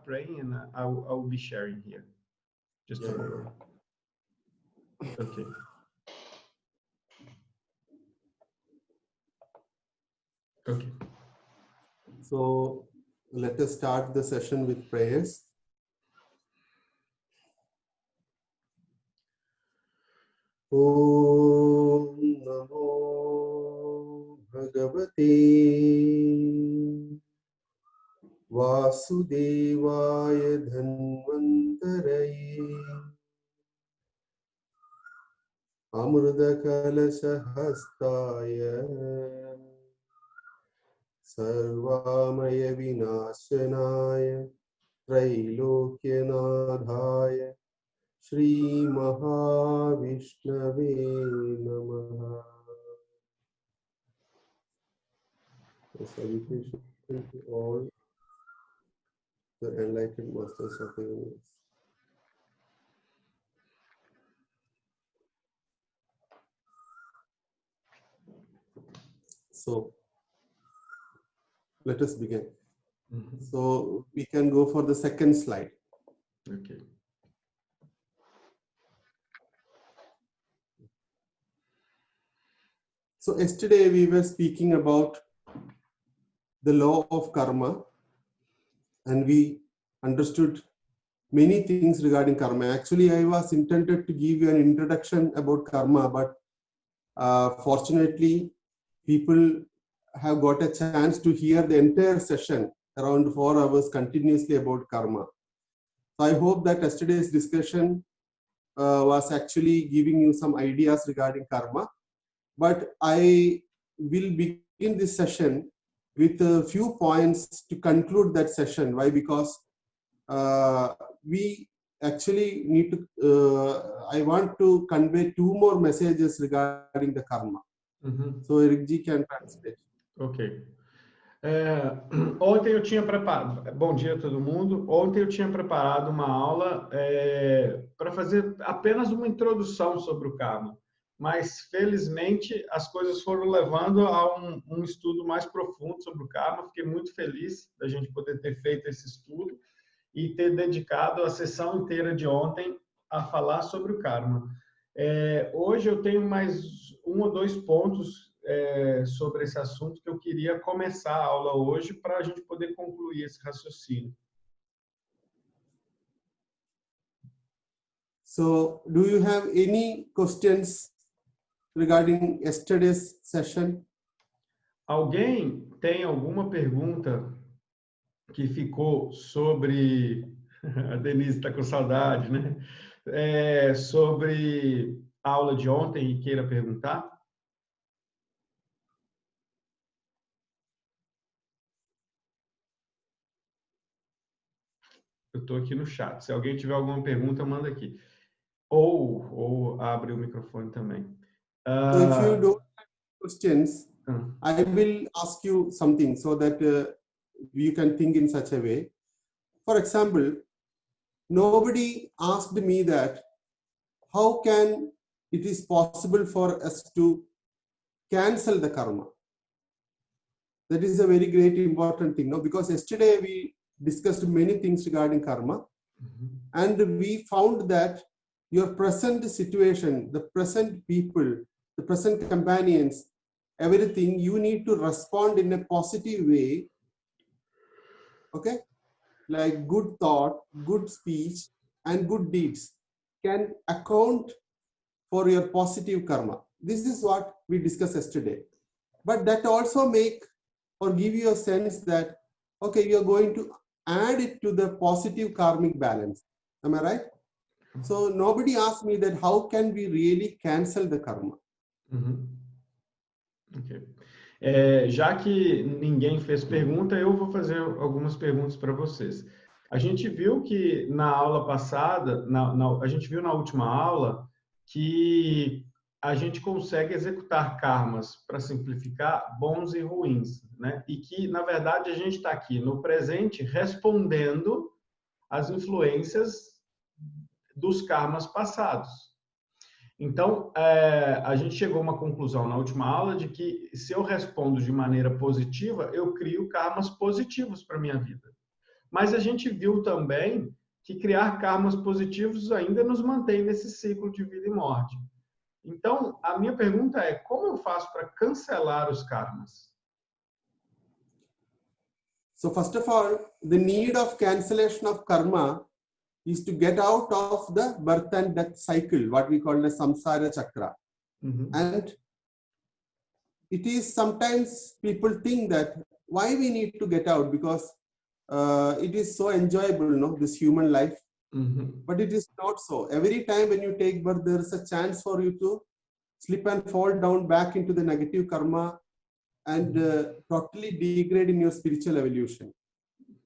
praying and I'll be sharing here. Just a moment. Okay. Okay. So let us start the session with prayers. Om Namo Bhagavate Vasudevaya Dhanvantaraye Amruta Kalasha Hastaya Sarvamaya Vinashanaya Trailokyanadhaya Shri Mahavishnave Namaha. Salutation to all the enlightened masters of the universe. So, let us begin. So, we can go for the second slide. Okay. So, yesterday we were speaking about the law of karma, and we understood many things regarding karma. Actually, I was intended to give you an introduction about karma, but fortunately, people have got a chance to hear the entire session, around 4 hours continuously, about karma. So I hope that yesterday's discussion was actually giving you some ideas regarding karma. But I will begin this session with a few points to conclude that session. Why? Because we actually need to, I want to convey 2 more messages regarding the karma. So Erikji can translate. Ok. Ontem eu tinha preparado... Bom dia a todo mundo. Ontem eu tinha preparado uma aula para fazer apenas uma introdução sobre o karma. Mas, felizmente, as coisas foram levando a um estudo mais profundo sobre o karma. Fiquei muito feliz da gente poder ter feito esse estudo e ter dedicado a sessão inteira de ontem a falar sobre o karma. Hoje eu tenho mais 1 ou 2 pontos sobre esse assunto que eu queria começar a aula hoje para a gente poder concluir esse raciocínio. So, do you have any questions regarding yesterday's session? Alguém tem alguma pergunta que ficou sobre... A Denise está com saudade, né? Sobre a aula de ontem e queira perguntar? Eu estou aqui no chat. Se alguém tiver alguma pergunta, manda aqui. Ou abre o microfone também. So if you don't have questions, I will ask you something so that you can think in such a way. For example, nobody asked me that how can it is possible for us to cancel the karma. That is a very great important thing, no? Because yesterday we discussed many things regarding karma, and we found that your present situation, the present people, the present companions, everything, you need to respond in a positive way. Okay? Like good thought, good speech, and good deeds can account for your positive karma. This is what we discussed yesterday. But that also make or give you a sense that, okay, you are going to add it to the positive karmic balance. Am I right? So nobody asked me that how can we really cancel the karma? Ok. Já que ninguém fez pergunta, eu vou fazer algumas perguntas para vocês. A gente viu que na aula passada, a gente viu na última aula que a gente consegue executar karmas, para simplificar, bons e ruins, né? E que, na verdade, a gente está aqui no presente respondendo às influências dos karmas passados. Então, a gente chegou a uma conclusão na última aula de que se eu respondo de maneira positiva, eu crio karmas positivos para a minha vida. mas a gente viu também que criar karmas positivos ainda nos mantém nesse ciclo de vida e morte. Então, a minha pergunta é, como eu faço para cancelar os karmas? So first of all, the need of cancellation of karma is to get out of the birth and death cycle, what we call the samsara chakra. And it is sometimes people think that why we need to get out, because it is so enjoyable, no, this human life. But it is not so. Every time when you take birth, there is a chance for you to slip and fall down back into the negative karma and totally degrade in your spiritual evolution.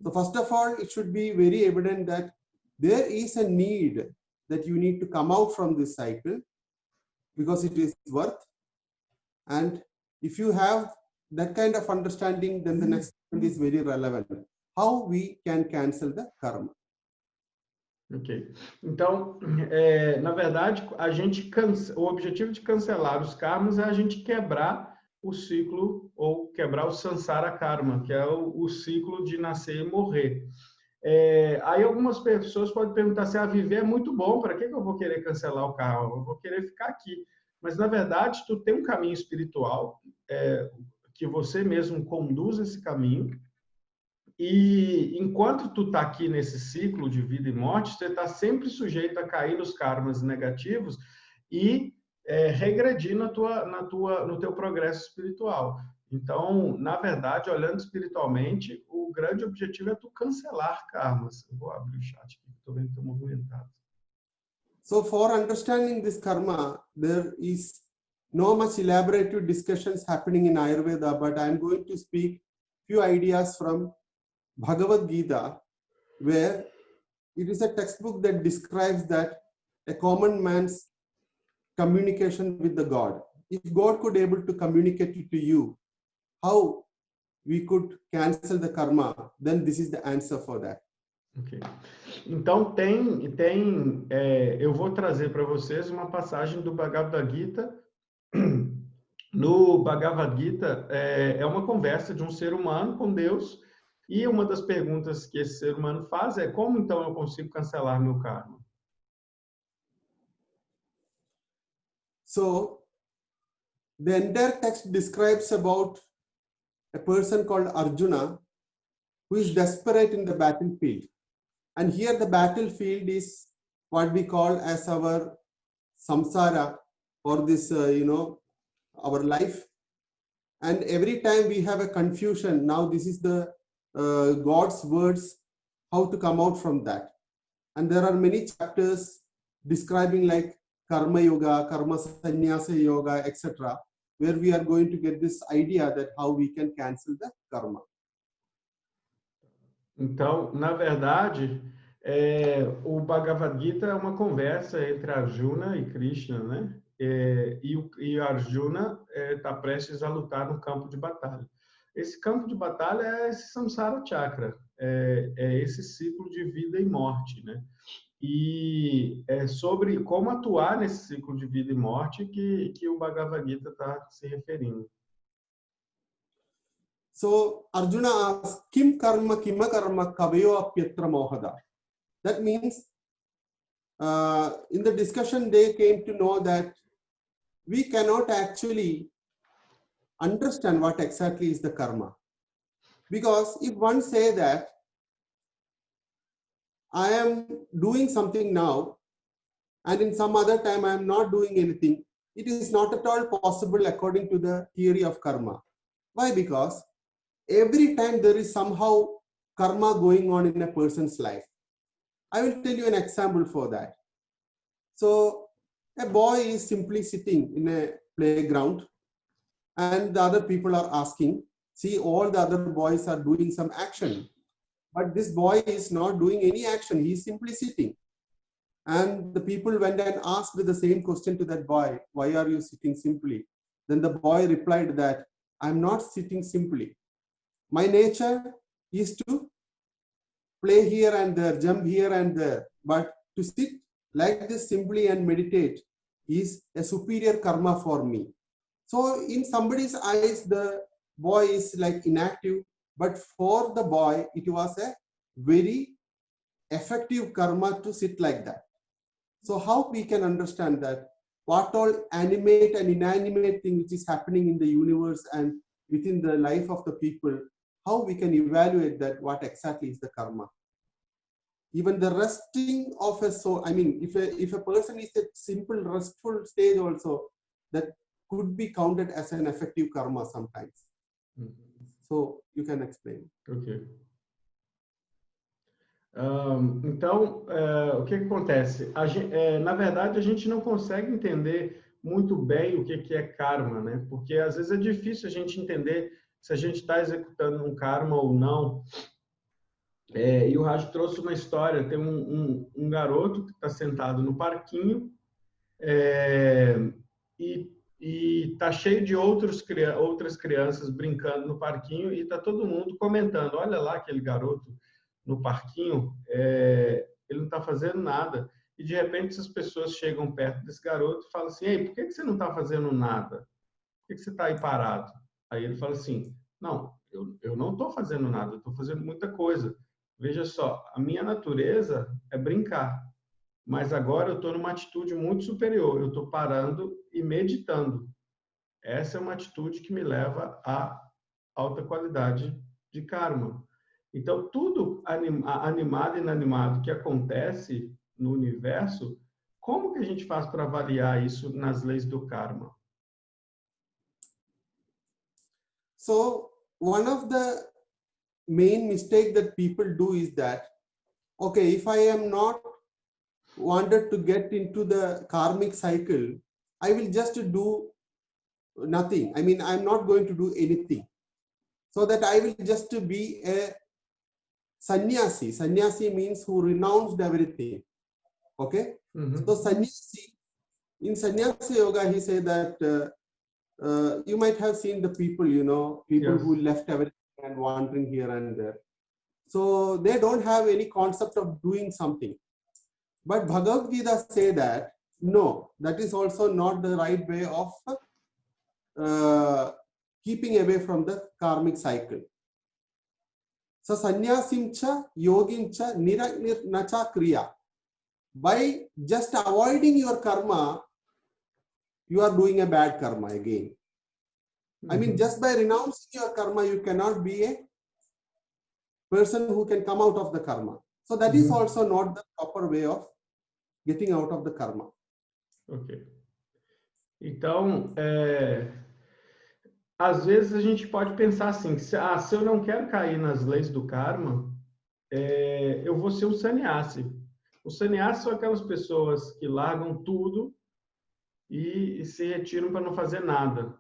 So first of all, it should be very evident that there is a need that you need to come out from this cycle because it is worth. And if you have that kind of understanding, then the next point is very relevant. How we can cancel the karma. Ok. Então, na verdade, o objetivo de cancelar os karmas é a gente quebrar o ciclo, ou quebrar o samsara karma, que é o ciclo de nascer e morrer. Aí algumas pessoas podem perguntar se viver é muito bom, para que eu vou querer cancelar o karma? Eu vou querer ficar aqui. Mas, na verdade, tu tem um caminho espiritual, que você mesmo conduz esse caminho, e enquanto tu está aqui nesse ciclo de vida e morte, você está sempre sujeito a cair nos karmas negativos e regredir no teu progresso espiritual. Então, na verdade, olhando espiritualmente, o grande objetivo é tu cancelar karmas. Eu vou abrir o chat aqui, estou vendo que está movimentado. So, for understanding this karma, there is no much elaborative discussions happening in Ayurveda, but I am going to speak few ideas from Bhagavad Gita, where it is a textbook that describes that a common man's communication with the God. If God could able to communicate to you, how we could cancel the karma, then this is the answer for that. Ok. Então, eu vou trazer para vocês uma passagem do Bhagavad Gita. No Bhagavad Gita, é uma conversa de um ser humano com Deus, e uma das perguntas que esse ser humano faz é: como então eu consigo cancelar meu karma? So, the entire text describes about a person called Arjuna who is desperate in the battlefield. And here the battlefield is what we call as our samsara, or this, our life. And every time we have a confusion, now this is the God's words, how to come out from that. And there are many chapters describing like karma yoga, karma sannyasa yoga, etc., where we are going to get this idea that how we can cancel the karma. Então, na verdade, o Bhagavad Gita é uma conversa entre Arjuna e Krishna, né? E Arjuna está prestes a lutar no campo de batalha. Esse campo de batalha é esse samsara chakra, é esse ciclo de vida e morte, né? E é sobre como atuar nesse ciclo de vida e morte que o Bhagavad Gita está se referindo. So Arjuna asks, Kim karma kima karma kavayo apyatra mohada. That means in the discussion they came to know that we cannot actually understand what exactly is the karma. Because if one say that I am doing something now and in some other time I am not doing anything, it is not at all possible according to the theory of karma. Why? Because every time there is somehow karma going on in a person's life. I will tell you an example for that. So a boy is simply sitting in a playground and the other people are asking, see, all the other boys are doing some action, but this boy is not doing any action. He is simply sitting. And the people went and asked the same question to that boy, why are you sitting simply? Then the boy replied that I'm not sitting simply. My nature is to play here and there, jump here and there, but to sit like this simply and meditate is a superior karma for me. So in somebody's eyes, the boy is like inactive, but for the boy, it was a very effective karma to sit like that. So how we can understand that? What all animate and inanimate thing which is happening in the universe and within the life of the people, how we can evaluate that what exactly is the karma? Even the resting of a soul, I mean, if a person is at simple restful stage also, that could be counted as an effective karma sometimes. So you can explain. Ok. Então, o que acontece? Na verdade, a gente não consegue entender muito bem o que é karma, né? Porque às vezes é difícil a gente entender se a gente está executando um karma ou não. E o Raj trouxe uma história, tem um garoto que está sentado no parquinho e está cheio de outras crianças brincando no parquinho e está todo mundo comentando, olha lá aquele garoto no parquinho, ele não está fazendo nada. E de repente essas pessoas chegam perto desse garoto e falam assim, ei, por que você não está fazendo nada? Por que você está aí parado? Aí ele fala assim, não, eu não estou fazendo nada, eu estou fazendo muita coisa. Veja só, a minha natureza é brincar, mas agora eu estou numa atitude muito superior, eu estou parando e meditando. Essa é uma atitude que me leva à alta qualidade de karma. Então, tudo animado e inanimado que acontece no universo, como que a gente faz para avaliar isso nas leis do karma? So, one of the main mistake that people do is that, okay, if I am not wanted to get into the karmic cycle, I will just do nothing. I mean, I'm not going to do anything. So that I will just be a sannyasi. Sannyasi means who renounced everything. Okay? So sannyasi, in sannyasi yoga, he said that you might have seen the people, people who left everything and wandering here and there. So they don't have any concept of doing something. But Bhagavad Gita say that, no, that is also not the right way of keeping away from the karmic cycle. So sanyasim cha yogim cha nacha kriya. By just avoiding your karma, you are doing a bad karma again. I mean, just by renouncing your karma, you cannot be a person who can come out of the karma. So that is also not the proper way of getting out of the karma. Ok. Então, às vezes a gente pode pensar assim, se eu não quero cair nas leis do karma, eu vou ser um sannyasi. Os sannyasis são aquelas pessoas que largam tudo e se retiram para não fazer nada.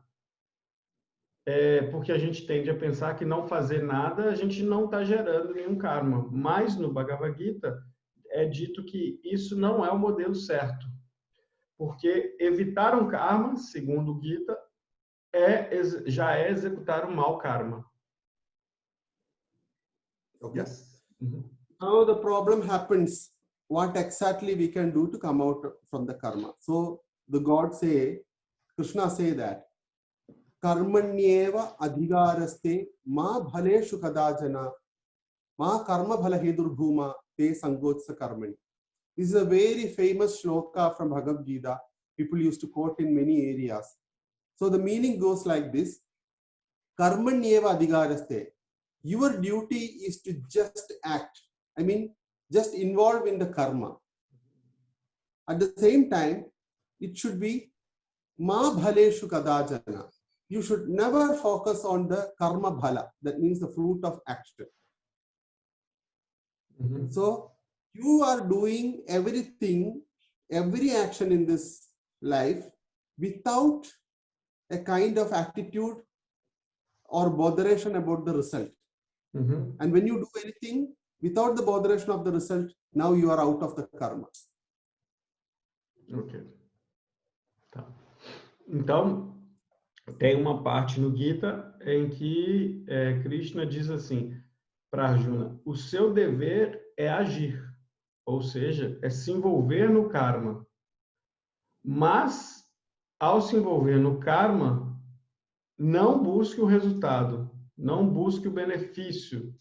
Porque a gente tende a pensar que não fazer nada, a gente não está gerando nenhum karma. Mas no Bhagavad Gita é dito que isso não é o modelo certo. Porque evitar um karma, segundo o Gita, já é executar um mau karma. Okay. Yes. Now the problem happens. What exactly we can do to come out from the karma? So the God Krishna say that karmanyeva adhigaraste ma bhaleshu kadajana ma karma bhala hedurбhuma te sangotsa karmani. This is a very famous shloka from Bhagavad Gita. People used to quote in many areas. So the meaning goes like this: karmanyeva adhigaraste. Your duty is to just act. I mean, just involve in the karma. At the same time, it should be ma bhaleshu kadajana. You should never focus on the karma bhala. That means the fruit of action. So you are doing everything, every action in this life without a kind of attitude or botheration about the result. And when you do anything without the botheration of the result, now you are out of the karma. Ok. Tá. Então, tem uma parte no Gita em que Krishna diz assim para Arjuna, o seu dever é agir, ou seja, é se envolver no karma. Mas, ao se envolver no karma, não busque o resultado, não busque o benefício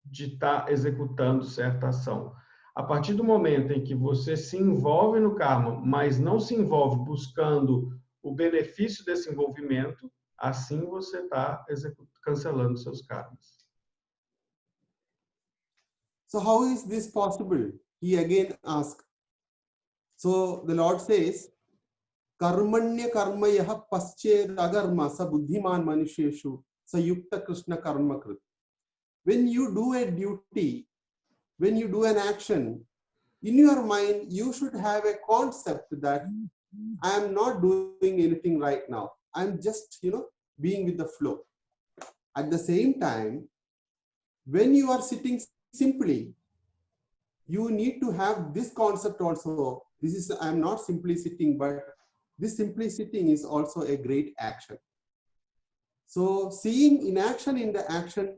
de estar executando certa ação. A partir do momento em que você se envolve no karma, mas não se envolve buscando o benefício desse envolvimento, assim você está cancelando seus karmas. So how is this possible? He again asks. So the Lord says, Karmanya karma yaha pasched agarma sa buddhiman manusheshu sa yukta krishna karma krit. When you do a duty, when you do an action, in your mind, you should have a concept that I am not doing anything right now. I'm just, being with the flow. At the same time, when you are sitting simply, you need to have this concept also. This is, I'm not simply sitting, but this simply sitting is also a great action. So seeing inaction in the action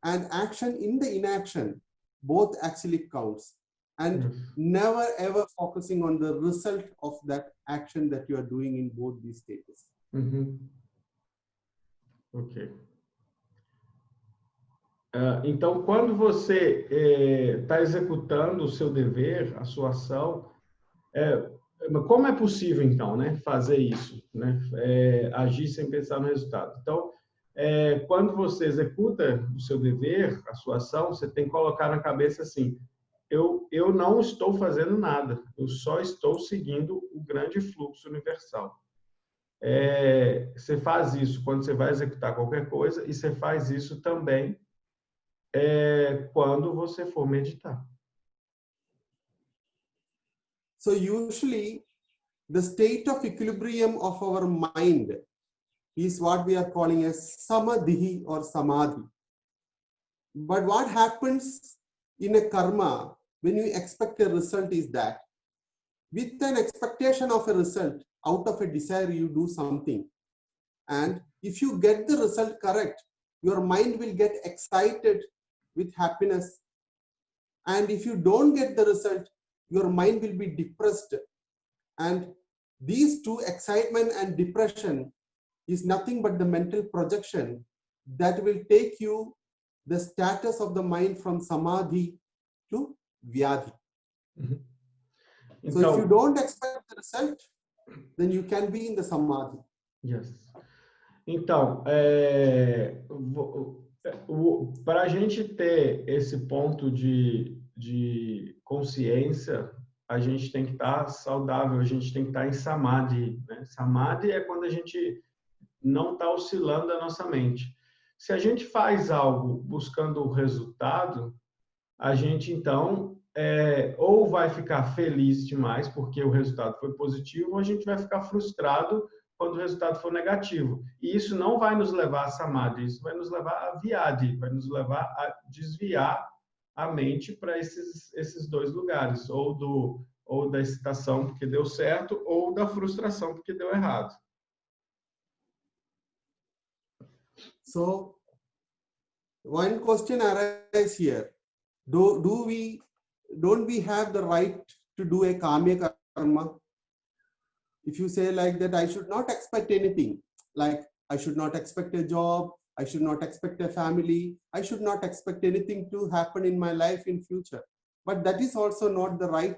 and action in the inaction, both actually counts. And never ever focusing on the result of that action that you are doing in both these stages. Ok. Então, quando você está executando o seu dever, a sua ação, como é possível, então, né, fazer isso, né, agir sem pensar no resultado? Então, quando você executa o seu dever, a sua ação, você tem que colocar na cabeça assim, eu não estou fazendo nada, eu só estou seguindo o grande fluxo universal. Você faz isso quando você vai executar qualquer coisa e você faz isso também quando você for meditar. So usually the state of equilibrium of our mind is what we are calling as samadhi or samadhi. But what happens in a karma when you expect a result is that with an expectation of a result, out of a desire you do something, and if you get the result correct, your mind will get excited with happiness, and if you don't get the result, your mind will be depressed. And these two, excitement and depression, is nothing but the mental projection that will take you the status of the mind from samadhi to vyadhi. So if you don't expect the result, then you can be in the samadhi. Yes. Então, para a gente ter esse ponto de consciência, a gente tem que estar saudável, a gente tem que estar em samadhi, né? Samadhi é quando a gente não está oscilando a nossa mente. Se a gente faz algo buscando o resultado, a gente então ou vai ficar feliz demais porque o resultado foi positivo, ou a gente vai ficar frustrado quando o resultado for negativo. E isso não vai nos levar a samadhi, isso vai nos levar a vyadhi, vai nos levar a desviar a mente para esses dois lugares, ou da excitação porque deu certo, ou da frustração porque deu errado. So, one question arises here. Don't we have the right to do a kamya karma? If you say like that, I should not expect anything, like I should not expect a job, I should not expect a family, I should not expect anything to happen in my life in future. But that is also not the right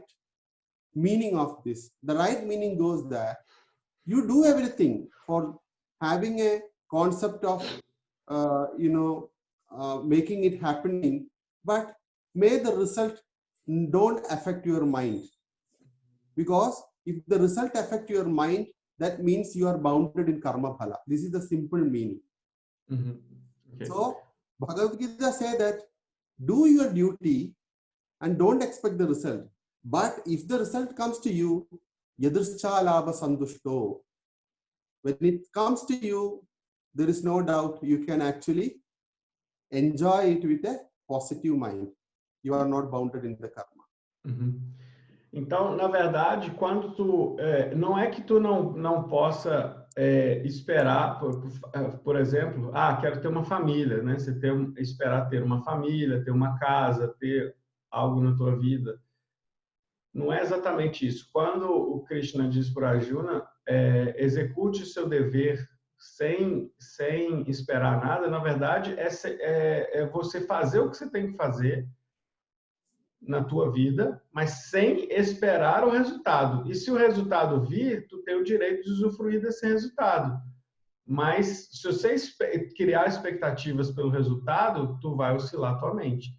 meaning of this. The right meaning goes that you do everything for having a concept of, making it happening, but may the result don't affect your mind. Because if the result affect your mind, that means you are bounded in karma phala. This is the simple meaning. Okay. So Bhagavad Gita say that do your duty and don't expect the result. But if the result comes to you, yadrischa labha sandushto. When it comes to you, there is no doubt you can actually enjoy it with a positive mind. You are not bounded in the karma. Então, na verdade, quando tu não é que tu não possa esperar, por exemplo, quero ter uma família, né? Você esperar ter uma família, ter uma casa, ter algo na tua vida. Não é exatamente isso. Quando o Krishna diz para Arjuna, execute o seu dever sem esperar nada, na verdade, é você fazer o que você tem que fazer na tua vida, mas sem esperar o resultado. E se o resultado vir, tu tem o direito de usufruir desse resultado. Mas se você criar expectativas pelo resultado, tu vai oscilar tua mente.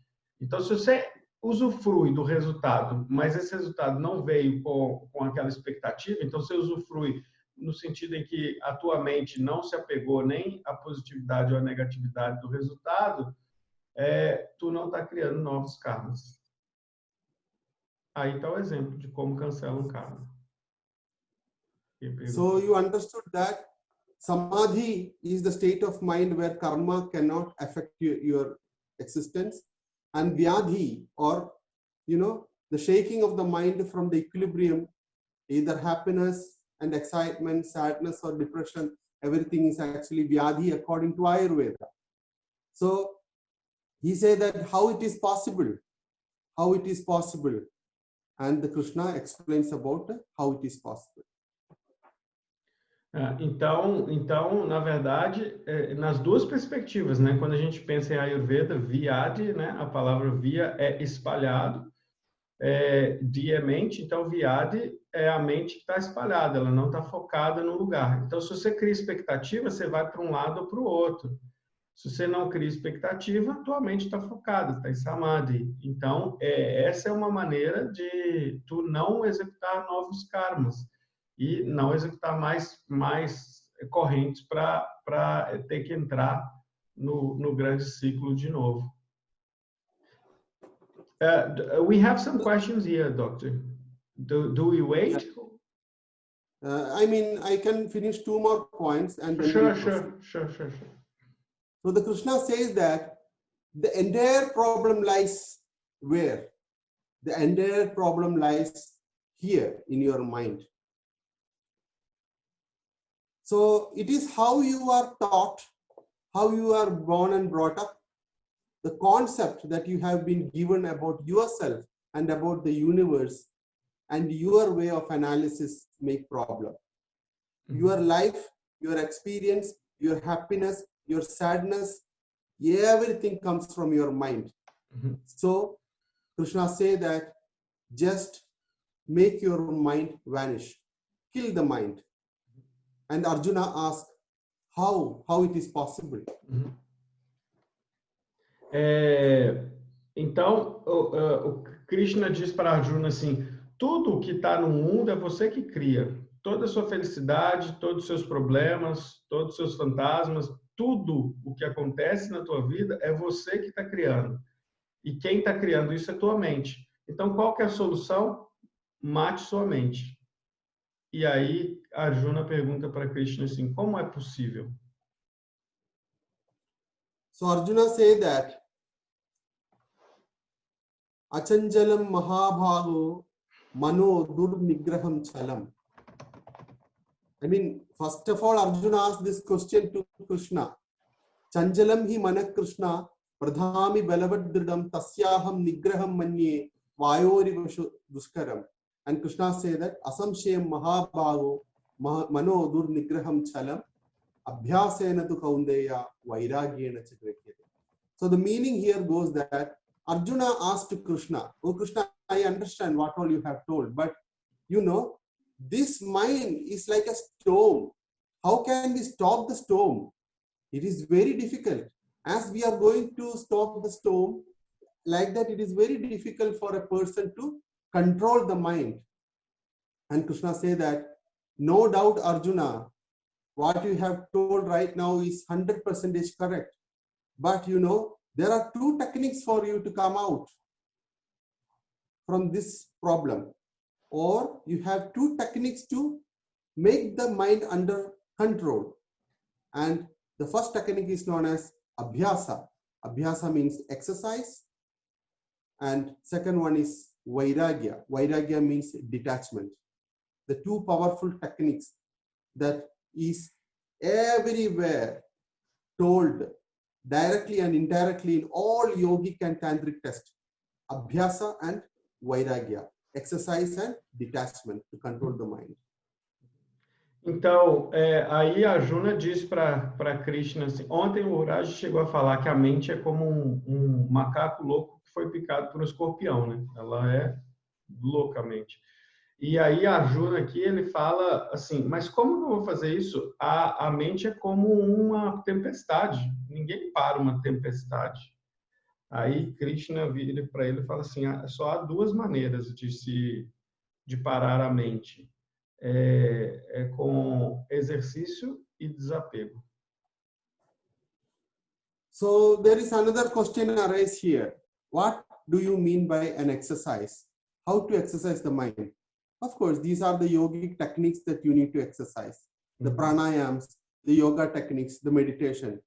Então, se você usufrui do resultado, mas esse resultado não veio com aquela expectativa, então você usufrui no sentido em que a tua mente não se apegou nem à positividade ou à negatividade do resultado, tu não está criando novos karmas. Aí está o exemplo de como cancela um karma. So you understood that Samadhi is the state of mind where karma cannot affect your existence, and Vyadhi, or the shaking of the mind from the equilibrium, either happiness and excitement, sadness or depression, everything is actually Vyadhi according to Ayurveda. So he said that how it is possible, and the Krishna explains about how it is possible. Então, na verdade, nas duas perspectivas, né? Quando a gente pensa em Ayurveda, Vyadhi, né? A palavra via é espalhado, Di é mente, então Vyadhi é a mente que está espalhada, ela não está focada no lugar. Então, se você cria expectativa, você vai para um lado ou para o outro. Se você não cria expectativa, tua mente está focada, está em Samadhi. Então, essa é uma maneira de tu não executar novos karmas e não executar mais correntes para ter que entrar no grande ciclo de novo. We have some questions here, Doctor. Do we wait? I mean, I can finish 2 more points and then Sure. So the Krishna says that the entire problem lies where? The entire problem lies here in your mind. So it is how you are taught, how you are born and brought up, the concept that you have been given about yourself and about the universe, and your way of analysis make problem. Your life, your experience, your happiness, your sadness, everything comes from your mind. So Krishna say that just make your mind vanish, kill the mind. And Arjuna asked, how it is possible? Então, o Krishna diz para Arjuna assim, tudo o que está no mundo é você que cria. Toda a sua felicidade, todos os seus problemas, todos os seus fantasmas, tudo o que acontece na tua vida é você que está criando. E quem está criando isso é tua mente. Então, qual que é a solução? Mate sua mente. E aí, Arjuna pergunta para Krishna assim, como é possível? So Arjuna say that Achanjalam Mahabhago Mano Durnigraham Chalam. I mean, first of all, Arjuna asked this question to Krishna. Chanjalam hi manak Krishna pradhami balavadridam tasyaham nigraham manye vayori duskaram. And Krishna say that asamshayam mahabhago mano durnigraham chalam abhyasena tu kaundeya vairagyena chakrekyate. So the meaning here goes that Arjuna asked to Krishna, oh Krishna, I understand what all you have told, but this mind is like a storm. How can we stop the storm? It is very difficult. As we are going to stop the storm, like that, it is very difficult for a person to control the mind. And Krishna say that, no doubt, Arjuna, what you have told right now is 100% correct. But there are 2 techniques for you to come out from this problem. Or you have 2 techniques to make the mind under control. And the first technique is known as abhyasa. Abhyasa means exercise. And second one is vairagya. Vairagya means detachment. The 2 powerful techniques that is everywhere told directly and indirectly in all yogic and tantric texts. Abhyasa and vairagya. Exercise and detachment to control the mind. Então, aí a Juna diz para Krishna assim, ontem o Raj chegou a falar que a mente é como um macaco louco que foi picado por um escorpião, né? Ela é loucamente. E aí a Juna aqui, ele fala assim, mas como que eu vou fazer isso? A mente é como uma tempestade, ninguém para uma tempestade. Aí Krishna vira para ele e fala assim, só há duas maneiras de parar a mente. É com exercício e desapego. So there is another question arise here. What do you mean by an exercise? How to exercise the mind? Of course, these are the yogic techniques that you need to exercise. The pranayams, the yoga techniques, the meditation.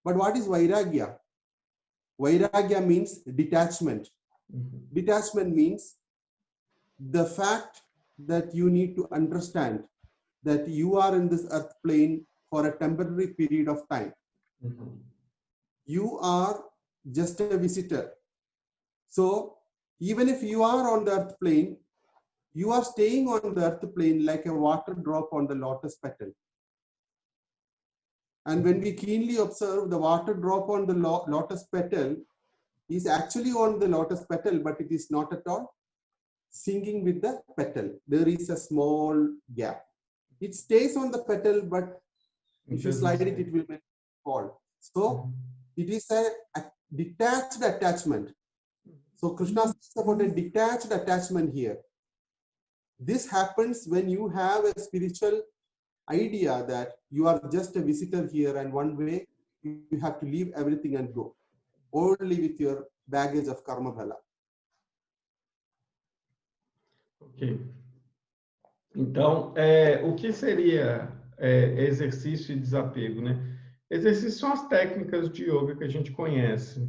But what is vairagya? Vairagya means detachment. Detachment means the fact that you need to understand that you are in this earth plane for a temporary period of time. You are just a visitor. So even if you are on the earth plane, you are staying on the earth plane like a water drop on the lotus petal. And when we keenly observe, the water drop on the lotus petal is actually on the lotus petal, but it is not at all sinking with the petal. There is a small gap. It stays on the petal, but if you slide it, it will fall. So it is a detached attachment. So Krishna speaks about a detached attachment here. This happens when you have a spiritual idea that you are just a visitor here and one way you have to leave everything and go, only with your baggage of karma bhala. Ok. Então, o que seria exercício e desapego, né? Exercício são as técnicas de yoga que a gente conhece.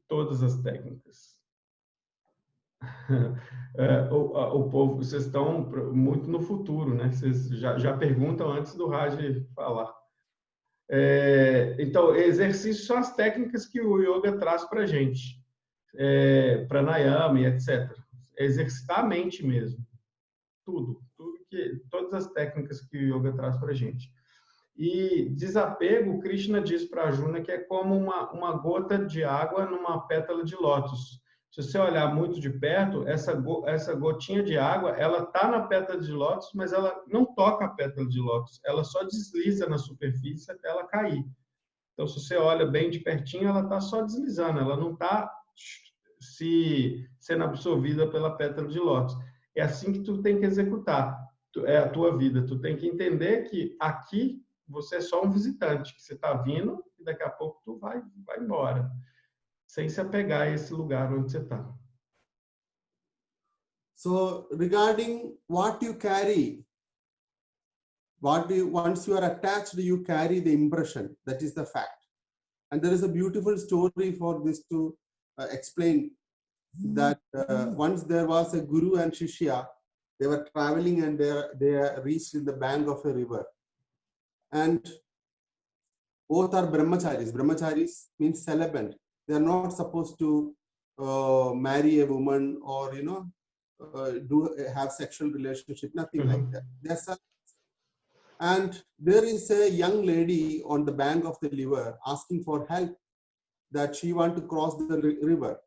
Todas as técnicas. O povo, vocês estão muito no futuro, né? Vocês já perguntam antes do Raj falar. Então, exercícios são as técnicas que o yoga traz para a gente. Pranayama e etc. Exercitar a mente mesmo. Todas as técnicas que o yoga traz para a gente. E desapego, Krishna diz para a Arjuna que é como uma gota de água numa pétala de lótus. Se você olhar muito de perto, essa gotinha de água, ela está na pétala de lótus, mas ela não toca a pétala de lótus, ela só desliza na superfície até ela cair. Então, se você olha bem de pertinho, ela está só deslizando, ela não está sendo absorvida pela pétala de lótus. É assim que tu tem que executar a tua vida. Tu tem que entender que aqui você é só um visitante, que você está vindo e daqui a pouco tu vai embora, sem se apegar a esse lugar onde você está. So regarding what you carry, once you are attached, you carry the impression. That is the fact. And there is a beautiful story for this to explain that once there was a guru and shishya. They were traveling and they reached in the bank of a river. And both are brahmacharis. Brahmacharis means celibate. They are not supposed to marry a woman or have sexual relationship. Nothing like that. They're and there is a young lady on the bank of the river asking for help, that she want to cross the river.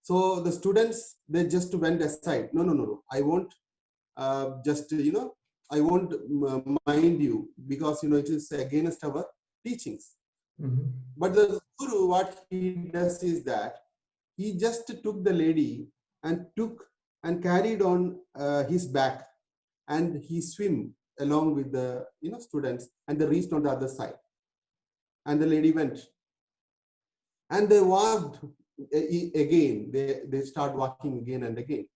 So the students, they just went aside. No. I won't I won't mind you, because it is against our teachings. But the guru, what he does is that he just took the lady and carried on his back, and he swim along with the students, and they reached on the other side, and the lady went, and they walked again. They start walking again and again.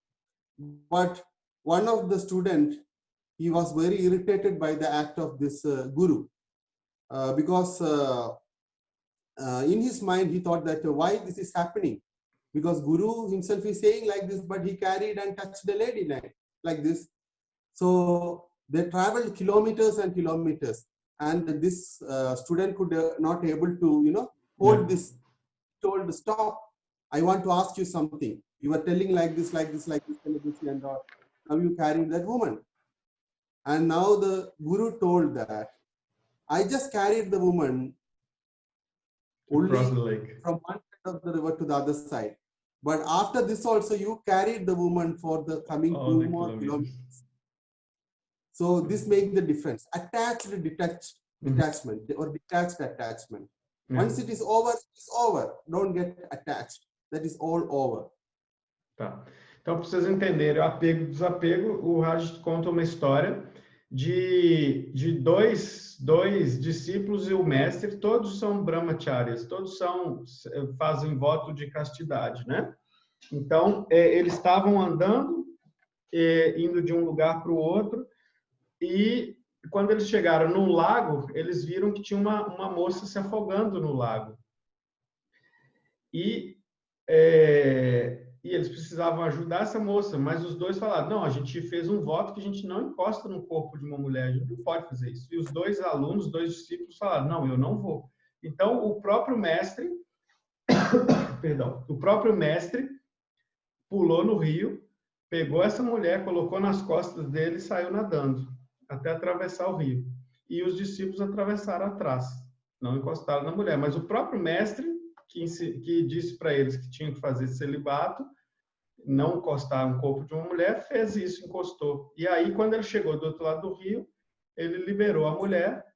But one of the students, he was very irritated by the act of this guru, because in his mind he thought that why this is happening, because guru himself is saying like this, but he carried and touched the lady like this. So they traveled kilometers and kilometers, and this student could not able to hold this. Told, stop, I want to ask you something. You were telling like this, and now you carried that woman. And now the guru told that I just carried the woman only from one side of the river to the other side. But after this also, you carried the woman for the coming 2 more kilometers. So this makes the difference. Attached, detachment or detached attachment. Once it is over, it's over. Don't get attached. That is all over. Tá. Então, para vocês entenderem o apego e desapego, o Raj conta uma história de dois discípulos e o mestre, todos são brahmacharyas, todos fazem voto de castidade, né? Então, eles estavam andando, indo de um lugar para o outro, e quando eles chegaram no lago, eles viram que tinha uma moça se afogando no lago. E eles precisavam ajudar essa moça, mas os dois falaram, não, a gente fez um voto que a gente não encosta no corpo de uma mulher, a gente não pode fazer isso. E os dois alunos, os dois discípulos falaram, não, eu não vou. Então, o próprio mestre, o próprio mestre pulou no rio, pegou essa mulher, colocou nas costas dele e saiu nadando, até atravessar o rio. E os discípulos atravessaram atrás, não encostaram na mulher, mas o próprio mestre que disse para eles que tinham que fazer celibato, não encostar no corpo de uma mulher, fez isso, encostou. E aí, quando ele chegou do outro lado do rio, ele liberou a mulher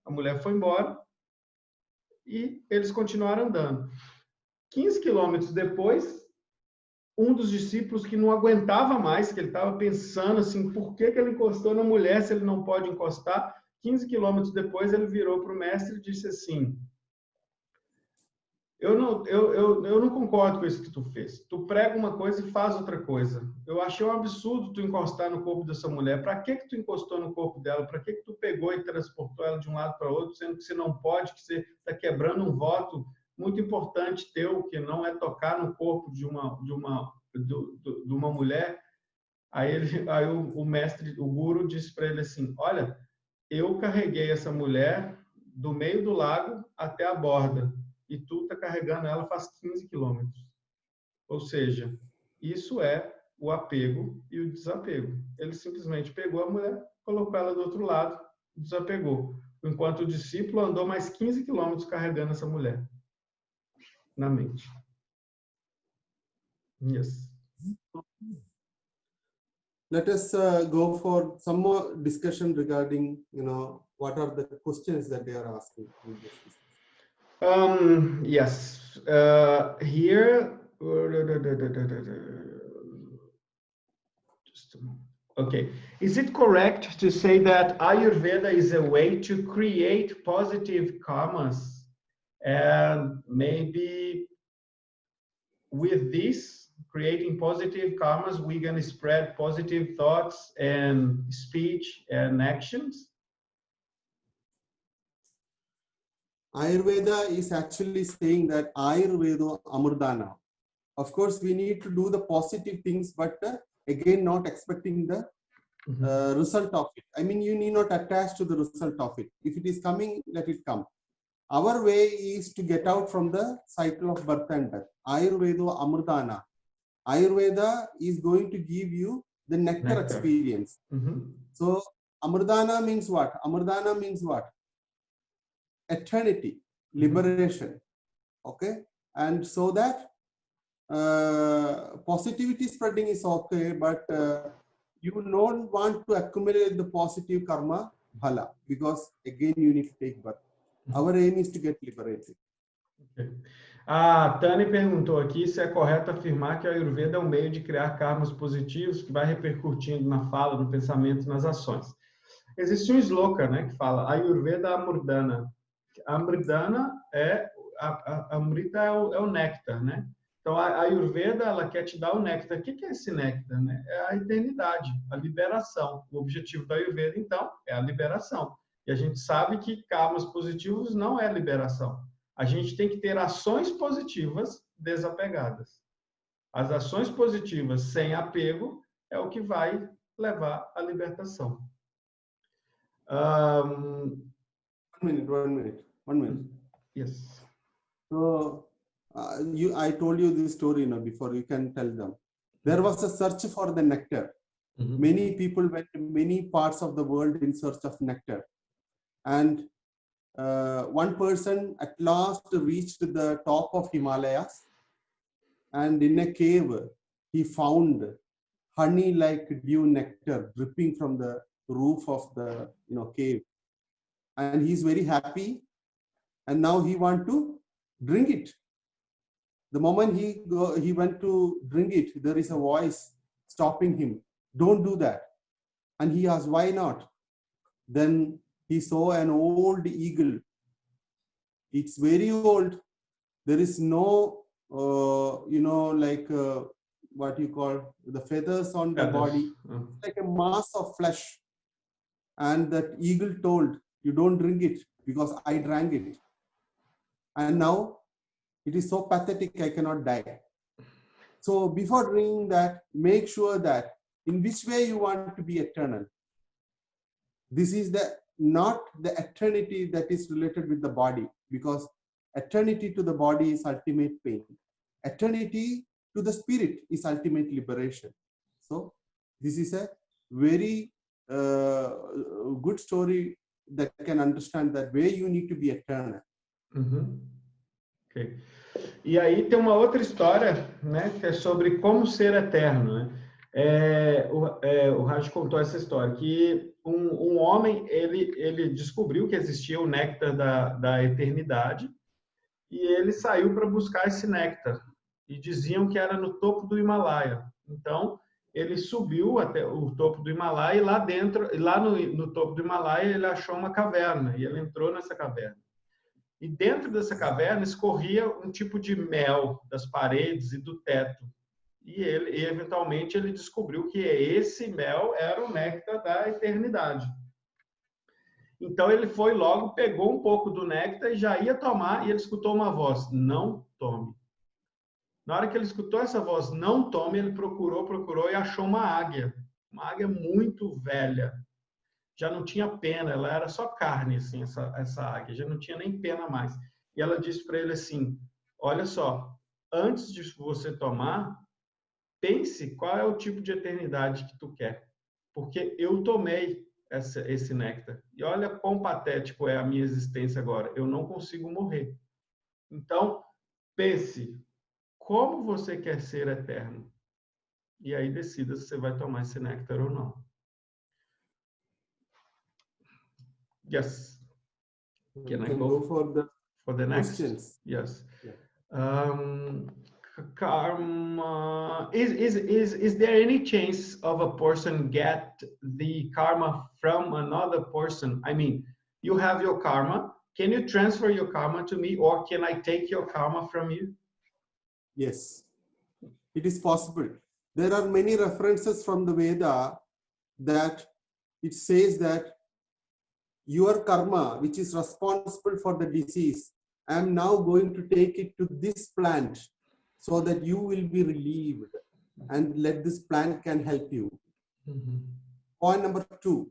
foi embora e eles continuaram andando. 15 quilômetros depois, um dos discípulos que não aguentava mais, que ele estava pensando assim, por que ele encostou na mulher se ele não pode encostar? 15 quilômetros depois, ele virou para o mestre e disse assim, eu não concordo com isso que tu fez. Tu prega uma coisa e faz outra coisa. Eu achei um absurdo tu encostar no corpo dessa mulher. Para que tu encostou no corpo dela? Para que tu pegou e transportou ela de um lado para outro, sendo que você não pode, que você está quebrando um voto muito importante teu, que não é tocar no corpo de uma mulher? Aí o mestre, o guru, disse para ele assim, olha, eu carreguei essa mulher do meio do lago até a borda. E tu está carregando ela faz 15 quilômetros. Ou seja, isso é o apego e o desapego. Ele simplesmente pegou a mulher, colocou ela do outro lado, desapegou. Enquanto o discípulo andou mais 15 quilômetros carregando essa mulher na mente. Yes. Let us go for some more discussion regarding, what are the questions that they are asking. Yes. Here. Just a moment. Okay. Is it correct to say that Ayurveda is a way to create positive karmas? And maybe with this, creating positive karmas, we're going to spread positive thoughts and speech and actions? Ayurveda is actually saying that Ayurveda Amurdana. Of course, we need to do the positive things, but again, not expecting the result of it. I mean, you need not attach to the result of it. If it is coming, let it come. Our way is to get out from the cycle of birth and death. Ayurveda Amurdana. Ayurveda is going to give you the nectar experience. So, Amurdana means what? Amurdana means what? Eternity, liberation. Okay, and so that positivity spreading is okay, but you don't want to accumulate the positive karma phala, because again you need to take birth. Our aim is to get liberated. Okay. A Tani perguntou aqui se é correto afirmar que a Ayurveda é um meio de criar karmas positivos que vai repercutindo na fala, no pensamento, nas ações. Existe um sloka, né, que fala Ayurveda Amurdana. Amridana Amrita é o néctar, né? Então, a Ayurveda, ela quer te dar o néctar. O que é esse néctar, né? É a eternidade, a liberação. O objetivo da Ayurveda, então, é a liberação. E a gente sabe que karmas positivos não é liberação. A gente tem que ter ações positivas desapegadas. As ações positivas sem apego é o que vai levar à libertação. One minute. Yes. So, I told you this story before. You can tell them. There was a search for the nectar. Many people went to many parts of the world in search of nectar. And one person at last reached the top of Himalayas, and in a cave, he found honey like dew nectar dripping from the roof of the cave. And he's very happy. And now he wants to drink it. The moment he went to drink it, there is a voice stopping him. Don't do that. And he asked, why not? Then he saw an old eagle. It's very old. There is no, what you call the feathers on the body, like a mass of flesh. And that eagle told, you don't drink it because I drank it. And now it is so pathetic, I cannot die. So before drinking that, make sure that in which way you want to be eternal. This is not the eternity that is related with the body, because eternity to the body is ultimate pain. Eternity to the spirit is ultimate liberation. So this is a very good story that can understand that way you need to be eternal. Okay. E aí tem uma outra história, né, que é sobre como ser eterno, né? O Raj contou essa história, que um homem, ele descobriu que existia o néctar da eternidade, e ele saiu para buscar esse néctar, e diziam que era no topo do Himalaia. Então, ele subiu até o topo do Himalaia, e lá dentro, lá no topo do Himalaia, ele achou uma caverna, e ele entrou nessa caverna. E dentro dessa caverna escorria um tipo de mel das paredes e do teto. E eventualmente, ele descobriu que esse mel era o néctar da eternidade. Então, ele foi logo, pegou um pouco do néctar e já ia tomar, e ele escutou uma voz, não tome. Na hora que ele escutou essa voz, não tome, ele procurou e achou uma águia muito velha. Já não tinha pena, ela era só carne, assim, essa águia, já não tinha nem pena mais. E ela disse para ele assim, olha só, antes de você tomar, pense qual é o tipo de eternidade que tu quer, porque eu tomei esse néctar, e olha quão patético é a minha existência agora, eu não consigo morrer. Então, pense, como você quer ser eterno? E aí decida se você vai tomar esse néctar ou não. Yes. Can I go for the next? Questions? Yes. Yeah. Karma. Is there any chance of a person get the karma from another person? I mean, you have your karma. Can you transfer your karma to me, or can I take your karma from you? Yes, it is possible. There are many references from the Veda that it says that your karma, which is responsible for the disease, I am now going to take it to this plant so that you will be relieved, and let this plant can help you. Point number 2,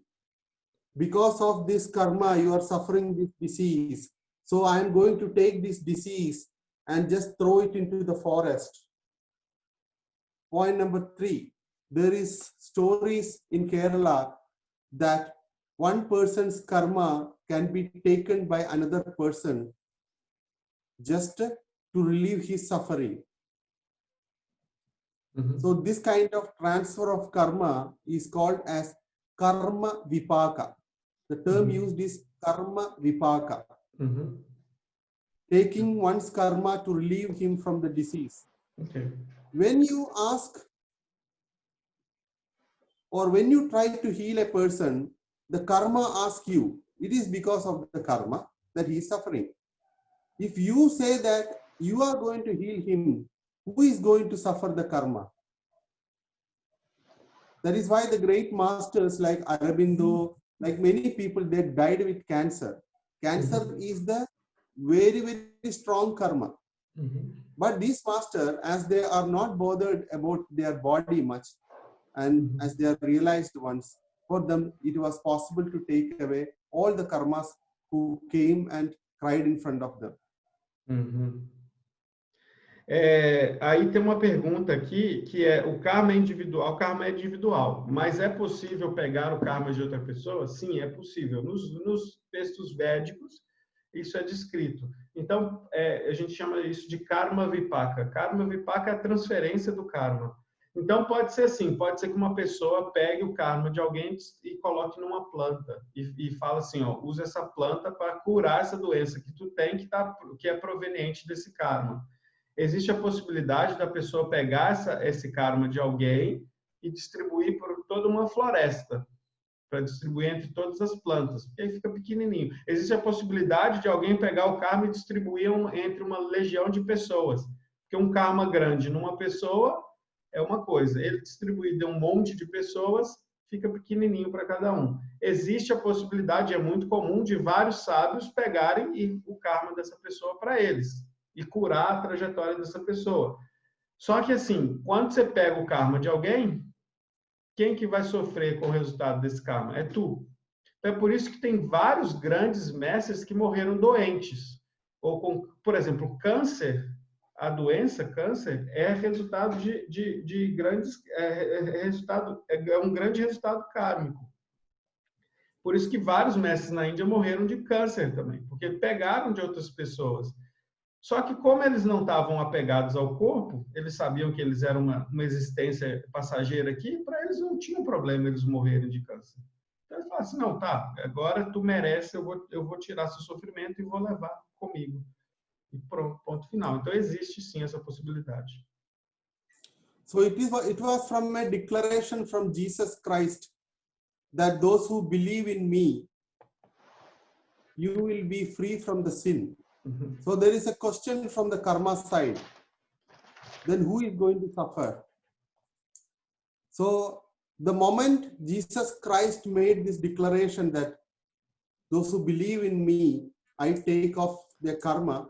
because of this karma, you are suffering this disease. So I am going to take this disease and just throw it into the forest. Point number 3, there is stories in Kerala that one person's karma can be taken by another person just to relieve his suffering. So this kind of transfer of karma is called as karma vipaka. The term used is karma vipaka. Taking one's karma to relieve him from the disease. Okay. When you ask or when you try to heal a person, the karma asks you, it is because of the karma that he is suffering. If you say that you are going to heal him, who is going to suffer the karma? That is why the great masters like Aurobindo, like many people, they died with cancer. Cancer is the very, very strong karma. But these masters, as they are not bothered about their body much, and as they are realized once, for them it was possible to take away all the karmas who came and cried in front of them. Aí tem uma pergunta aqui, que é, o karma é individual, mas é possível pegar o karma de outra pessoa? Sim, é possível. Nos textos védicos, isso é descrito. Então, a gente chama isso de karma vipaka. Karma vipaka é a transferência do karma. Então, pode ser assim, pode ser que uma pessoa pegue o karma de alguém e coloque numa planta e fala assim, ó, usa essa planta para curar essa doença que tu tem, que é proveniente desse karma. Existe a possibilidade da pessoa pegar esse karma de alguém e distribuir por toda uma floresta, para distribuir entre todas as plantas, porque aí fica pequenininho. Existe a possibilidade de alguém pegar o karma e distribuir entre uma legião de pessoas, porque um karma grande numa pessoa é uma coisa, ele distribuído em um monte de pessoas, fica pequenininho para cada um. Existe a possibilidade, é muito comum, de vários sábios pegarem o karma dessa pessoa para eles e curar a trajetória dessa pessoa. Só que assim, quando você pega o karma de alguém, quem que vai sofrer com o resultado desse karma? É tu. Então é por isso que tem vários grandes mestres que morreram doentes. Ou com, por exemplo, câncer, a doença câncer é resultado de grandes é um grande resultado kármico. Por isso que vários mestres na Índia morreram de câncer também, porque pegaram de outras pessoas. Só que como eles não estavam apegados ao corpo, eles sabiam que eles eram uma existência passageira aqui, para eles não tinha problema eles morrerem de câncer. Então eles falaram assim, não, tá, agora tu merece, eu vou tirar seu sofrimento e vou levar comigo. E pronto, ponto final. Então existe sim essa possibilidade. So it was from a declaration from Jesus Christ that those who believe in me, you will be free from the sin. So there is a question from the karma side. Then who is going to suffer? So the moment Jesus Christ made this declaration that those who believe in me, I take off their karma,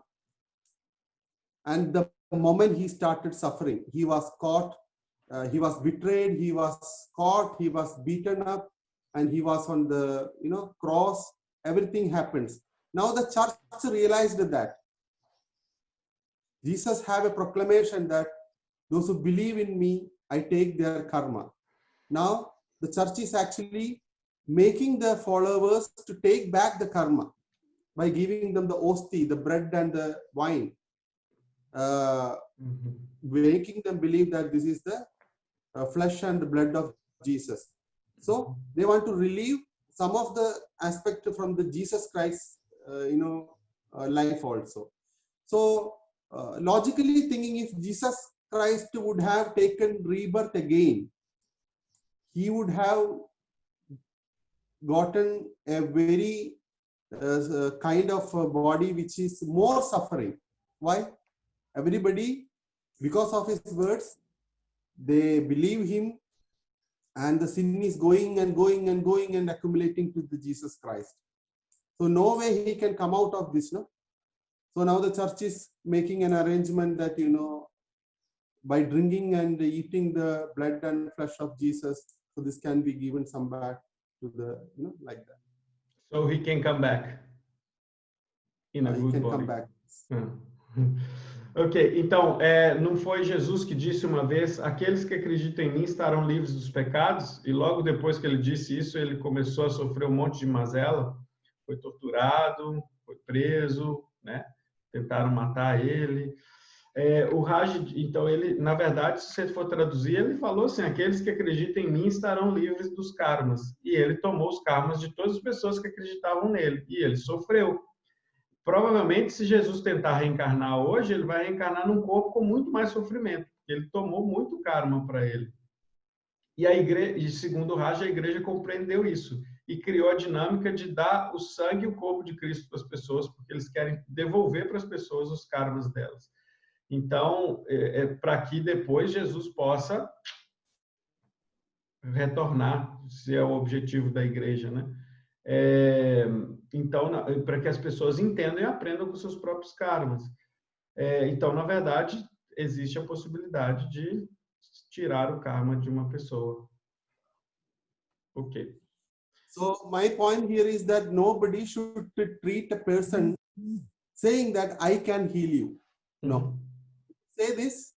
and the moment he started suffering, he was caught, he was betrayed, he was caught, he was beaten up, and he was on the cross. Everything happens. Now the church realized that Jesus have a proclamation that those who believe in me, I take their karma. Now the church is actually making the followers to take back the karma by giving them the osti, the bread and the wine, making them believe that this is the flesh and the blood of Jesus. So they want to relieve some of the aspect from the Jesus Christ, life also. So logically thinking, if Jesus Christ would have taken rebirth again, he would have gotten a very kind of a body which is more suffering. Why? Everybody, because of his words, they believe him, and the sin is going and going and going and accumulating to the Jesus Christ. So no way he can come out of this, no? So now the church is making an arrangement that, by drinking and eating the blood and flesh of Jesus, so this can be given some back to the, like that. So he can come back in a good body. He can come back. Ok, então, não foi Jesus que disse uma vez, aqueles que acreditam em mim estarão livres dos pecados? E logo depois que ele disse isso, ele começou a sofrer um monte de mazela, foi torturado, foi preso, né? Tentaram matar ele. O Raj, então, ele, na verdade, se você for traduzir, ele falou assim, aqueles que acreditam em mim estarão livres dos karmas. E ele tomou os karmas de todas as pessoas que acreditavam nele, e ele sofreu. Provavelmente, se Jesus tentar reencarnar hoje, ele vai reencarnar num corpo com muito mais sofrimento, porque ele tomou muito karma para ele. E a igreja, segundo o Raj, a igreja compreendeu isso e criou a dinâmica de dar o sangue e o corpo de Cristo para as pessoas, porque eles querem devolver para as pessoas os karmas delas. Então, para que depois Jesus possa retornar, se é o objetivo da igreja, né? Então, para que as pessoas entendam e aprendam com seus próprios karmas. Então, na verdade, existe a possibilidade de tirar o karma de uma pessoa. Ok. So my point here is that nobody should treat a person saying that I can heal you. No. say this,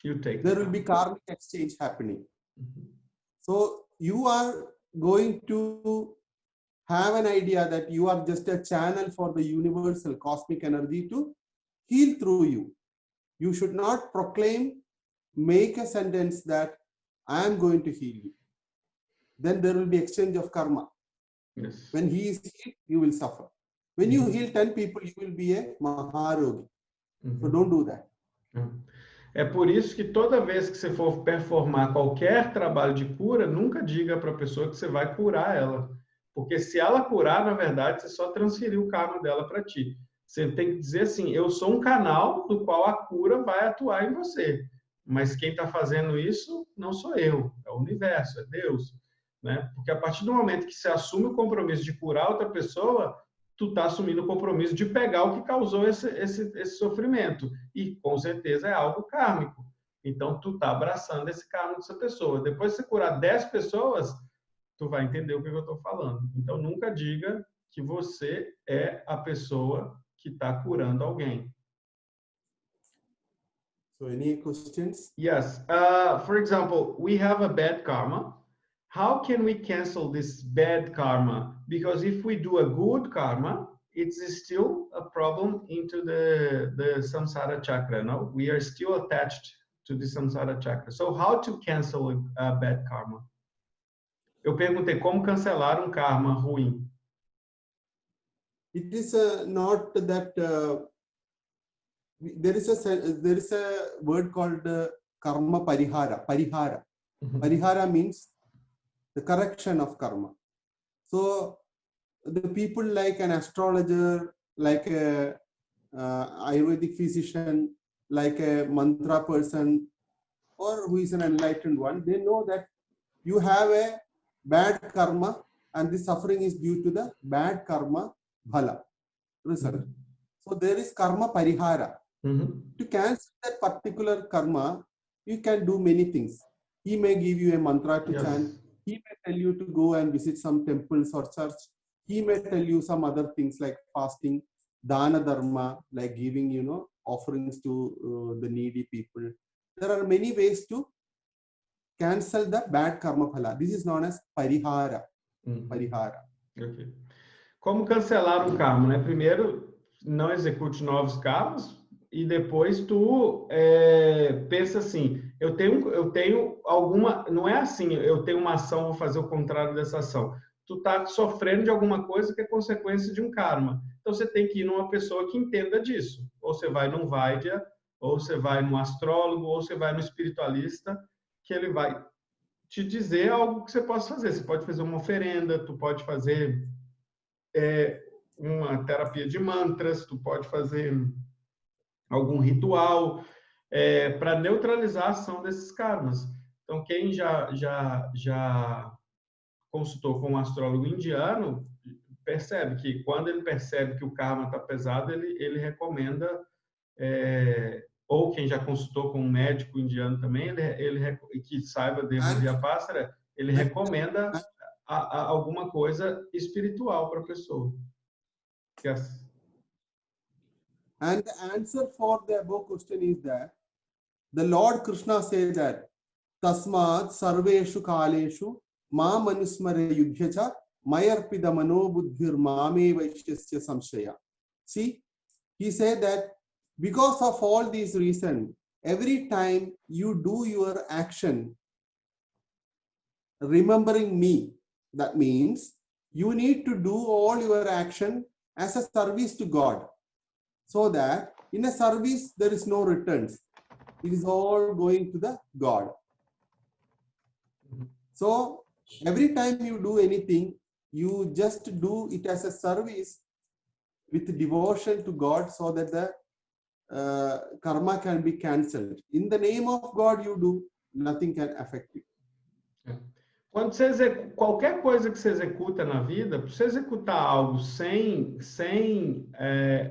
You take there will be karmic exchange happening. So you are going to have an idea that you are just a channel for the universal cosmic energy to heal through you. You should not proclaim, make a sentence that I am going to heal you. Then there will be exchange of karma. Yes. When he is healed, you will suffer. When you heal 10 people, you will be a Maharogi. So don't do that. É por isso que toda vez que você for performar qualquer trabalho de cura, nunca diga para a pessoa que você vai curar ela. Porque se ela curar, na verdade, você só transferiu o karma dela para ti. Você tem que dizer assim, eu sou um canal do qual a cura vai atuar em você. Mas quem está fazendo isso não sou eu, é o universo, é Deus. Né? Porque a partir do momento que você assume o compromisso de curar outra pessoa, tu está assumindo o compromisso de pegar o que causou esse sofrimento. E, com certeza, é algo kármico. Então, tu está abraçando esse karma dessa pessoa. Depois de você curar 10 pessoas, tu vai entender o que eu estou falando. Então, nunca diga que você é a pessoa que está curando alguém. So, any questions? Yes. For example, we have a bad karma. How can we cancel this bad karma? Because if we do a good karma, it's still a problem into the samsara chakra. No, we are still attached to the samsara chakra. So how to cancel a bad karma? Eu perguntei como cancelar um karma ruim. It is not that there is a word called karma parihara. Parihara means the correction of karma. So the people like an astrologer, like a Ayurvedic physician, like a mantra person, or who is an enlightened one, they know that you have a bad karma and the suffering is due to the bad karma bhala result. So there is karma parihara. To cancel that particular karma, you can do many things. He may give you a mantra to chant. He may tell you to go and visit some temples or church. He may tell you some other things like fasting, dana dharma, like giving, offerings to the needy people. There are many ways to cancel the bad karma phala. This is known as parihara. Parihara. Okay. Como cancelar um karma, né? Primeiro, não execute novos karmas e depois tu pensa assim, eu tenho alguma, não é assim, eu tenho uma ação, vou fazer o contrário dessa ação. Tu tá sofrendo de alguma coisa que é consequência de um karma. Então você tem que ir numa pessoa que entenda disso. Ou você vai num Vaidya, ou você vai num astrólogo, ou você vai no espiritualista, que ele vai te dizer algo que você possa fazer. Você pode fazer uma oferenda, tu pode fazer uma terapia de mantras, tu pode fazer algum ritual para neutralizar a ação desses karmas. Então, quem já consultou com um astrólogo indiano, percebe que quando ele percebe que o karma está pesado, ele recomenda, ou quem já consultou com um médico indiano também, ele que saiba Deva Vyapasara, ele recomenda alguma coisa espiritual para a pessoa. Yes. And the answer for the above question is that the Lord Krishna said that Tasmat Sarveshu Kaleshu Ma Manusmare Yudhyacha Mayarpida Manobuddhir Mame Vaishyasya Samshaya. See, he said that because of all these reasons, every time you do your action, remembering me, that means you need to do all your action as a service to God. So that in a service, there is no returns. It is all going to the God. So every time you do anything, you just do it as a service with devotion to God so that the karma can be cancelled. In the name of God you do, nothing can affect you. Quando qualquer coisa que você executa na vida, para você executar algo sem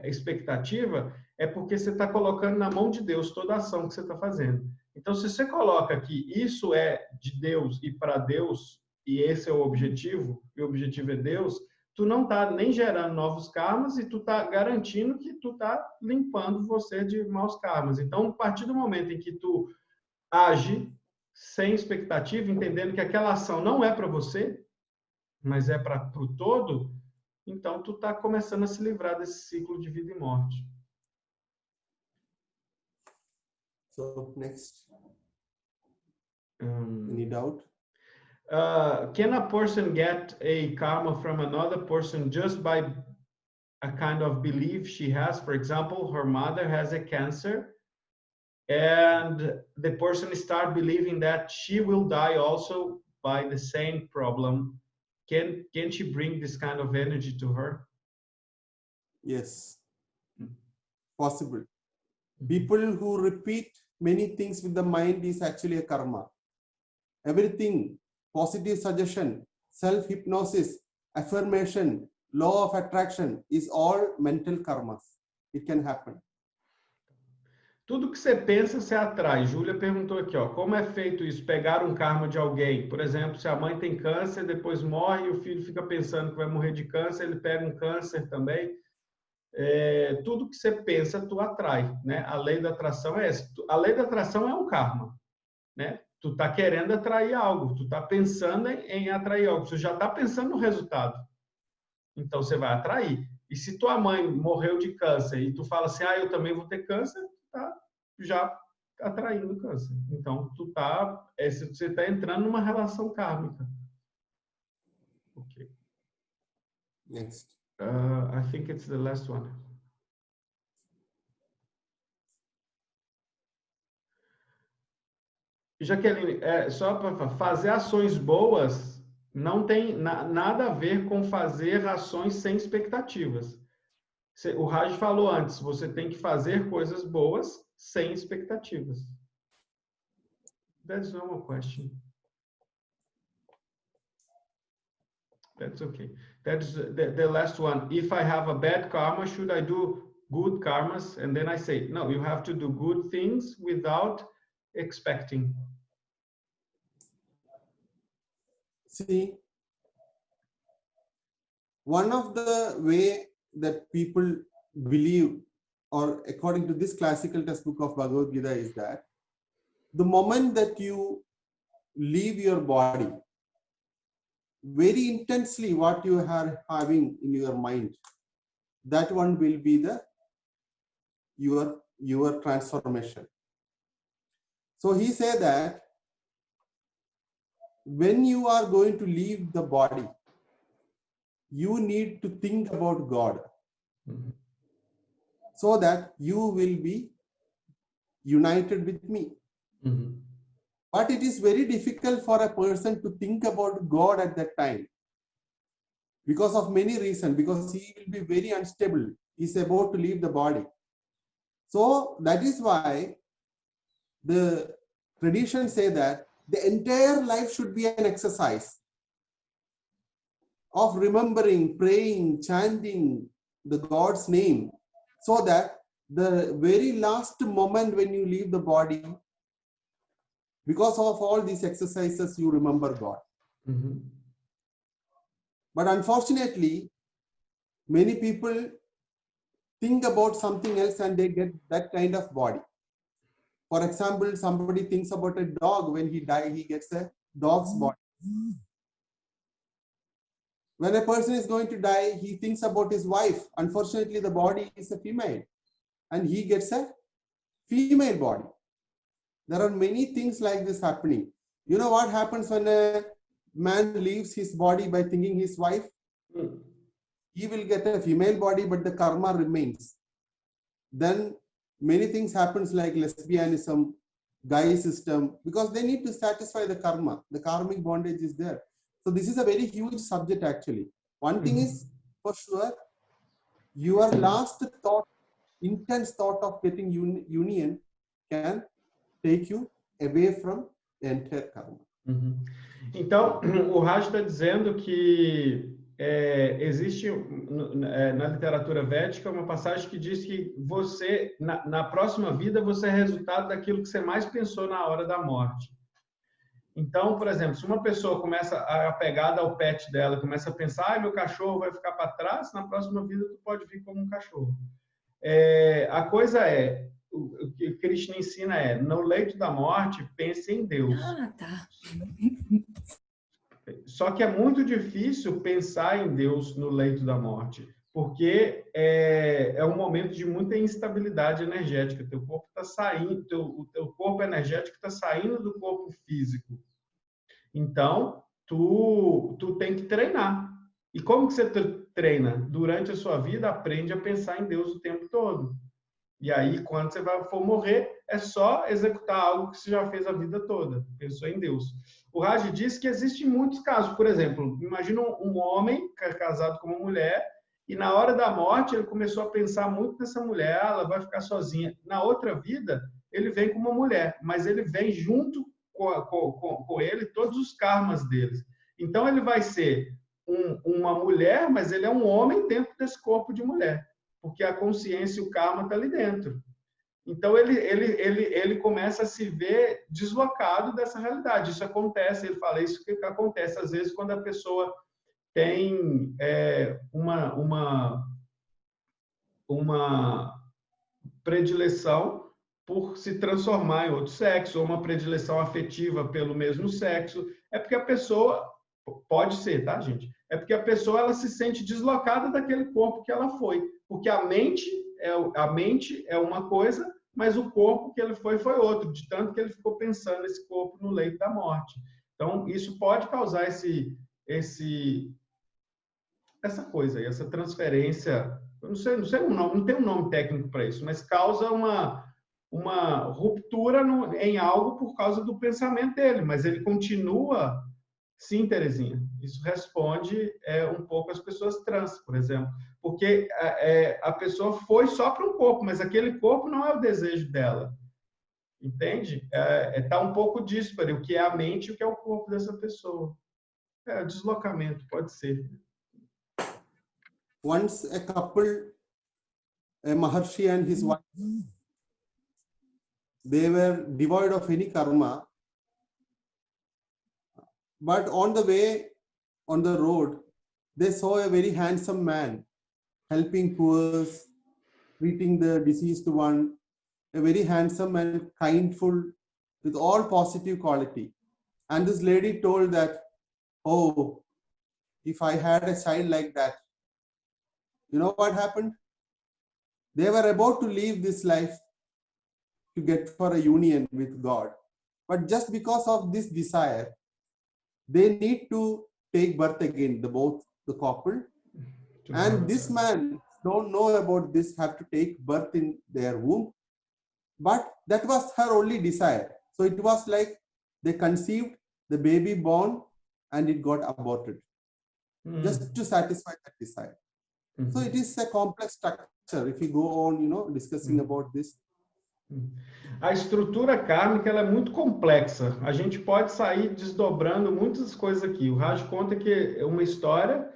expectativa, é porque você está colocando na mão de Deus toda a ação que você está fazendo. Então, se você coloca que isso é de Deus e para Deus, e esse é o objetivo, e o objetivo é Deus, tu não tá nem gerando novos karmas e tu tá garantindo que tu tá limpando você de maus karmas. Então, a partir do momento em que tu age sem expectativa, entendendo que aquela ação não é para você, mas é para o todo, então tu tá começando a se livrar desse ciclo de vida e morte. So, next. Any doubt? Can a person get a karma from another person just by a kind of belief she has? For example, her mother has a cancer and the person start believing that she will die also by the same problem. Can she bring this kind of energy to her? Yes, possible. People who repeat many things with the mind is actually a karma. Everything, positive suggestion, self-hypnosis, affirmation, law of attraction is all mental karmas. It can happen. Tudo que você pensa, você atrai. Júlia perguntou aqui, ó, como é feito isso? Pegar um karma de alguém. Por exemplo, se a mãe tem câncer, depois morre e o filho fica pensando que vai morrer de câncer, ele pega um câncer também. Tudo que você pensa, tu atrai, né? A lei da atração é essa. A lei da atração é um karma, né? Tu tá querendo atrair algo, tu tá pensando em atrair algo, tu já tá pensando no resultado. Então, você vai atrair. E se tua mãe morreu de câncer e tu fala assim, eu também vou ter câncer, tá já atraindo câncer. Então, você tá entrando numa relação kármica. Ok. Next. I think it's the last one. Jaqueline, só para fazer ações boas não tem nada a ver com fazer ações sem expectativas. O Raj falou antes, você tem que fazer coisas boas sem expectativas. That's not a question. That's okay. That's the last one. If I have a bad karma, should I do good karmas? And then I say, no, you have to do good things without expecting. See, one of the way that people believe, or according to this classical textbook of Bhagavad Gita, is that the moment that you leave your body, very intensely what you are having in your mind, that one will be your transformation. So he said that when you are going to leave the body, you need to think about God, so that you will be united with me. But it is very difficult for a person to think about God at that time because of many reasons, because he will be very unstable. He's about to leave the body. So that is why the traditions say that the entire life should be an exercise of remembering, praying, chanting the God's name, so that the very last moment when you leave the body, because of all these exercises, you remember God. But unfortunately, many people think about something else and they get that kind of body. For example, somebody thinks about a dog. When he dies, he gets a dog's body. When a person is going to die, he thinks about his wife. Unfortunately, the body is a female and he gets a female body. There are many things like this happening. You know what happens when a man leaves his body by thinking his wife? He will get a female body, but the karma remains. Then many things happens like lesbianism, guy system, because they need to satisfy the karma. The karmic bondage is there. So this is a very huge subject actually. One thing is for sure, your last thought, intense thought of getting union can take you away from the entire karma. Então, o Raj está dizendo que existe na literatura védica uma passagem que diz que você, na próxima vida, você é resultado daquilo que você mais pensou na hora da morte. Então, por exemplo, se uma pessoa começa a apegada ao pet dela, começa a pensar, meu cachorro vai ficar para trás, na próxima vida tu pode vir como um cachorro. A coisa o que Krishna ensina no leito da morte, pense em Deus. Ah, tá. Só que é muito difícil pensar em Deus no leito da morte, porque é um momento de muita instabilidade energética. Teu corpo está saindo, o teu corpo energético está saindo do corpo físico. Então, tu tem que treinar. E como que você treina? Durante a sua vida, aprende a pensar em Deus o tempo todo. E aí, quando você for morrer, é só executar algo que você já fez a vida toda. Pensou em Deus. O Raj diz que existem muitos casos. Por exemplo, imagina um homem casado com uma mulher e na hora da morte ele começou a pensar muito nessa mulher, ela vai ficar sozinha. Na outra vida, ele vem com uma mulher, mas ele vem junto com ele todos os karmas deles. Então, ele vai ser uma mulher, mas ele é um homem dentro desse corpo de mulher, porque a consciência e o karma está ali dentro. Então, ele começa a se ver deslocado dessa realidade. Isso acontece, ele fala, isso que acontece às vezes quando a pessoa tem uma predileção por se transformar em outro sexo, ou uma predileção afetiva pelo mesmo sexo. É porque a pessoa, pode ser, tá, gente? É porque a pessoa ela se sente deslocada daquele corpo que ela foi. Porque a mente é uma coisa, mas o corpo que ele foi outro, de tanto que ele ficou pensando nesse corpo no leito da morte. Então, isso pode causar essa coisa aí, essa transferência, eu não sei o nome, não tem um nome técnico para isso, mas causa uma ruptura em algo por causa do pensamento dele, mas ele continua. Sim, Terezinha, isso responde um pouco às pessoas trans, por exemplo, porque a pessoa foi só para um corpo, mas aquele corpo não é o desejo dela, entende? Tá um pouco díspare, o que é a mente e o que é o corpo dessa pessoa. Deslocamento, pode ser. Once a couple, a Maharshi and his wife, they were devoid of any karma, but on the way, on the road, they saw a very handsome man helping poor, treating the deceased one, a very handsome and kindful, with all positive quality. And this lady told that, oh, if I had a child like that, you know what happened? They were about to leave this life to get for a union with God. But just because of this desire, they need to take birth again, both the couple. And this man don't know about this, have to take birth in their womb. But that was her only desire. So it was like they conceived, the baby born, and it got aborted. Just to satisfy that desire. So it is a complex structure. If you go on, discussing about this. A estrutura kármica ela é muito complexa. A gente pode sair desdobrando muitas coisas aqui. O Raj conta que é uma história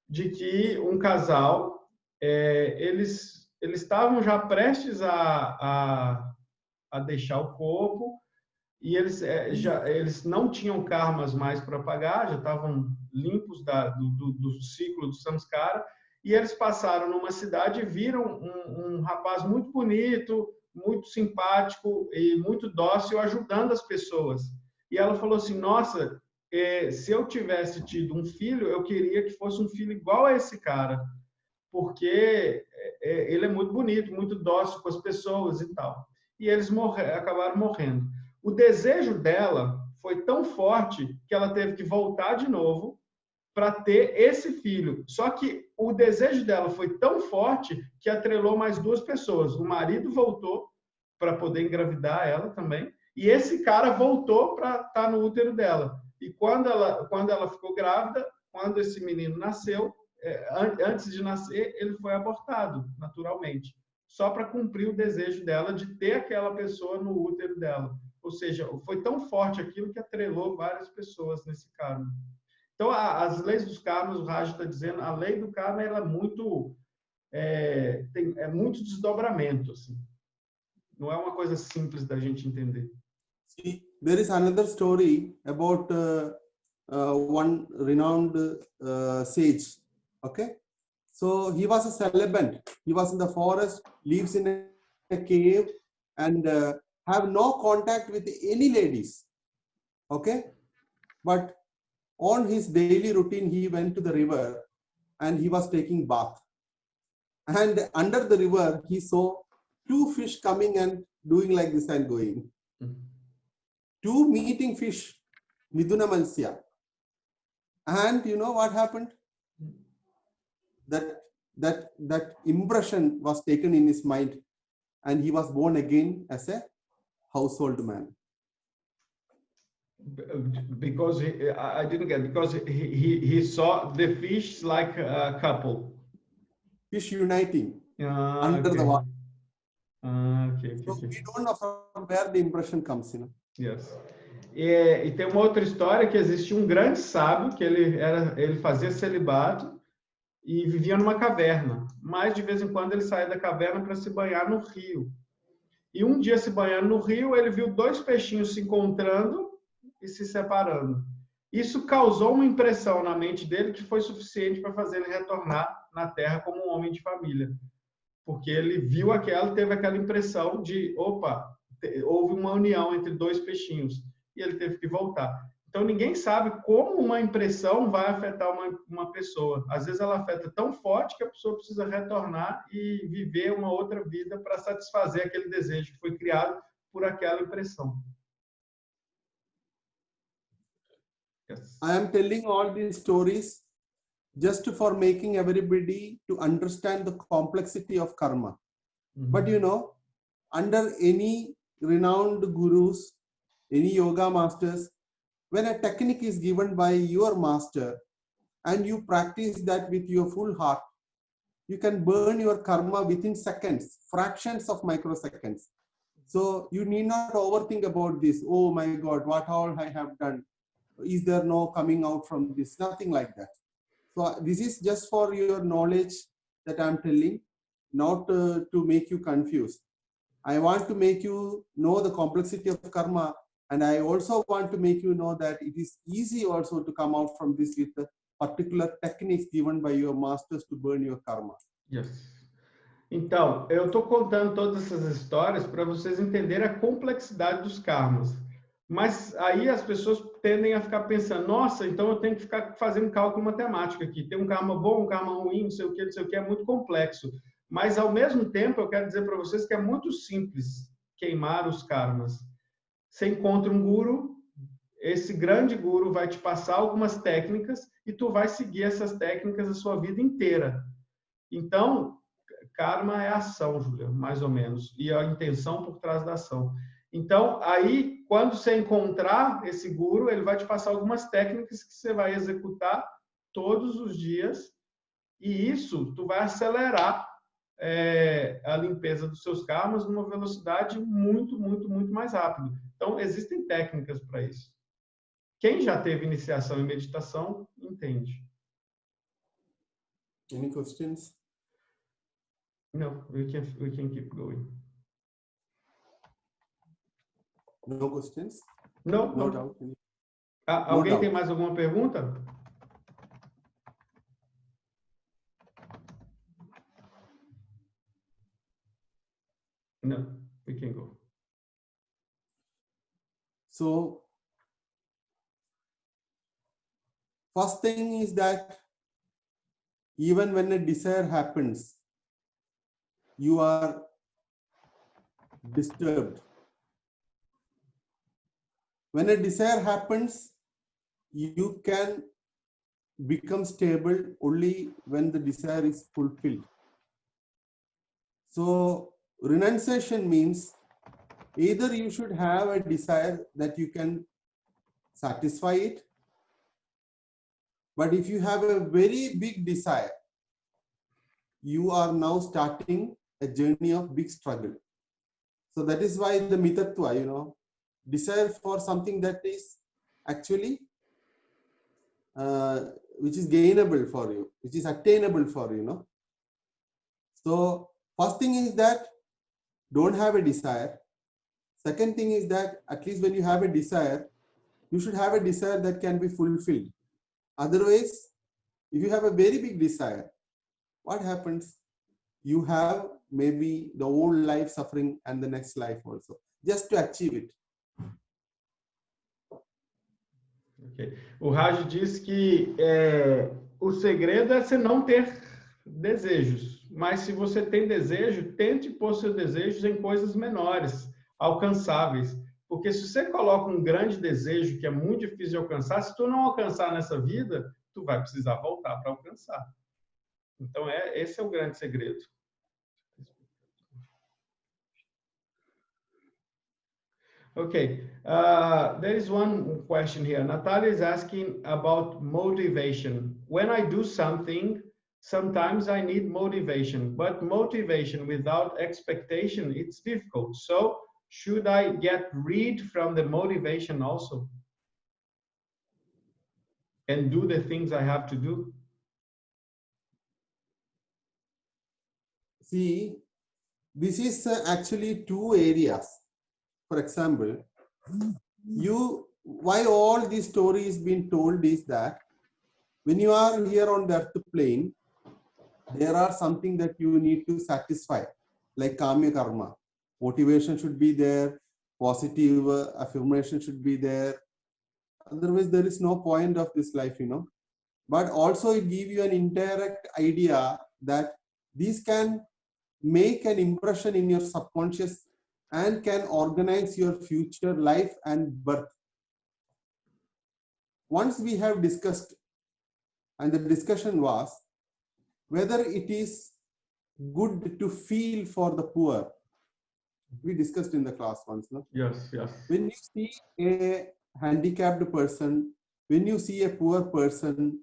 de que um casal, eles estavam já prestes a deixar o corpo e eles não tinham karmas mais para pagar, já estavam limpos do ciclo do samskara, e eles passaram numa cidade e viram um rapaz muito bonito, muito simpático e muito dócil ajudando as pessoas. E ela falou assim, nossa, se eu tivesse tido um filho, eu queria que fosse um filho igual a esse cara, porque ele é muito bonito, muito dócil com as pessoas e tal. E eles acabaram morrendo. O desejo dela foi tão forte que ela teve que voltar de novo para ter esse filho. Só que o desejo dela foi tão forte que atrelou mais duas pessoas. O marido voltou para poder engravidar ela também, e esse cara voltou para estar no útero dela. E quando ela ficou grávida, quando esse menino nasceu, antes de nascer, ele foi abortado, naturalmente, só para cumprir o desejo dela de ter aquela pessoa no útero dela. Ou seja, foi tão forte aquilo que atrelou várias pessoas nesse karma. Então, as leis dos karmas, o Raj está dizendo, a lei do karma ela tem muito desdobramento. Assim. Não é uma coisa simples da gente entender. See, there is another story about one renowned sage. Okay, so he was a celibate. He was in the forest, lives in a cave, and have no contact with any ladies. Okay, but on his daily routine, he went to the river and he was taking bath. And under the river, he saw two fish coming and doing like this and going. Two meeting fish, Miduna Mansya. And you know what happened? That impression was taken in his mind, and he was born again as a household man. Because I didn't get, because he saw the fish like a couple. Fish uniting under the water. Okay. We don't know from where the impression comes, you know. Yes. E tem uma outra história que existia um grande sábio que ele fazia celibato e vivia numa caverna. Mas de vez em quando ele saía da caverna para se banhar no rio. E um dia, se banhando no rio, ele viu dois peixinhos se encontrando e se separando. Isso causou uma impressão na mente dele que foi suficiente para fazer ele retornar na Terra como um homem de família. Porque ele viu teve aquela impressão de, opa, houve uma união entre dois peixinhos e ele teve que voltar. Então, ninguém sabe como uma impressão vai afetar uma pessoa. Às vezes, ela afeta tão forte que a pessoa precisa retornar e viver uma outra vida para satisfazer aquele desejo que foi criado por aquela impressão. Yes. I am telling all these stories just for making everybody to understand the complexity of karma. But you know, under any renowned gurus, any yoga masters, when a technique is given by your master and you practice that with your full heart, you can burn your karma within seconds, fractions of microseconds. So you need not overthink about this. Oh my God, what all I have done. Is there no coming out from this? Nothing like that. So this is just for your knowledge that I'm telling, not to make you confused. I want to make you know the complexity of karma, and I also want to make you know that it is easy also to come out from this with the particular techniques given by your masters to burn your karma. Yes. Então, eu estou contando todas essas histórias para vocês entenderem a complexidade dos karmas. Mas aí as pessoas tendem a ficar pensando, nossa, então eu tenho que ficar fazendo cálculo matemático aqui. Tem um karma bom, um karma ruim, não sei o que, é muito complexo. Mas, ao mesmo tempo, eu quero dizer para vocês que é muito simples queimar os karmas. Você encontra um guru, esse grande guru vai te passar algumas técnicas e tu vai seguir essas técnicas a sua vida inteira. Então, karma é ação, Júlia, mais ou menos, e a intenção por trás da ação. Então, aí, quando você encontrar esse guru, ele vai te passar algumas técnicas que você vai executar todos os dias, e isso, tu vai acelerar a limpeza dos seus karmas numa velocidade muito, muito, muito mais rápida. Então, existem técnicas para isso. Quem já teve iniciação em meditação, entende. Any questions? No, we can keep going. No questions? No, no doubt. Alguém tem mais alguma pergunta? No, we can go. So, first thing is that even when a desire happens, you are disturbed. When a desire happens, you can become stable only when the desire is fulfilled. So, renunciation means either you should have a desire that you can satisfy it, but if you have a very big desire, you are now starting a journey of big struggle. So that is why the mitatva, desire for something that is actually which is gainable for you, which is attainable for you. So first thing is that don't have a desire. Second thing is that at least when you have a desire, you should have a desire that can be fulfilled. Otherwise, if you have a very big desire, what happens? You have maybe the old life suffering and the next life also, just to achieve it. Okay. O Raj diz que o segredo é você não ter desejos, mas se você tem desejo, tente pôr seus desejos em coisas menores, alcançáveis, porque se você coloca um grande desejo que é muito difícil de alcançar, se tu não alcançar nessa vida, tu vai precisar voltar para alcançar. Então, esse é o grande segredo. Okay, there is one question here. Natalia is asking about motivation. When I do something, sometimes I need motivation, but motivation without expectation, it's difficult. So should I get rid from the motivation also and do the things I have to do? See, this is actually two areas. For example, why all this story is being told is that when you are here on the earth plane, there are something that you need to satisfy, like kamya karma. Motivation should be there, positive affirmation should be there. Otherwise, there is no point of this life, you know. But also it gives you an indirect idea that these can make an impression in your subconscious and can organize your future life and birth. Once we have discussed, and the discussion was whether it is good to feel for the poor. We discussed in the class once, no? Yes, yes. When you see a handicapped person, when you see a poor person,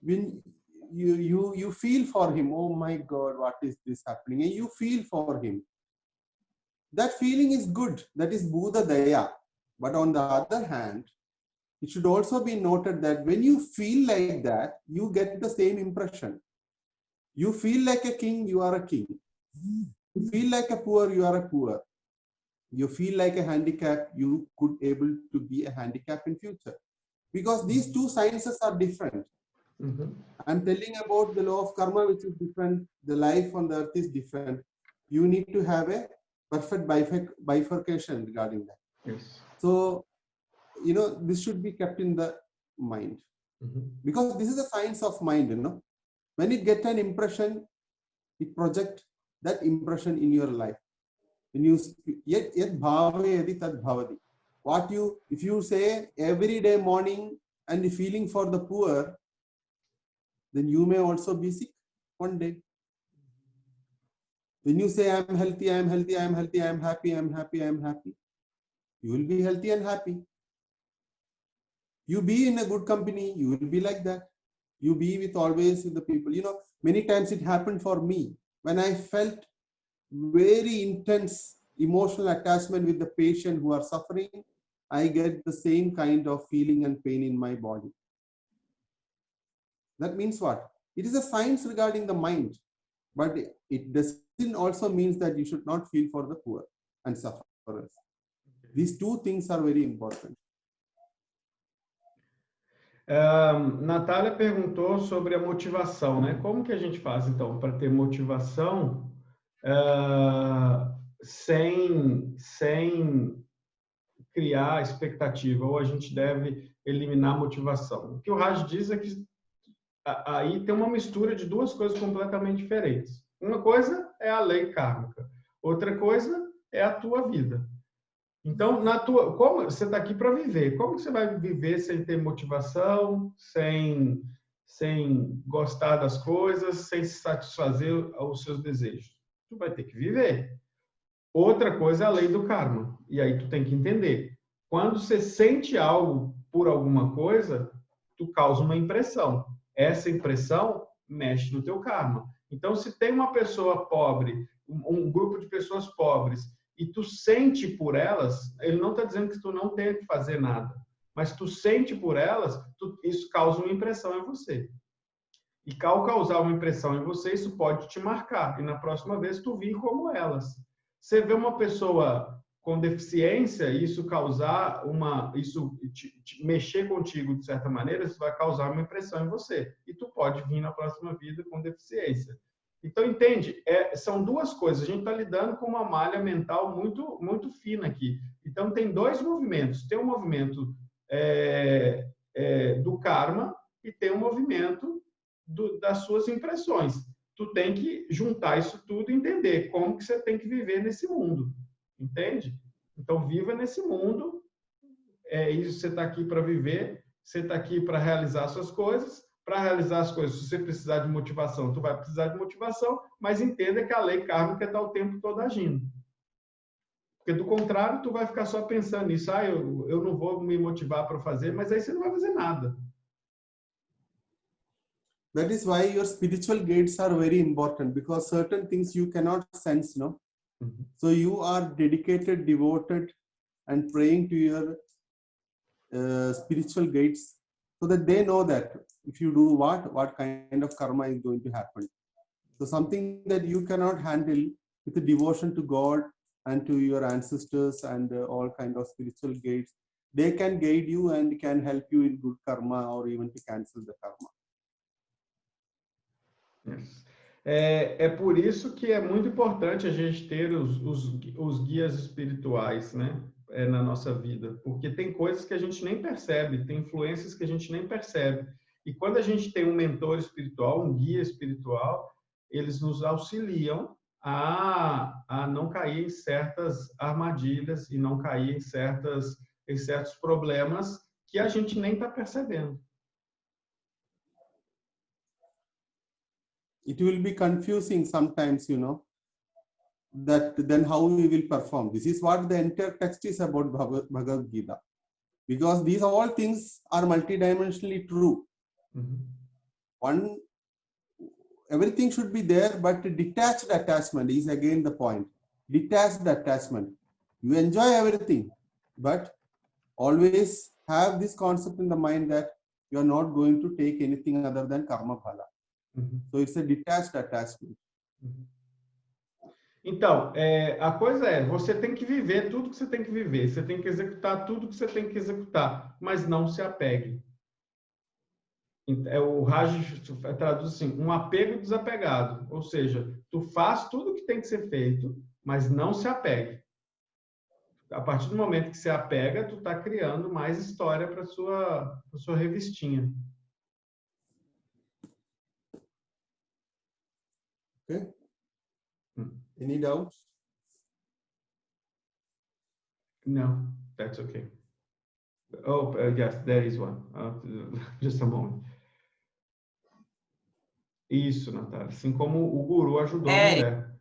when you feel for him, oh my God, what is this happening? And you feel for him. That feeling is good. That is Buddha Daya. But on the other hand, it should also be noted that when you feel like that, you get the same impression. You feel like a king, you are a king. You feel like a poor, you are a poor. You feel like a handicap, you could able to be a handicap in future. Because these two sciences are different. I'm telling about the law of karma, which is different. The life on the earth is different. You need to have a perfect bifurcation regarding that. Yes. So, you know, this should be kept in the mind. Because this is a science of mind, you know. When it gets an impression, it projects that impression in your life. When you yet bhavayadi tad bhavati. If you say every day morning and feeling for the poor, then you may also be sick one day. When you say I'm healthy, I'm healthy, I'm healthy, I'm happy, I'm happy, I'm happy, you will be healthy and happy. You be in a good company, you will be like that. You be with always with the people. You know, many times it happened for me when I felt very intense emotional attachment with the patient who are suffering. I get the same kind of feeling and pain in my body. That means what? It is a science regarding the mind, but it doesn't also means that you should not feel for the poor and sufferers. These two things are very important. Natália perguntou sobre a motivação, né? Como que a gente faz, então, para ter motivação sem criar expectativa? Ou a gente deve eliminar a motivação? O que o Raj diz é que aí tem uma mistura de duas coisas completamente diferentes. Uma coisa é a lei kármica, outra coisa é a tua vida. Então, como você está aqui para viver? Como você vai viver sem ter motivação, sem gostar das coisas, sem satisfazer os seus desejos? Tu vai ter que viver. Outra coisa é a lei do karma. E aí tu tem que entender. Quando você sente algo por alguma coisa, tu causa uma impressão. Essa impressão mexe no teu karma. Então, se tem uma pessoa pobre, um grupo de pessoas pobres, e tu sente por elas, ele não está dizendo que tu não tem que fazer nada, mas tu sente por elas, isso causa uma impressão em você. E ao causar uma impressão em você, isso pode te marcar. E na próxima vez tu vir como elas. Você vê uma pessoa com deficiência, isso causar mexer contigo de certa maneira, isso vai causar uma impressão em você. E tu pode vir na próxima vida com deficiência. Então, entende? São duas coisas. A gente está lidando com uma malha mental muito, muito fina aqui. Então, tem dois movimentos. Tem um movimento do karma e tem um movimento das suas impressões. Tu tem que juntar isso tudo e entender como que você tem que viver nesse mundo. Entende? Então, viva nesse mundo. Isso, você está aqui para viver, você está aqui para realizar suas coisas. Para realizar as coisas, se você precisar de motivação, tu vai precisar de motivação, mas entenda que a lei kármica está o tempo todo agindo. Porque, do contrário, tu vai ficar só pensando nisso. Eu não vou me motivar para fazer, mas aí você não vai fazer nada. That is why your spiritual gates are very important, because certain things you cannot sense, no? Mm-hmm. So you are dedicated, devoted, and praying to your spiritual gates, so that they know that if you do what kind of karma is going to happen. So something that you cannot handle with the devotion to God and to your ancestors and all kind of spiritual gates, they can guide you and can help you in good karma or even to cancel the karma. Yes. Por isso que é muito importante a gente ter os guias espirituais, né? Na nossa vida, porque tem coisas que a gente nem percebe, tem influências que a gente nem percebe. E quando a gente tem um mentor espiritual, um guia espiritual, eles nos auxiliam a não cair em certas armadilhas e não cair em certos problemas que a gente nem está percebendo. It will be confusing sometimes, you know, that then how we will perform. This is what the entire text is about Bhagavad Gita. Because these all things are multidimensionally true. Mm-hmm. Everything should be there, but detached attachment is again the point. Detached attachment. You enjoy everything, but always have this concept in the mind that you are not going to take anything other than karma phala. Mm-hmm. So it's a detached attachment. Mm-hmm. Então, a coisa você tem que viver tudo que você tem que viver, você tem que executar tudo que você tem que executar, mas não se apegue. O Raj traduz assim, um apego desapegado, ou seja, tu faz tudo que tem que ser feito, mas não se apegue. A partir do momento que você apega, tu está criando mais história para sua revistinha. Okay. Any doubts? No, that's okay. Oh, yes, there is one. Just a moment. Isso, Natália. Assim como o guru ajudou a mulher.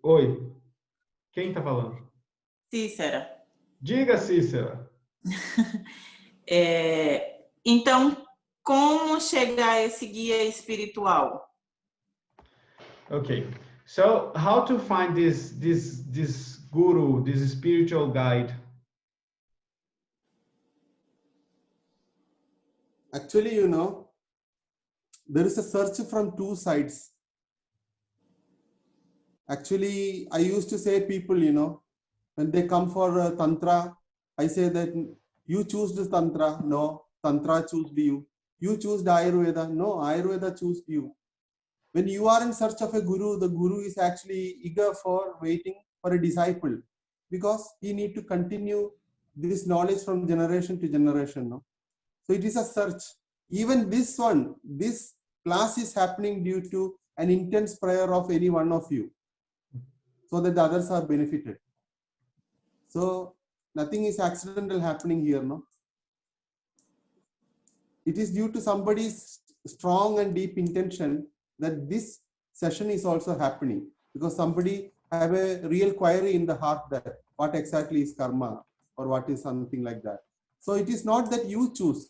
Oi. Quem está falando? Cícera. Diga, Cícera. Então, como chegar a esse guia espiritual? Okay. So, how to find this guru, this spiritual guide? Actually, you know, there is a search from two sides. Actually, I used to say people, you know, when they come for Tantra, I say that you choose the Tantra. No, Tantra choose you. You choose the Ayurveda. No, Ayurveda choose you. When you are in search of a guru, the guru is actually eager for waiting for a disciple, because he need to continue this knowledge from generation to generation. No? So it is a search. Even this class is happening due to an intense prayer of any one of you, so that the others are benefited. So nothing is accidental happening here. No? It is due to somebody's strong and deep intention that this session is also happening, because somebody have a real query in the heart that what exactly is karma or what is something like that. So it is not that you choose.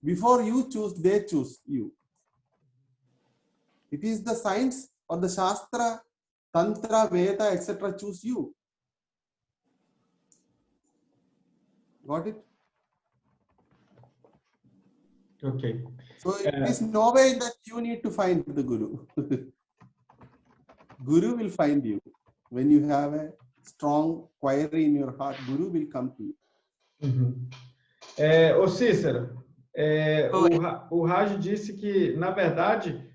Before you choose, they choose you. It is the science or the Shastra, Tantra, Veda, etc. choose you. Got it? Okay. So it is no way that you need to find the Guru. Guru will find you when you have a strong query in your heart, Guru will come to you. Ô Cícero, o Raj disse que, na verdade,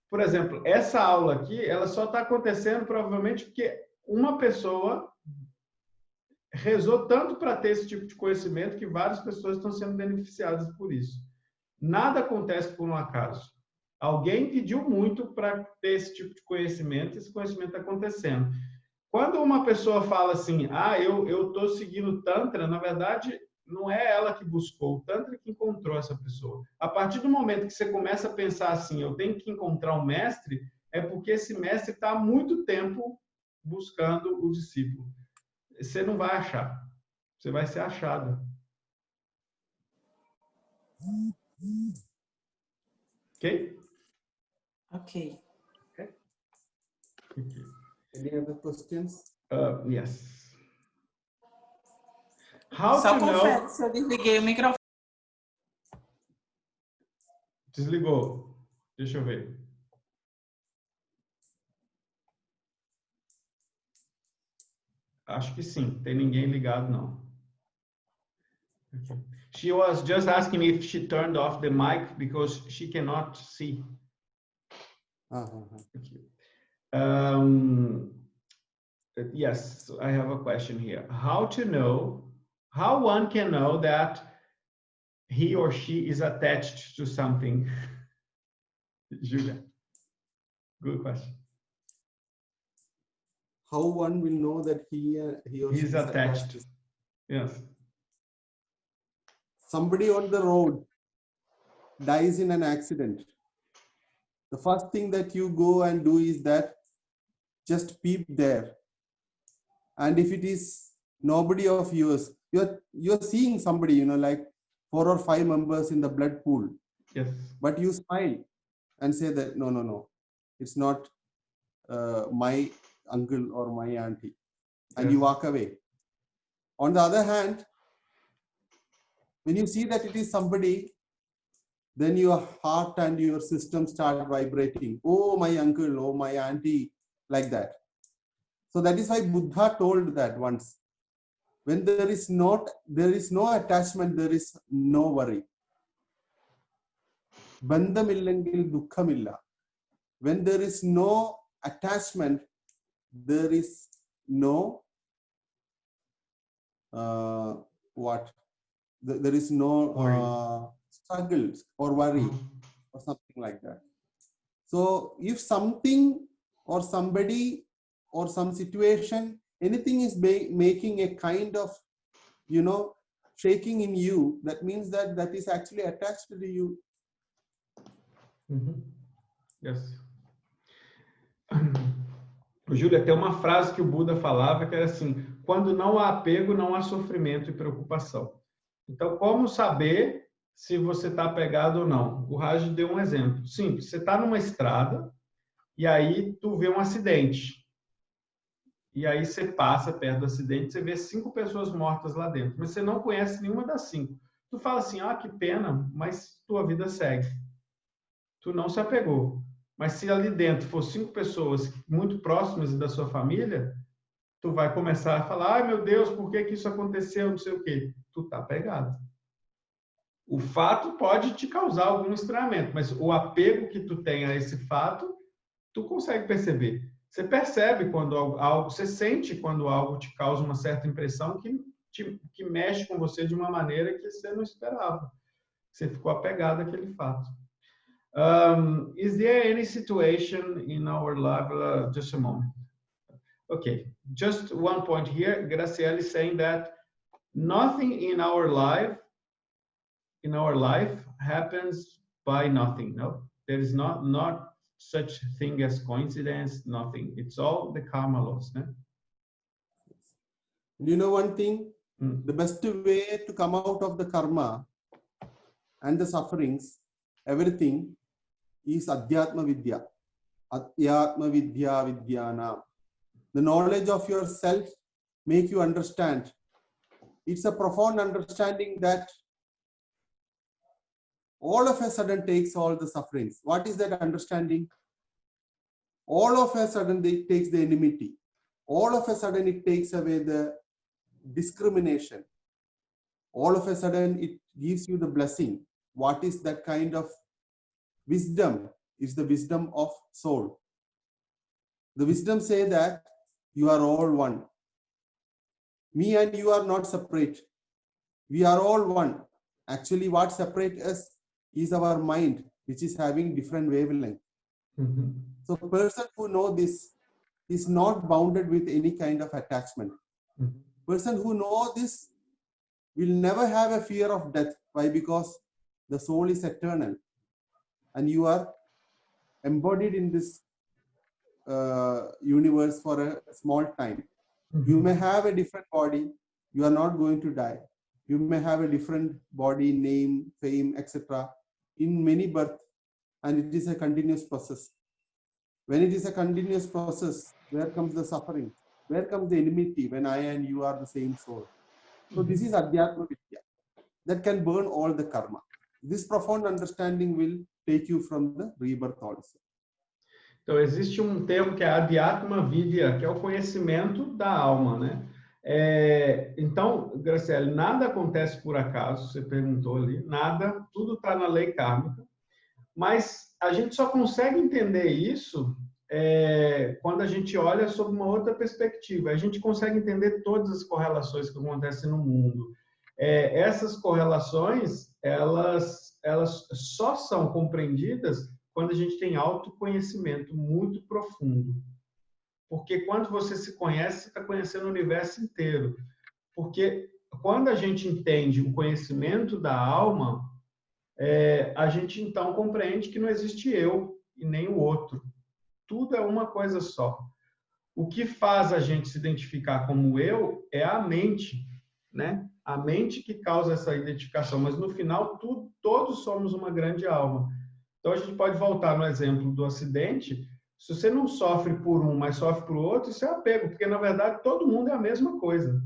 por exemplo, essa aula aqui, ela só está acontecendo provavelmente porque uma pessoa rezou tanto para ter esse tipo de conhecimento que várias pessoas estão sendo beneficiadas por isso. Nada acontece por um acaso. Alguém pediu muito para ter esse tipo de conhecimento e esse conhecimento está acontecendo. Quando uma pessoa fala assim, eu estou seguindo Tantra, na verdade, não é ela que buscou, o Tantra que encontrou essa pessoa. A partir do momento que você começa a pensar assim, eu tenho que encontrar um mestre, é porque esse mestre está há muito tempo buscando o discípulo. Você não vai achar. Você vai ser achado. Ok? Ok. Any other questions? Yes. Só confere se eu desliguei o microfone. Desligou. Deixa eu ver. Acho que sim. Tem ninguém ligado, não. Okay. She was just asking me if she turned off the mic because she cannot see. Okay. Yes, I have a question here. How one can know that he or she is attached to something? Julia, good question. How one will know that he or she is attached? Yes. Somebody on the road dies in an accident. The first thing that you go and do is that just peep there. And if it is nobody of yours, you're seeing somebody, like 4 or 5 members in the blood pool. Yes. But you smile and say that, no, it's not my uncle or my auntie. And you walk away. On the other hand, when you see that it is somebody, then your heart and your system start vibrating. Oh, my uncle, oh, my auntie, like that. So that is why Buddha told that once. When there is no attachment, there is no worry. Bandhamillengil dukhamilla. When there is no attachment, there is no there is no struggles or worry or something like that. So if something or somebody or some situation, anything is making a kind of, shaking in you, that means that is actually attached to you. Yes. Júlia, tem uma frase que o Buda falava que era assim: quando não há apego, não há sofrimento e preocupação. Então, como saber se você está apegado ou não? O Raj deu um exemplo simples. Você está numa estrada e aí tu vê um acidente. E aí você passa perto do acidente, você vê 5 pessoas mortas lá dentro, mas você não conhece nenhuma das 5. Tu fala assim, que pena, mas tua vida segue. Tu não se apegou. Mas se ali dentro for 5 pessoas muito próximas da sua família, tu vai começar a falar, ai meu Deus, por que isso aconteceu, não sei o quê. Tu tá apegado. O fato pode te causar algum estranhamento, mas o apego que tu tem a esse fato, tu consegue perceber. Você percebe quando algo, você sente quando algo te causa uma certa impressão que mexe com você de uma maneira que você não esperava. Você ficou apegado àquele fato. Is there any situation in our life? Just a moment. Okay, just one point here. Graciela is saying that nothing in our life happens by nothing. No, there is not such thing as coincidence. Nothing. It's all the karma laws. No? You know one thing. The best way to come out of the karma and the sufferings, everything, is Adhyatma Vidya. Adhyatma Vidya Vidyanam. The knowledge of yourself make you understand. It's a profound understanding that all of a sudden takes all the sufferings. What is that understanding? All of a sudden it takes the enmity. all of a sudden it takes away the discrimination. All of a sudden it gives you the blessing. What is that kind of wisdom? Is the wisdom of soul. The wisdom say that you are all one. Me and you are not separate. We are all one. Actually, what separates us is our mind, which is having different wavelength. So a person who knows this is not bounded with any kind of attachment. Person who knows this will never have a fear of death. Why? Because the soul is eternal and you are embodied in this universe for a small time. You may have a different body, you are not going to die. You may have a different body, name, fame, etc. in many births, and it is a continuous process. When it is a continuous process, where comes the suffering? Where comes the enmity when I and you are the same soul? So this is Adhyatma Vidya that can burn all the karma. This profound understanding will take you from the rebirth also. Então, existe termo que é Adhyatma Vidya, que é o conhecimento da alma, né? Então, Graciele, nada acontece por acaso, você perguntou ali, nada, tudo está na lei kármica, mas a gente só consegue entender isso quando a gente olha sob uma outra perspectiva. A gente consegue entender todas as correlações que acontecem no mundo. Essas correlações, elas só são compreendidas quando a gente tem autoconhecimento muito profundo. Porque quando você se conhece, você está conhecendo o universo inteiro. Porque quando a gente entende o conhecimento da alma, a gente então compreende que não existe eu e nem o outro. Tudo é uma coisa só. O que faz a gente se identificar como eu é a mente, né? A mente que causa essa identificação, mas no final todos somos uma grande alma. Então a gente pode voltar no exemplo do acidente. Se você não sofre por um, mas sofre por outro, isso é apego, porque na verdade todo mundo é a mesma coisa.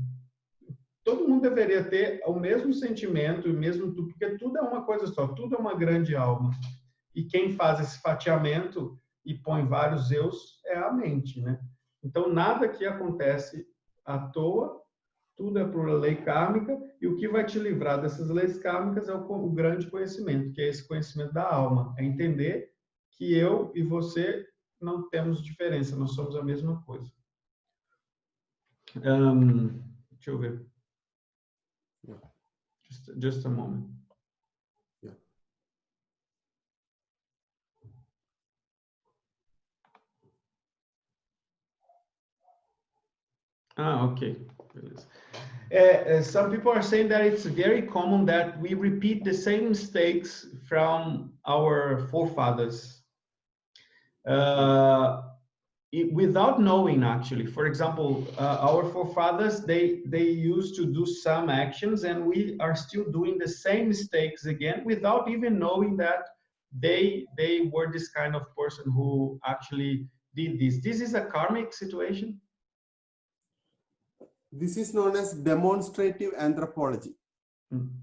Todo mundo deveria ter o mesmo sentimento, porque tudo é uma coisa só, tudo é uma grande alma. E quem faz esse fatiamento e põe vários eus é a mente, né? Então nada que acontece à toa, tudo é por lei kármica, e o que vai te livrar dessas leis kármicas é o grande conhecimento, que é esse conhecimento da alma, é entender que eu e você não temos diferença, nós somos a mesma coisa. Deixa eu ver. Just a moment. Yeah. Okay. Some people are saying that it's very common that we repeat the same mistakes from our forefathers without knowing, actually. For example, our forefathers, they used to do some actions, and we are still doing the same mistakes again without even knowing that they were this kind of person who actually did this. This is a karmic situation. This is known as demonstrative anthropology.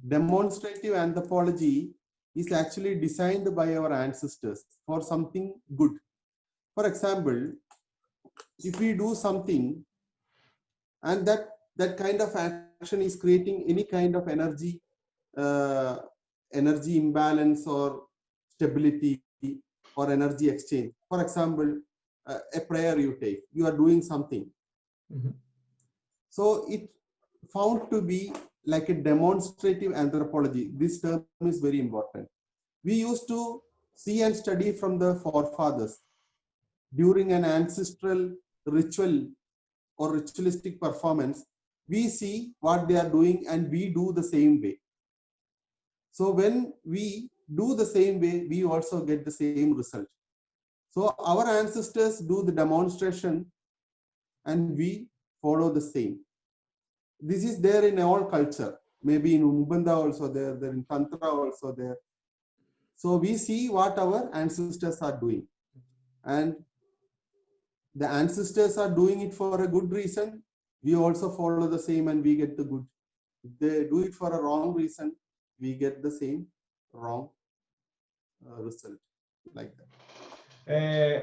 Demonstrative anthropology is actually designed by our ancestors for something good. For example, if we do something and that kind of action is creating any kind of energy imbalance or stability or energy exchange. For example, a prayer you take, you are doing something. So it found to be like a demonstrative anthropology. This term is very important. We used to see and study from the forefathers during an ancestral ritual or ritualistic performance. We see what they are doing and we do the same way. So when we do the same way, we also get the same result. So our ancestors do the demonstration and we follow the same. This is there in all culture. Maybe in Umbanda also there in Tantra also there. So we see what our ancestors are doing. And the ancestors are doing it for a good reason. We also follow the same and we get the good. If they do it for a wrong reason, we get the same wrong result, like that.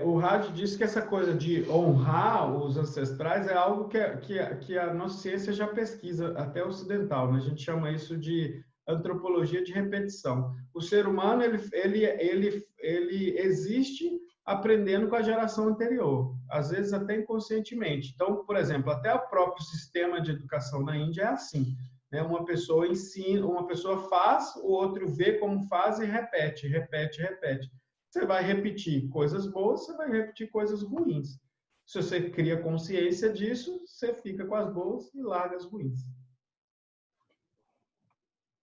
O Raj disse que essa coisa de honrar os ancestrais é algo que a nossa ciência já pesquisa, até ocidental, né? A gente chama isso de antropologia de repetição. O ser humano ele existe aprendendo com a geração anterior, às vezes até inconscientemente. Então, por exemplo, até o próprio sistema de educação na Índia é assim, né? Uma pessoa ensina, uma pessoa faz, o outro vê como faz e repete, repete, repete. Você vai repetir coisas boas, você vai repetir coisas ruins. Se você cria consciência disso, você fica com as boas e larga as ruins.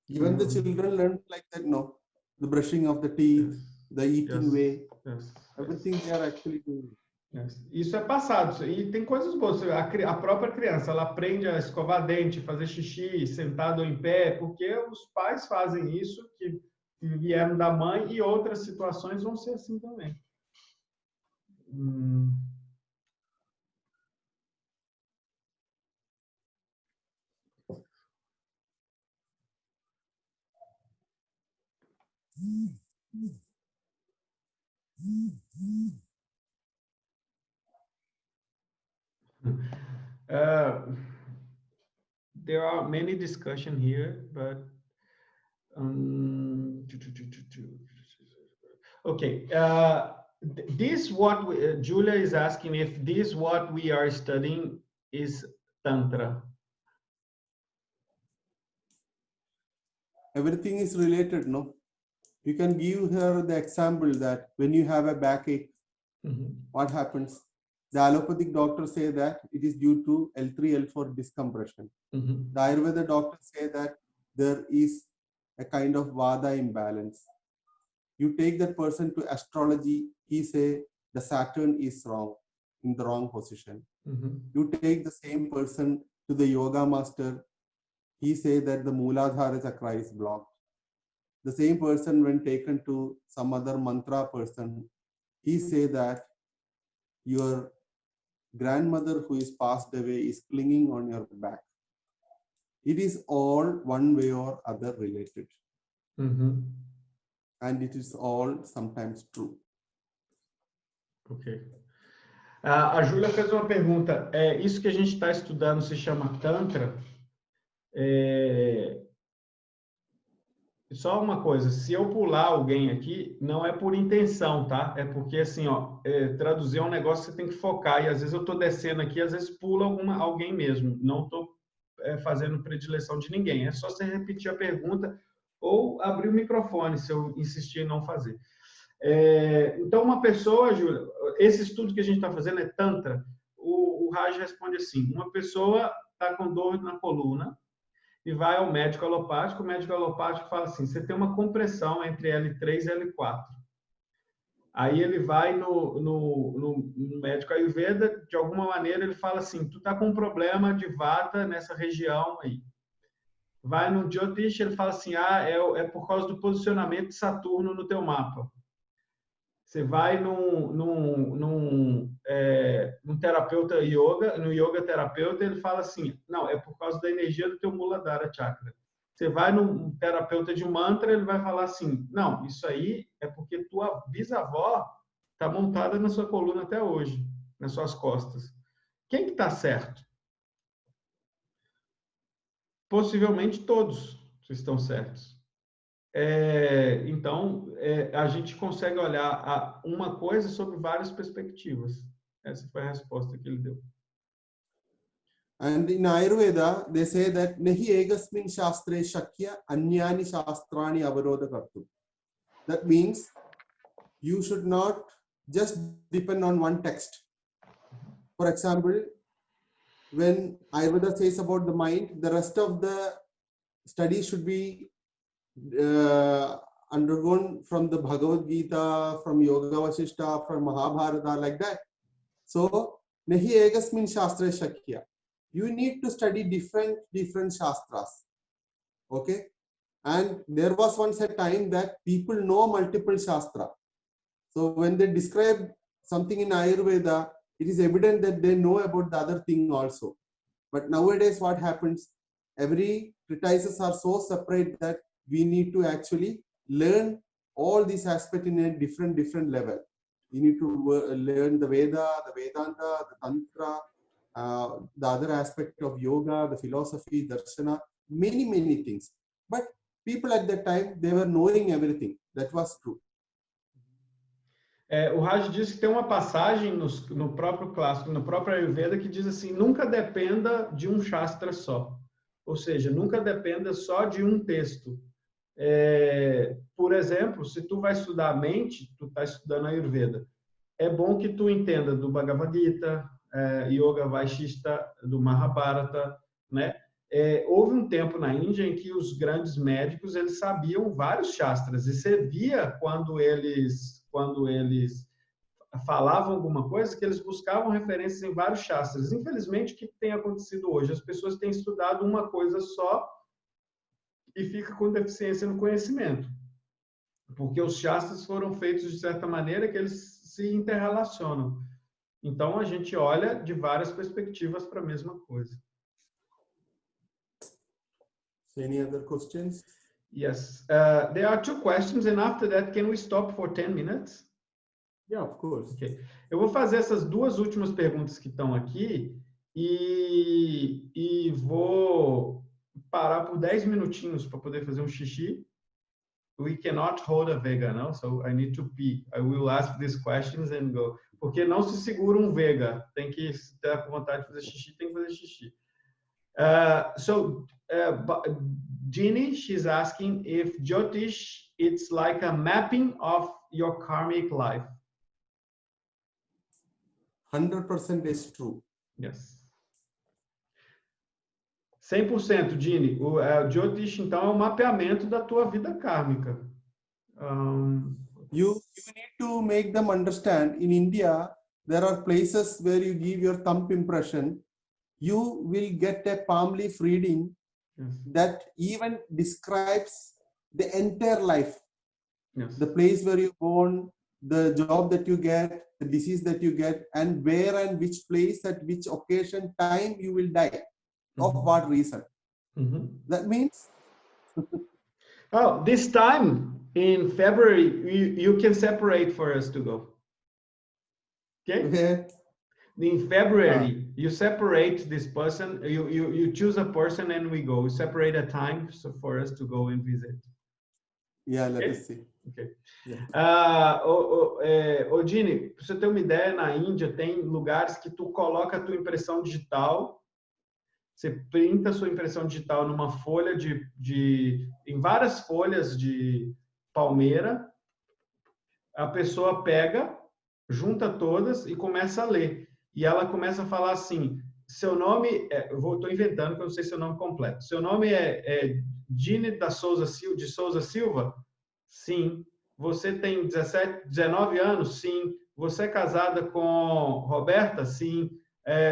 Even the children learn like that, no? The brushing of the teeth, the eating way, everything they are actually doing. Isso é passado, e tem coisas boas. A própria criança, ela aprende a escovar dente, fazer xixi, sentado ou em pé, porque os pais fazem isso, que vieram da mãe, e outras situações vão ser assim também. There are many discussion here, but okay. This what Julia is asking if this what we are studying is Tantra. Everything is related, no? You can give her the example that when you have a backache, what happens? The allopathic doctors say that it is due to L3, L4 discompression. The Ayurveda doctors say that there is a kind of Vada imbalance. You take that person to astrology, he say the Saturn is wrong, in the wrong position. You take the same person to the yoga master, he say that the Mooladhara chakra is blocked. The same person when taken to some other mantra person, he say that your grandmother who is passed away is clinging on your back. It is all one way or other related. And it is all sometimes true. Ok. A Júlia fez uma pergunta. Isso que a gente está estudando se chama Tantra? Só uma coisa, se eu pular alguém aqui, não é por intenção, tá? É porque, assim, ó, traduzir é um negócio que você tem que focar, e às vezes eu estou descendo aqui, às vezes pula alguém mesmo. Não estou fazendo predileção de ninguém. É só você repetir a pergunta ou abrir o microfone, se eu insistir em não fazer. Então, uma pessoa, Júlia, esse estudo que a gente está fazendo é Tantra. O Raj responde assim, uma pessoa está com dor na coluna, e vai ao médico alopático, o médico alopático fala assim, você tem uma compressão entre L3 e L4. Aí ele vai no médico Ayurveda, de alguma maneira ele fala assim, tu tá com um problema de vata nessa região aí. Vai no Jyotish, ele fala assim, é por causa do posicionamento de Saturno no teu mapa. Você vai num terapeuta yoga, no yoga terapeuta, ele fala assim, não, é por causa da energia do teu Muladhara Chakra. Você vai num terapeuta de mantra, ele vai falar assim, não, isso aí é porque tua bisavó está montada na sua coluna até hoje, nas suas costas. Quem que está certo? Possivelmente todos estão certos. Então, a gente consegue olhar uma coisa sobre várias perspectivas. Essa foi a resposta que ele deu. And in Ayurveda, they say that Nahi Egasmin Shastre Shakya Anyani Shastrani Avaroda Kartu. That means you should not just depend on one text. For example, when Ayurveda says about the mind, the rest of the study should be undergone from the Bhagavad Gita, from Yoga Vasishta, from Mahabharata, like that. So, Nahi Egasmin Shastra Shakya. You need to study different Shastras. Okay? And there was once a time that people know multiple Shastra. So, when they describe something in Ayurveda, it is evident that they know about the other thing also. But nowadays, what happens? Every treatises are so separate that we need to actually learn all these aspects in a different level. You need to learn the Veda, the Vedanta, the Tantra, the other aspect of yoga, the philosophy, darshana, many things. But people at that time, they were knowing everything. That was true. O Raj disse que tem uma passagem no próprio clássico, no próprio Ayurveda, que diz assim, nunca dependa de um shastra só. Ou seja, nunca dependa só de um texto. Por exemplo, se tu vai estudar a mente, tu está estudando Ayurveda. É bom que tu entenda do Bhagavad Gita, Yoga Vaishista, do Mahabharata, né? Houve um tempo na Índia em que os grandes médicos eles sabiam vários shastras e você via quando eles falavam alguma coisa que eles buscavam referências em vários shastras. Infelizmente, o que tem acontecido hoje? As pessoas têm estudado uma coisa só e fica com deficiência no conhecimento, porque os shastras foram feitos de certa maneira que eles se interrelacionam. Então, a gente olha de várias perspectivas para a mesma coisa. Any other questions? Yes. There are 2 questions, and after that, can we stop for 10 minutes? Yeah, of course. Okay. Eu vou fazer essas 2 últimas perguntas que estão aqui e vou parar por 10 minutinhos para poder fazer um xixi. We cannot hold a vega, no? So I need to pee. I will ask these questions and go. Porque não se segura um vega. Tem que ter vontade de fazer xixi, tem que fazer xixi. Jeannie, she's asking if Jyotish, it's like a mapping of your karmic life. 100% is true. Yes. 100%, Jeannie. O Jyotish, então, é um mapeamento da tua vida kármica. You need to make them understand. In India, there are places where you give your thumb impression. You will get a palm leaf reading that even describes the entire life. Yes. The place where you born, the job that you get, the disease that you get, and where and which place, at which occasion, time you will die. Of what reason? That means... Oh, this time in February, you can separate for us to go. Okay? In February, you separate this person, you choose a person and we go. We separate a time for us to go and visit. Yeah, let us see. Okay. Yeah. Dini, pra você ter uma ideia, na Índia tem lugares que tu coloca a tua impressão digital, você printa a sua impressão digital numa folha em várias folhas de palmeira, a pessoa pega, junta todas e começa a ler. E ela começa a falar assim, seu nome, estou inventando, porque eu não sei seu nome completo. Seu nome é Dini de Souza Silva? Sim. Você tem 19 anos? Sim. Você é casada com Roberta? Sim.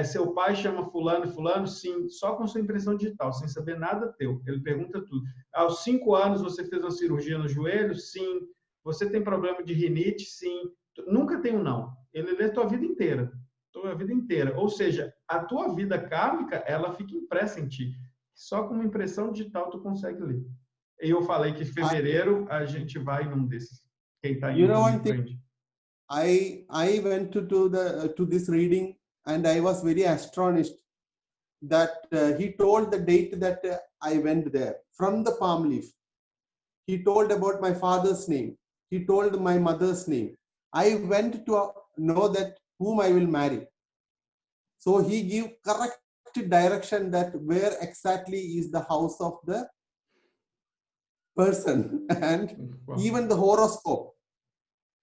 Seu pai chama fulano e fulano? Sim. Só com sua impressão digital, sem saber nada teu. Ele pergunta tudo. Aos 5 anos você fez uma cirurgia no joelho? Sim. Você tem problema de rinite? Sim. Nunca tem um não. Ele lê a tua vida inteira. Ou seja, a tua vida kármica, ela fica impressa em ti. Só com uma impressão digital tu consegue ler. E eu falei que em fevereiro a gente vai num desses. Quem tá indo I think I went to this reading and I was very astonished that he told the date that I went there from the palm leaf. He told about my father's name. He told my mother's name. I went to know that whom I will marry. So he gave correct direction that where exactly is the house of the person and even the horoscope.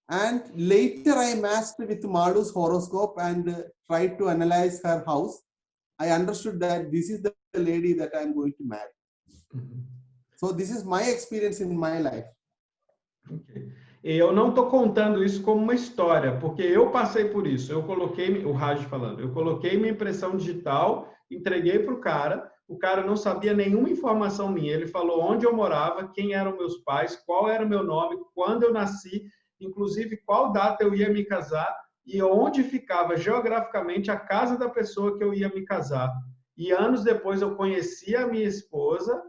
And later I matched with Madhu's horoscope and tried to analyze her house. I understood that this is the lady that I am going to marry. So this is my experience in my life. Okay. Eu não estou contando isso como uma história, porque eu passei por isso. Eu coloquei, o Raj falando, eu coloquei minha impressão digital, entreguei para o cara não sabia nenhuma informação minha. Ele falou onde eu morava, quem eram meus pais, qual era o meu nome, quando eu nasci, inclusive qual data eu ia me casar e onde ficava geograficamente a casa da pessoa que eu ia me casar. E anos depois eu conheci a minha esposa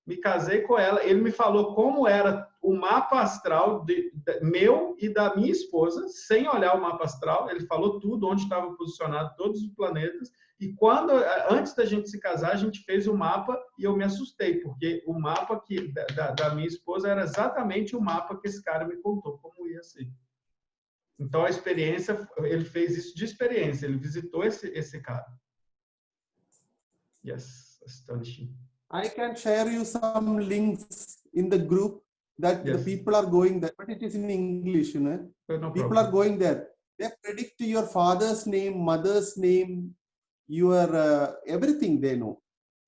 me casei com ela, ele me falou como era o mapa astral meu e da minha esposa, sem olhar o mapa astral, ele falou tudo, onde estava posicionado todos os planetas, e antes da gente se casar, a gente fez o mapa e eu me assustei, porque o mapa da minha esposa era exatamente o mapa que esse cara me contou como ia ser. Então, a experiência, ele fez isso de experiência, ele visitou esse cara. Yes, astonishing. I can share you some links in the group that Yes. the people are going there, but it is in English, you know. No People problem. are going there. They predict your father's name, mother's name, your everything they know.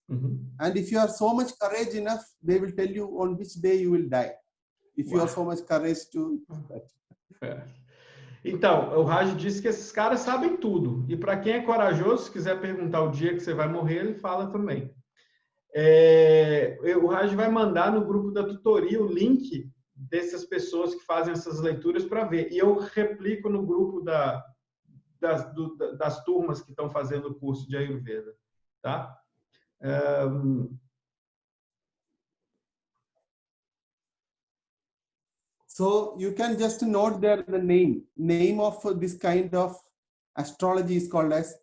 And if you have so much courage enough, they will tell you on which day you will die. If you have so much courage to that. Então, o Raj disse que esses caras sabem tudo. E para quem é corajoso, se quiser perguntar o dia que você vai morrer, ele fala também. O Raj vai mandar no grupo da tutoria o link dessas pessoas que fazem essas leituras para ver. E eu replico no grupo das turmas que estão fazendo o curso de Ayurveda. Tá? So you can just note there the name of this kind of astrology is called as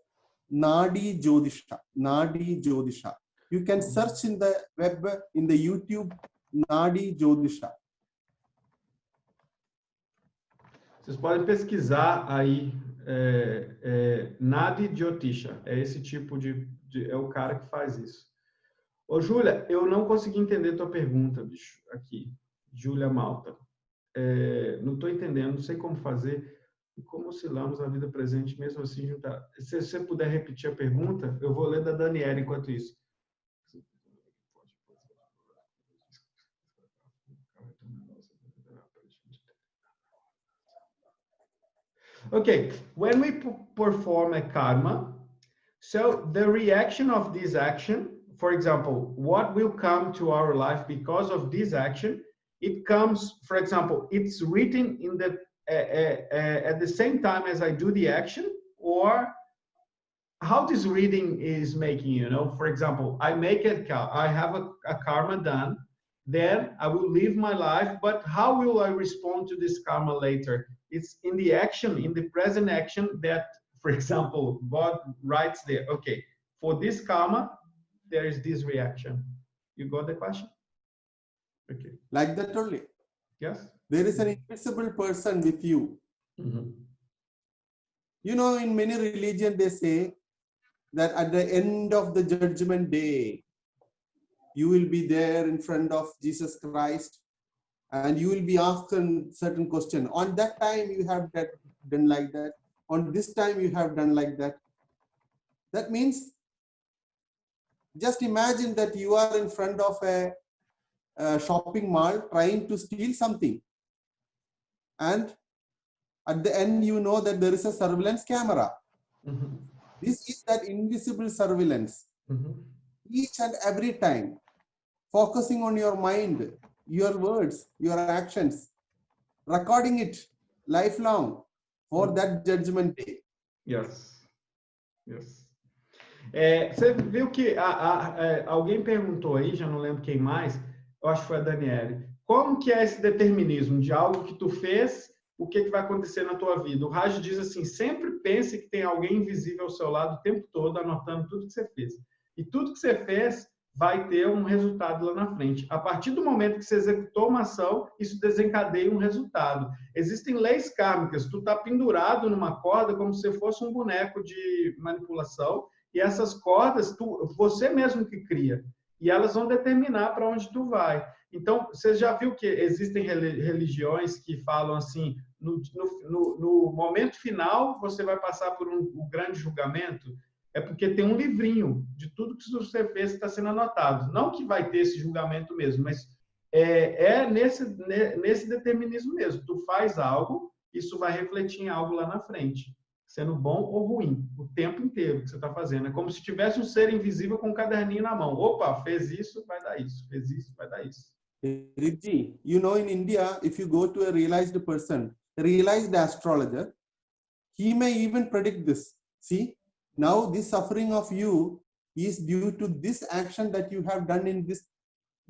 Nadi Jyotisha. Nadi Jyotisha. You can search in the web, in the YouTube, Nadi Jyotisha. Vocês podem pesquisar aí, Nadi Jyotisha. É esse tipo é o cara que faz isso. Ô, Júlia, eu não consegui entender tua pergunta, bicho, aqui. Júlia Malta. Não estou entendendo, não sei como fazer. E como oscilamos a vida presente, mesmo assim, juntar. Se você puder repetir a pergunta, eu vou ler da Daniela enquanto isso. Okay, when we perform a karma, so the reaction of this action, for example, what will come to our life because of this action, it comes, for example, it's written in the at the same time as I do the action, or how this reading is making, you know, for example, I have a karma done, then I will live my life, but how will I respond to this karma later? It's in the action, in the present action that, for example, God writes there, okay, for this karma, there is this reaction. You got the question? Okay. Like that only. Yes. There is an invisible person with you. You know, in many religions, they say that at the end of the judgment day, you will be there in front of Jesus Christ and you will be asked a certain question. On that time, you have done like that. On this time, you have done like that. That means, just imagine that you are in front of a shopping mall trying to steal something. And at the end, you know that there is a surveillance camera. This is that invisible surveillance. Each and every time, focusing on your mind, your words, your actions, recording it lifelong for that judgment day. Yes. Yes. Você viu que alguém perguntou aí, já não lembro quem mais, eu acho que foi a Daniele, como que é esse determinismo de algo que tu fez, o que vai acontecer na tua vida? O Raj diz assim, sempre pense que tem alguém invisível ao seu lado o tempo todo, anotando tudo que você fez. E tudo que você fez vai ter um resultado lá na frente. A partir do momento que você executou uma ação, isso desencadeia um resultado. Existem leis kármicas. Tu está pendurado numa corda como se fosse um boneco de manipulação, e essas cordas, você mesmo que cria. E elas vão determinar para onde tu vai. Então, você já viu que existem religiões que falam assim, no momento final, você vai passar por um grande julgamento? É porque tem um livrinho de tudo que você fez que está sendo anotado. Não que vai ter esse julgamento mesmo, mas nesse determinismo mesmo. Tu faz algo, isso vai refletir em algo lá na frente, sendo bom ou ruim, o tempo inteiro que você está fazendo. É como se tivesse um ser invisível com um caderninho na mão. Opa, fez isso, vai dar isso. Fez isso, vai dar isso. Riddhi, you know, in India, if you go to a realized person, a realized astrologer, he may even predict this. See? Now, this suffering of you is due to this action that you have done in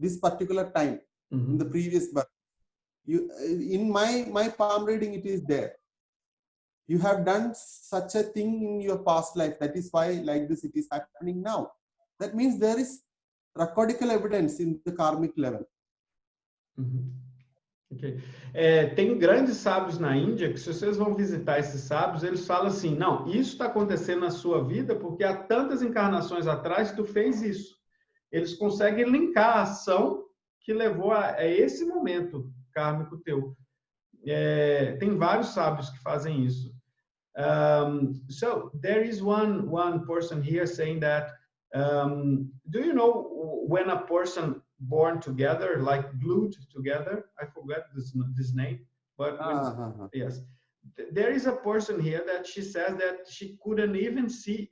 this particular time in the previous birth. You, in my palm reading, it is there. You have done such a thing in your past life. That is why like this it is happening now. That means there is recordical evidence in the karmic level. Okay. Tem grandes sábios na Índia que, se vocês vão visitar esses sábios, eles falam assim, não, isso está acontecendo na sua vida porque há tantas encarnações atrás tu fez isso. Eles conseguem linkar a ação que levou a esse momento kármico teu. Tem vários sábios que fazem isso. So there is one person here saying that, do you know when a person born together, like glued together, I forgot this name, but yes, there is a person here that she says that she couldn't even see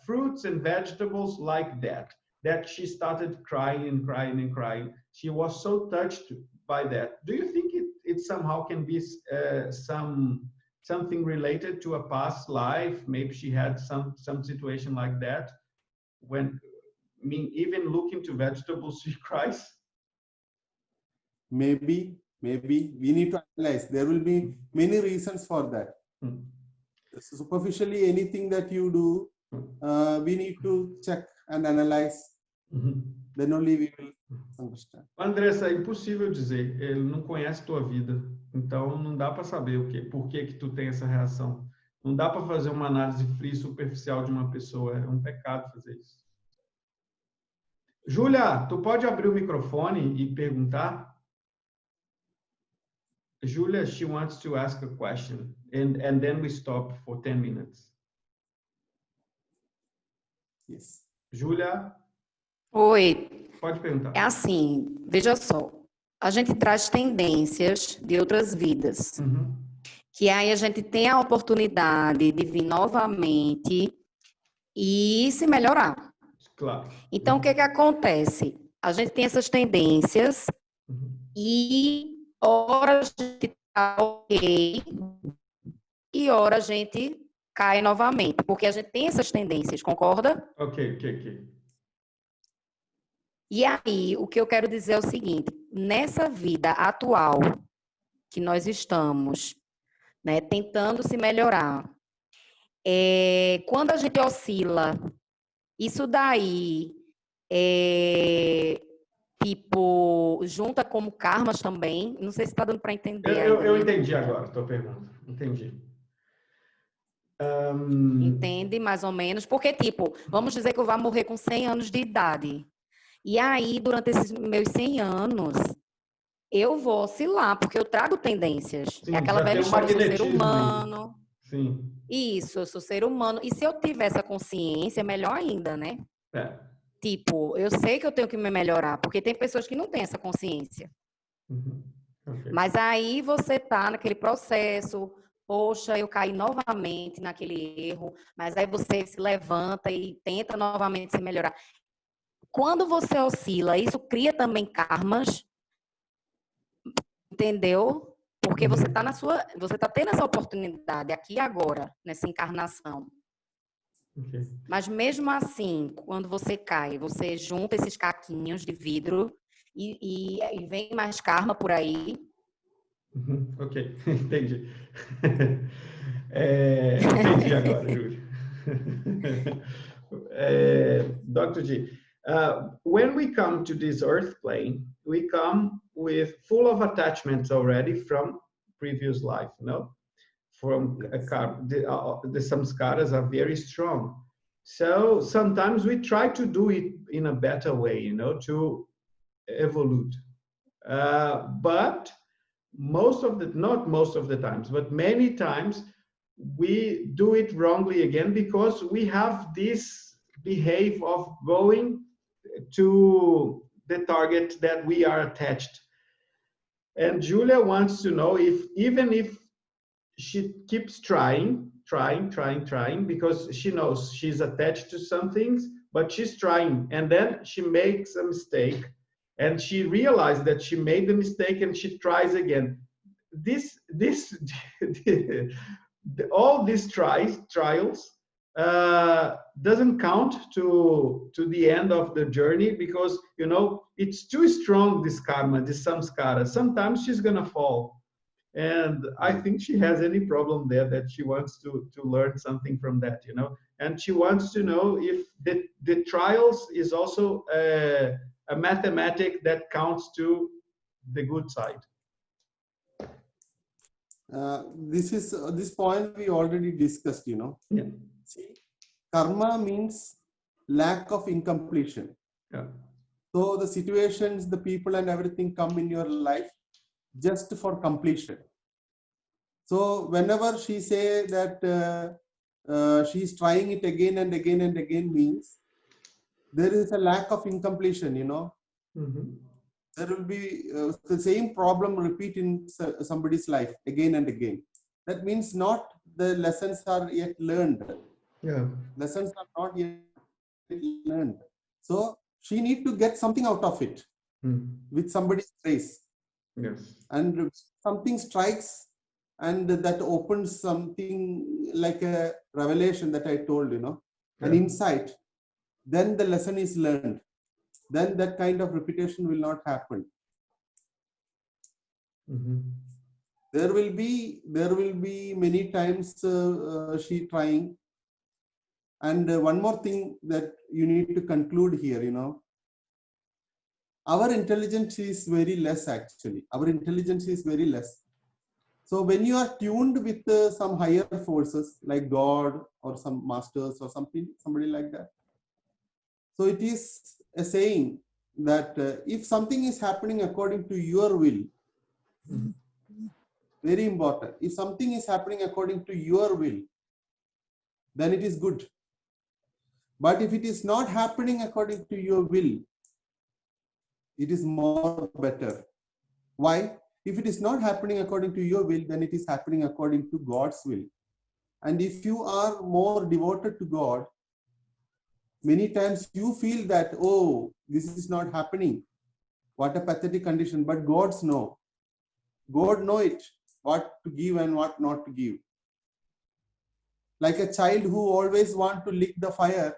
fruits and vegetables like that she started crying and crying and crying. She was so touched by that. Do you think it somehow can be something related to a past life? Maybe she had some situation like that when, I mean, even looking to vegetables, she cries. Maybe we need to analyze. There will be many reasons for that. Superficially, anything that you do, we need to check and analyze. Then only we will understand. Andressa, é impossível dizer. Ele não conhece tua vida. Então, não dá para saber por que tu tem essa reação. Não dá para fazer uma análise fria e superficial de uma pessoa. É um pecado fazer isso. Júlia, tu pode abrir o microfone e perguntar? Júlia, she wants to ask a question. And then we stop for 10 minutes. Yes. Júlia? Oi. Pode perguntar. É assim, veja só. A gente traz tendências de outras vidas. Que aí a gente tem a oportunidade de vir novamente e se melhorar. Claro. Então, o que acontece? A gente tem essas tendências e ora a gente está ok e ora a gente cai novamente, porque a gente tem essas tendências, concorda? Ok. E aí, o que eu quero dizer é o seguinte, nessa vida atual que nós estamos, né, tentando se melhorar, quando a gente oscila, isso daí tipo, junta como karmas também? Não sei se está dando para entender. Eu entendi agora a tua pergunta. Entendi. Entende, mais ou menos? Porque, tipo, vamos dizer que eu vou morrer com 100 anos de idade. E aí, durante esses meus 100 anos, eu vou oscilar, porque eu trago tendências. Sim, é aquela velha história, eu sou ser humano. Sim. Isso, eu sou ser humano. E se eu tiver essa consciência, melhor ainda, né? Tipo, eu sei que eu tenho que me melhorar, porque tem pessoas que não têm essa consciência. Okay. Mas aí você tá naquele processo, poxa, eu caí novamente naquele erro, mas aí você se levanta e tenta novamente se melhorar. Quando você oscila, isso cria também karmas, entendeu? Porque você tá você tá tendo essa oportunidade aqui e agora, nessa encarnação. Okay. Mas mesmo assim, quando você cai, você junta esses caquinhos de vidro e vem mais karma por aí. Ok, entendi. Entendi agora, Júlio. Dr. G, when we come to this earth plane, we come with full of attachments already from previous life, no? From the samskaras are very strong. So sometimes we try to do it in a better way, you know, to evolve. But not most of the times, but many times we do it wrongly again because we have this behavior of going to the target that we are attached. And Julia wants to know if even if she keeps trying, because she knows she's attached to some things, but she's trying, and then she makes a mistake, and she realized that she made the mistake, and she tries again. All these trials doesn't count to the end of the journey, because you know it's too strong, this karma, this samskara. Sometimes she's gonna fall, and I think she has any problem there, that she wants to learn something from that, you know, and she wants to know if the trials is also a mathematic that counts to the good side. This point we already discussed, you know. Yeah. See, karma means lack of incompletion. Yeah. So the situations, the people and everything come in your life just for completion. So whenever she say that she's trying it again and again and again, means there is a lack of incompletion, you know. Mm-hmm. There will be the same problem repeat in somebody's life again and again. That means not the lessons are yet learned. Yeah. Lessons are not yet learned. So she need to get something out of it with somebody's grace. Yes. And something strikes, and that opens something like a revelation that I told, you know, an insight. Then the lesson is learned. Then that kind of repetition will not happen. Mm-hmm. There will be many times she trying. And one more thing that you need to conclude here, you know, our intelligence is very less actually. Our intelligence is very less. So when you are tuned with some higher forces like God or some masters or somebody like that. So it is a saying that if something is happening according to your will, very important. If something is happening according to your will, then it is good. But if it is not happening according to your will, it is more better. Why? If it is not happening according to your will, then it is happening according to God's will. And if you are more devoted to God, many times you feel that, oh, this is not happening. What a pathetic condition. But God's know. God know it, what to give and what not to give. Like a child who always want to lick the fire,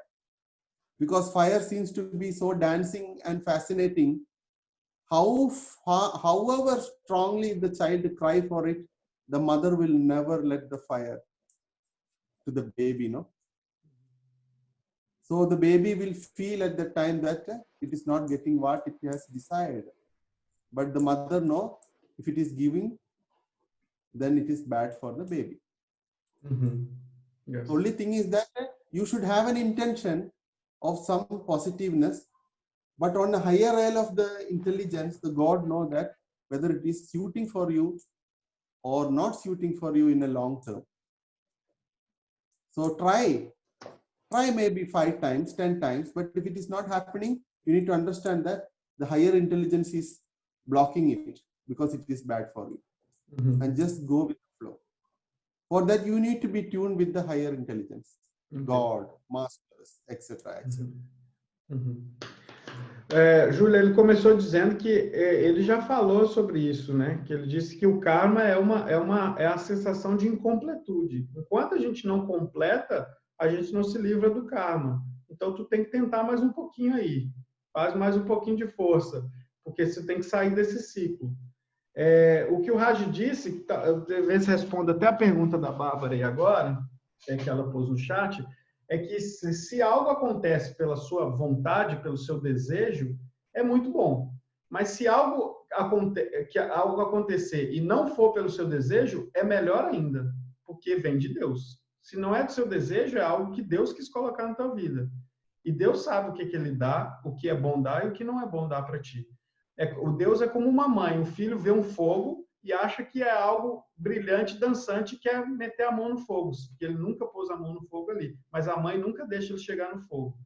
because fire seems to be so dancing and fascinating. However strongly the child cry for it, the mother will never let the fire to the baby, no? So the baby will feel at the time that it is not getting what it has desired. But the mother know, if it is giving, then it is bad for the baby. Mm-hmm. Yes. The only thing is that you should have an intention of some positiveness, but on a higher level of the intelligence, the God know that whether it is suiting for you or not suiting for you in a long term. So try maybe 5 times, 10 times, but if it is not happening, you need to understand that the higher intelligence is blocking it because it is bad for you. Mm-hmm. And just go with the flow. For that, you need to be tuned with the higher intelligence, God, masters, etc., etc. Júlia, ele começou dizendo que ele já falou sobre isso, né? Que ele disse que o karma é a sensação de incompletude. Enquanto a gente não completa, a gente não se livra do karma. Então, tu tem que tentar mais um pouquinho aí. Faz mais um pouquinho de força, porque você tem que sair desse ciclo. O que o Raj disse, talvez responda até a pergunta da Bárbara aí agora, que ela pôs no chat, é que se algo acontece pela sua vontade, pelo seu desejo, é muito bom. Mas se algo acontecer e não for pelo seu desejo, é melhor ainda, porque vem de Deus. Se não é do seu desejo, é algo que Deus quis colocar na tua vida. E Deus sabe o que ele dá, o que é bom dar e o que não é bom dar para ti. O Deus é como uma mãe, um filho vê um fogo e acha que é algo brilhante, dançante, e quer meter a mão no fogo, porque ele nunca pôs a mão no fogo ali. Mas a mãe nunca deixa ele chegar no fogo.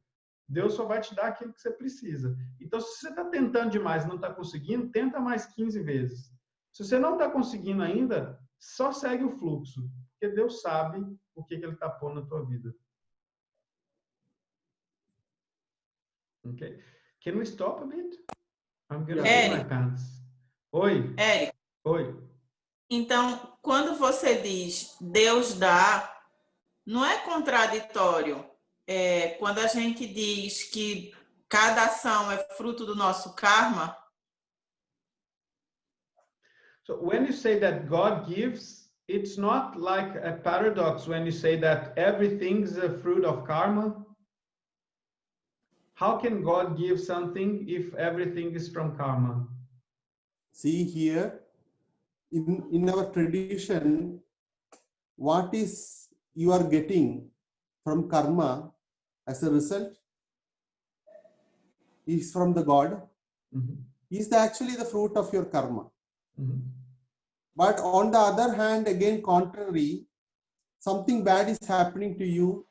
Deus só vai te dar aquilo que você precisa. Então, se você está tentando demais e não está conseguindo, tenta mais 15 vezes. Se você não está conseguindo ainda, só segue o fluxo, porque Deus sabe o que ele está pondo na tua vida. Okay. Can we stop a bit? I'm gonna put my pants. Oi. Érico. Oi. Então, quando você diz Deus dá, não é contraditório quando a gente diz que cada ação é fruto do nosso karma? So when you say that God gives, it's not like a paradox when you say that everything is a fruit of karma. How can God give something if everything is from karma? See here, in our tradition, what is you are getting from karma as a result is from the God. Mm-hmm. Is actually the fruit of your karma. Mm-hmm. But on the other hand, again, contrary, something bad is happening to you.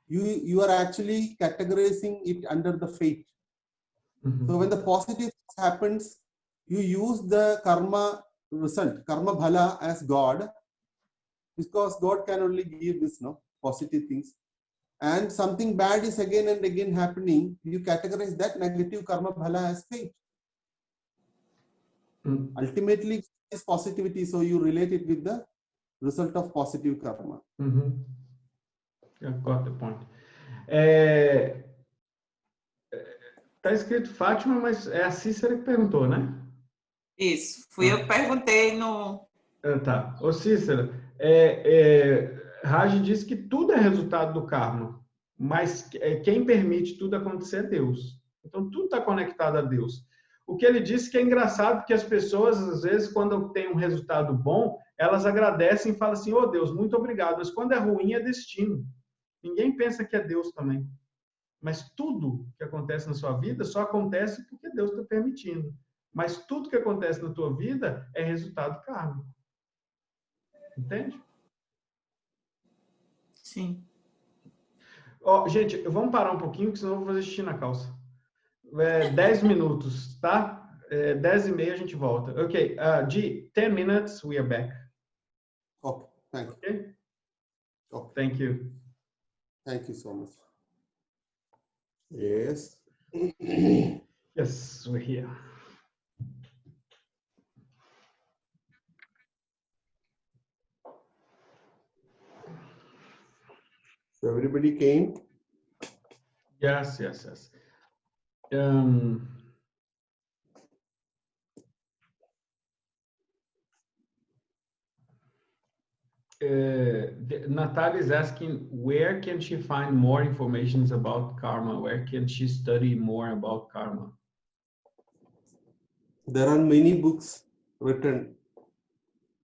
You are actually categorizing it under the fate. Mm-hmm. So when the positive happens, you use the karma result, karma bhala, as God, because God can only give this, no, positive things. And something bad is again and again happening, you categorize that negative karma bhala as fate. Mm-hmm. Ultimately, it's positivity, so you relate it with the result of positive karma. Mm-hmm. I've got the point. Tá escrito Fátima, mas é a Cícera que perguntou, né? Isso, fui eu que perguntei no... Tá. Ô Cícera, Raj diz que tudo é resultado do karma, mas quem permite tudo acontecer é Deus. Então tudo está conectado a Deus. O que ele disse que é engraçado que as pessoas, às vezes, quando tem um resultado bom, elas agradecem e falam assim, ô Deus, muito obrigado, mas quando é ruim é destino. Ninguém pensa que é Deus também. Mas tudo que acontece na sua vida só acontece porque Deus está permitindo. Mas tudo que acontece na tua vida é resultado kármico. Entende? Sim. Gente, vamos parar um pouquinho, que senão eu vou fazer xixi na calça. 10 minutos, tá? 10h30 a gente volta. Ok. G, 10 minutes, we are back. Okay, thank you. Okay? Okay. Thank you. Thank you so much. Yes. Yes, we're here. So everybody came? Yes. Natalia is asking, where can she find more information about karma? Where can she study more about karma? There are many books written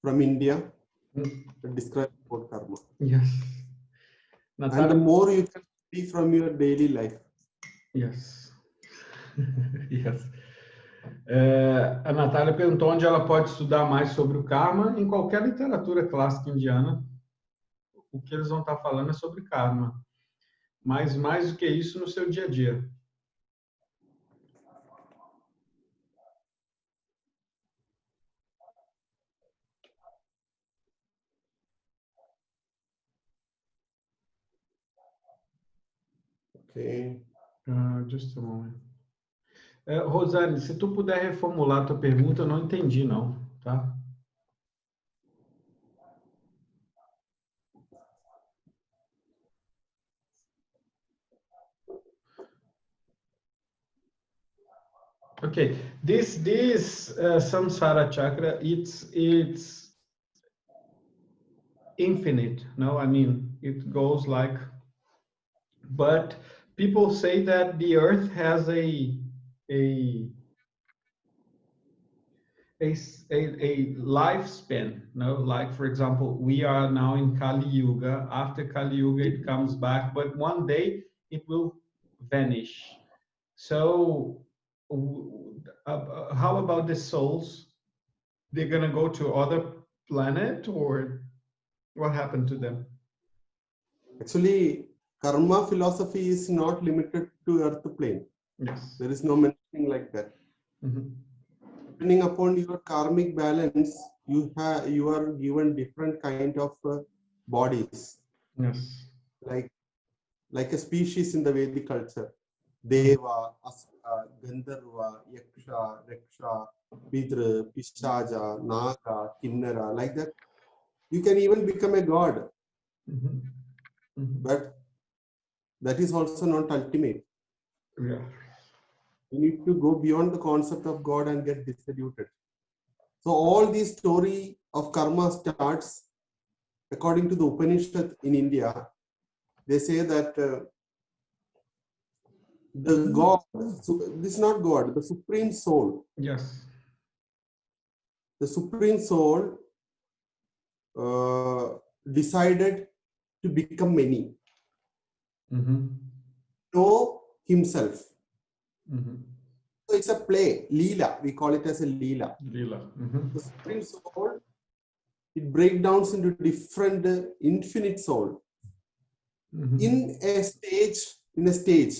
from India that describe about karma. Yes. Natalia, and the more you can see from your daily life. Yes. Yes. A Natália perguntou onde ela pode estudar mais sobre o karma. Em qualquer literatura clássica indiana, o que eles vão estar falando é sobre karma. Mas mais do que isso no seu dia a dia. Okay. Just a moment. Rosane, se tu puder reformular a tua pergunta, eu não entendi, não, tá? Okay, this samsara chakra, it's infinite. No, I mean it goes like. But people say that the Earth has a lifespan. No, like for example, we are now in Kali Yuga. After Kali Yuga, it comes back, but one day it will vanish. So, how about the souls? They're gonna go to other planet, or what happened to them? Actually, karma philosophy is not limited to earth plane. Yes. There is no mentioning like that. Mm-hmm. Depending upon your karmic balance, you are given different kind of bodies. Yes. Like a species in the Vedic culture. Deva, Asura, Gandharva, Yaksha, Raksha, Vidra, Pishaja, Naga, Kinnara, like that. You can even become a god. Mm-hmm. but that is also not ultimate. Yeah. You need to go beyond the concept of God and get distributed. So all this story of karma starts, according to the Upanishad in India. They say that the God, this is not God, the Supreme Soul. Yes. The Supreme Soul decided to become many. Know himself. So it's a play, Leela. We call it as a Leela. Leela. The Supreme Soul, it breaks down into different infinite soul. In a stage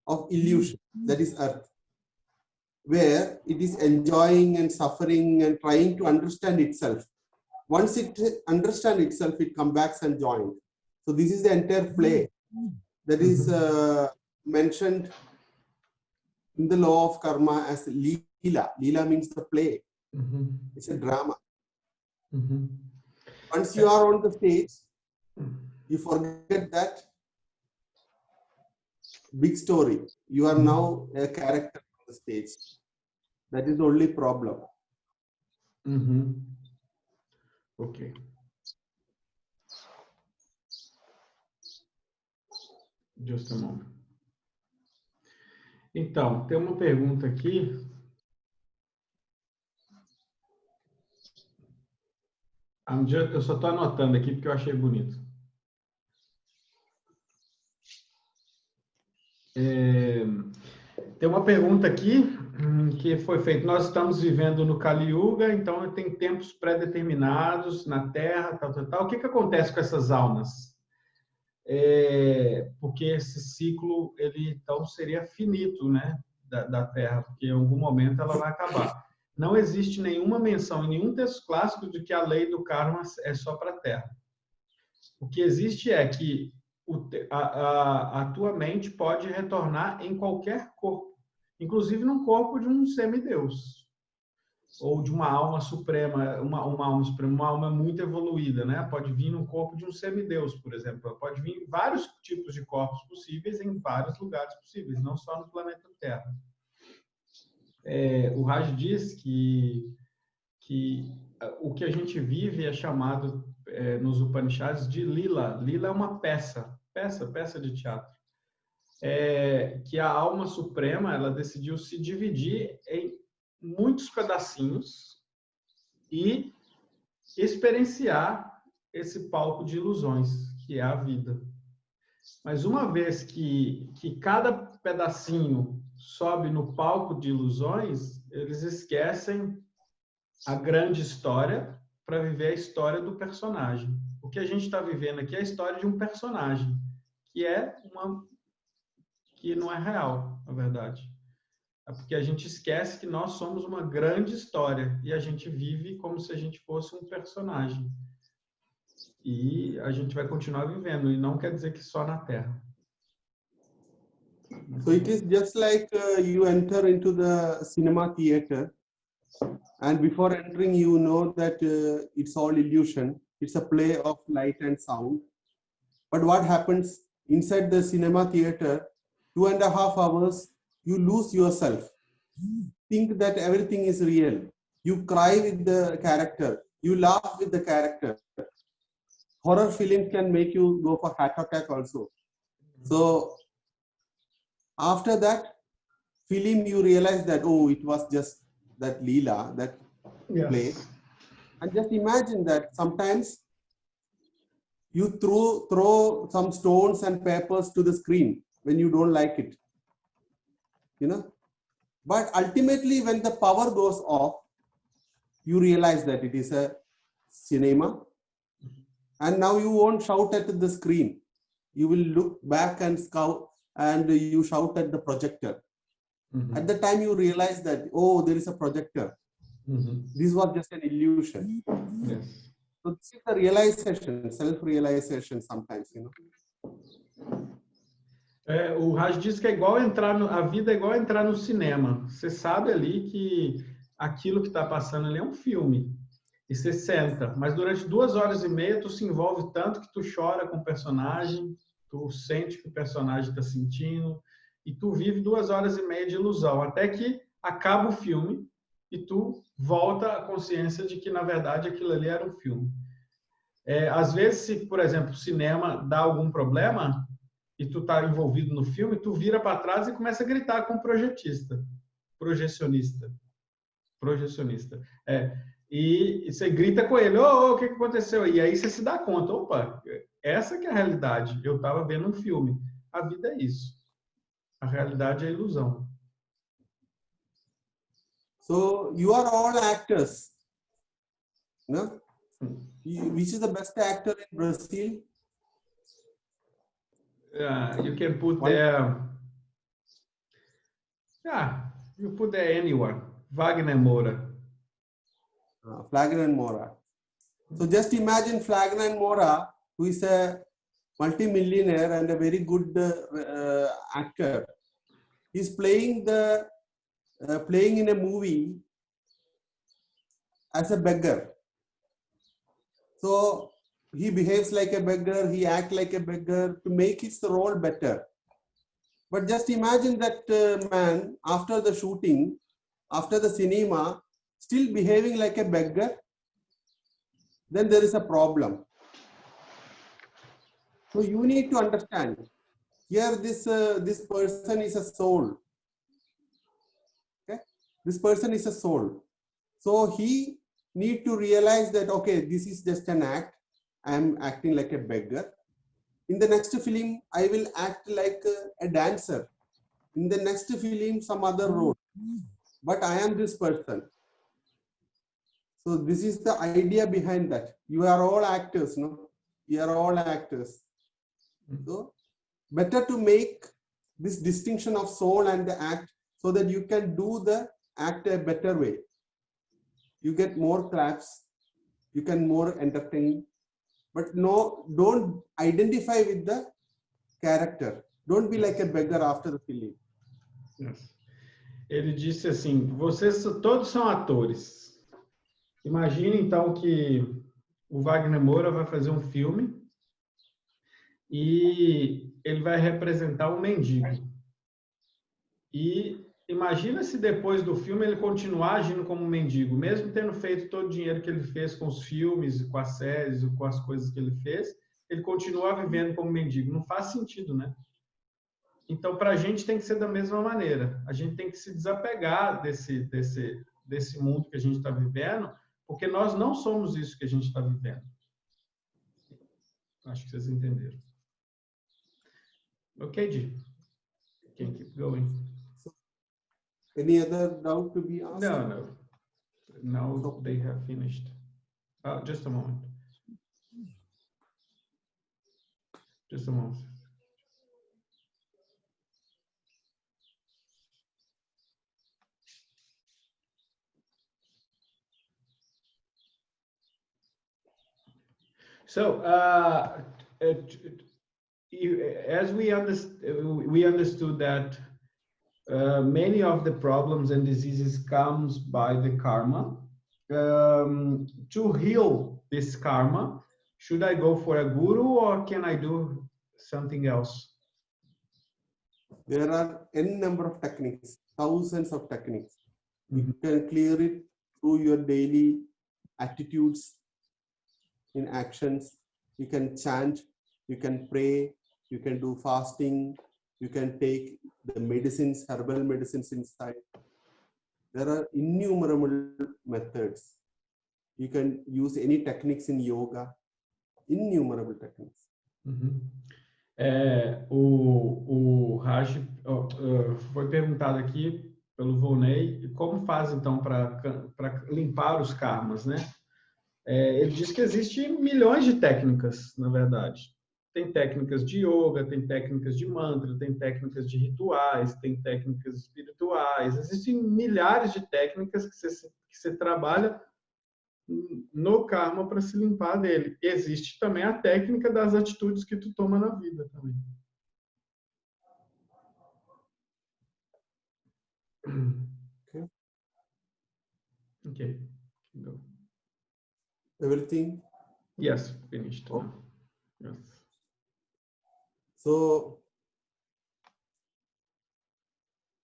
of illusion, that is earth, where it is enjoying and suffering and trying to understand itself. Once it understands itself, it comes back and joins. So this is the entire play that is mentioned in the law of karma as Leela. Leela means the play. It's a drama. Once you are on the stage, you forget that big story. You are now a character on the stage. That is the only problem. Ok. Just a moment. Então, tem uma pergunta aqui. Eu só estou anotando aqui porque eu achei bonito. Tem uma pergunta aqui que foi feita. Nós estamos vivendo no Kali Yuga, então tem tempos pré-determinados na Terra, tal. O que acontece com essas almas? Porque esse ciclo, ele então seria finito, né, da Terra, porque em algum momento ela vai acabar. Não existe nenhuma menção em nenhum texto clássico de que a lei do karma é só para a Terra. O que existe é que a tua mente pode retornar em qualquer corpo, inclusive num corpo de um semideus, ou de uma alma suprema, uma alma suprema, uma alma muito evoluída, né? Pode vir no corpo de um semideus, por exemplo. Pode vir em vários tipos de corpos possíveis, em vários lugares possíveis, não só no planeta Terra. O Raj diz que o que a gente vive é chamado nos Upanishads de Lila. Lila é uma peça de teatro. Que a alma suprema, ela decidiu se dividir em muitos pedacinhos e experienciar esse palco de ilusões, que é a vida. Mas uma vez que cada pedacinho sobe no palco de ilusões, eles esquecem a grande história para viver a história do personagem. O que a gente está vivendo aqui é a história de um personagem, que não é real, na verdade. É porque a gente esquece que nós somos uma grande história e a gente vive como se a gente fosse um personagem. E a gente vai continuar vivendo, e não quer dizer que só na Terra. So it is just like you enter into the cinema theater, and before entering you know that it's all illusion. It's a play of light and sound. But what happens inside the cinema theater, 2.5 hours, you lose yourself. Think that everything is real. You cry with the character. You laugh with the character. Horror film can make you go for heart attack also. So after that film, you realize that, oh, it was just that Leela, that play. And just imagine that sometimes you throw some stones and papers to the screen when you don't like it. You know? But ultimately, when the power goes off, you realize that it is a cinema. And now you won't shout at the screen. You will look back and scout, and you shout at the projector. At the time you realize that, oh, there is a projector. This was just an illusion. Yes. So this is the realization, self-realization sometimes, you know. O Raj diz que é igual a vida é igual entrar no cinema. Você sabe ali que aquilo que está passando ali é um filme. E você senta, mas durante 2 horas e meia tu se envolve tanto que tu chora com o personagem, tu sente o que o personagem está sentindo, e tu vive 2 horas e meia de ilusão, até que acaba o filme e tu volta à consciência de que, na verdade, aquilo ali era um filme. Às vezes, se, por exemplo, o cinema dá algum problema e tu está envolvido no filme, tu vira para trás e começa a gritar com o projecionista. E você grita com ele, o que aconteceu? E aí você se dá conta, opa, essa que é a realidade. Eu estava vendo um filme. A vida é isso. A realidade é a ilusão. So you are all actors. No? Which is the best actor in Brazil? You can put there. You put there anyone. Wagner Moura. Wagner Moura. So just imagine Wagner Moura, who is a multi-millionaire and a very good actor. He's playing in a movie as a beggar. So he behaves like a beggar, he acts like a beggar to make his role better. But just imagine that man after the shooting, after the cinema, still behaving like a beggar, then there is a problem. So you need to understand, here this person is a soul. Okay? This person is a soul. So he need to realize that, okay, this is just an act. I am acting like a beggar. In the next film, I will act like a dancer. In the next film, some other role. But I am this person. So this is the idea behind that. You are all actors, no? You are all actors. So better to make this distinction of soul and the act so that you can do the act a better way. You get more claps, you can more entertain, but no, don't identify with the character. Don't be like a beggar after the film. Yes. Ele disse assim, vocês todos são atores. Imagine então que o Wagner Moura vai fazer um filme e ele vai representar um mendigo. E imagina se depois do filme ele continuar agindo como um mendigo, mesmo tendo feito todo o dinheiro que ele fez com os filmes, com as séries, com as coisas que ele fez, ele continua vivendo como mendigo. Não faz sentido, né? Então, para a gente tem que ser da mesma maneira. A gente tem que se desapegar desse mundo que a gente está vivendo, porque nós não somos isso que a gente está vivendo. Acho que vocês entenderam. Ok, Di? Can keep going. Any other doubt to be asked? No. Now they have finished. Just a moment. Just a moment. So, as we understood that many of the problems and diseases comes by the karma. To heal this karma, should I go for a guru or can I do something else? There are n number of techniques, thousands of techniques. You can clear it through your daily attitudes, in actions. You can chant, you can pray, you can do fasting, you can take the medicines, herbal medicines inside. There are innumerable methods. You can use any techniques in yoga, innumerable techniques. O Raj foi perguntado aqui pelo Volney como faz então para limpar os karmas, né? Ele diz que existem milhões de técnicas, na verdade. Tem técnicas de yoga, tem técnicas de mantra, tem técnicas de rituais, tem técnicas espirituais. Existem milhares de técnicas que você trabalha no karma para se limpar dele. Existe também a técnica das atitudes que tu toma na vida também. Ok. Everything? Yes, finished. Oh. Yes. So,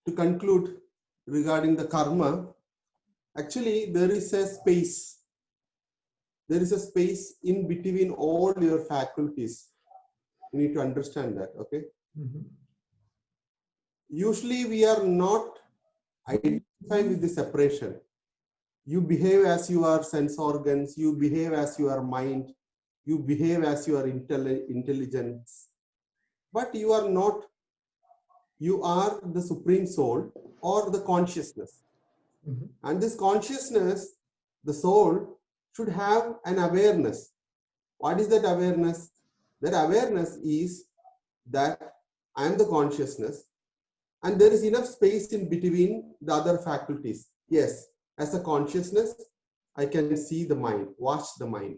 to conclude regarding the karma, actually there is a space. There is a space in between all your faculties. You need to understand that, okay? Mm-hmm. Usually we are not identified with the separation. You behave as your sense organs, you behave as your mind, you behave as your intelligence. But you are not, you are the supreme soul or the consciousness. Mm-hmm. And this consciousness, the soul, should have an awareness. What is that awareness? That awareness is that I am the consciousness and there is enough space in between the other faculties. Yes, as a consciousness, I can see the mind, watch the mind.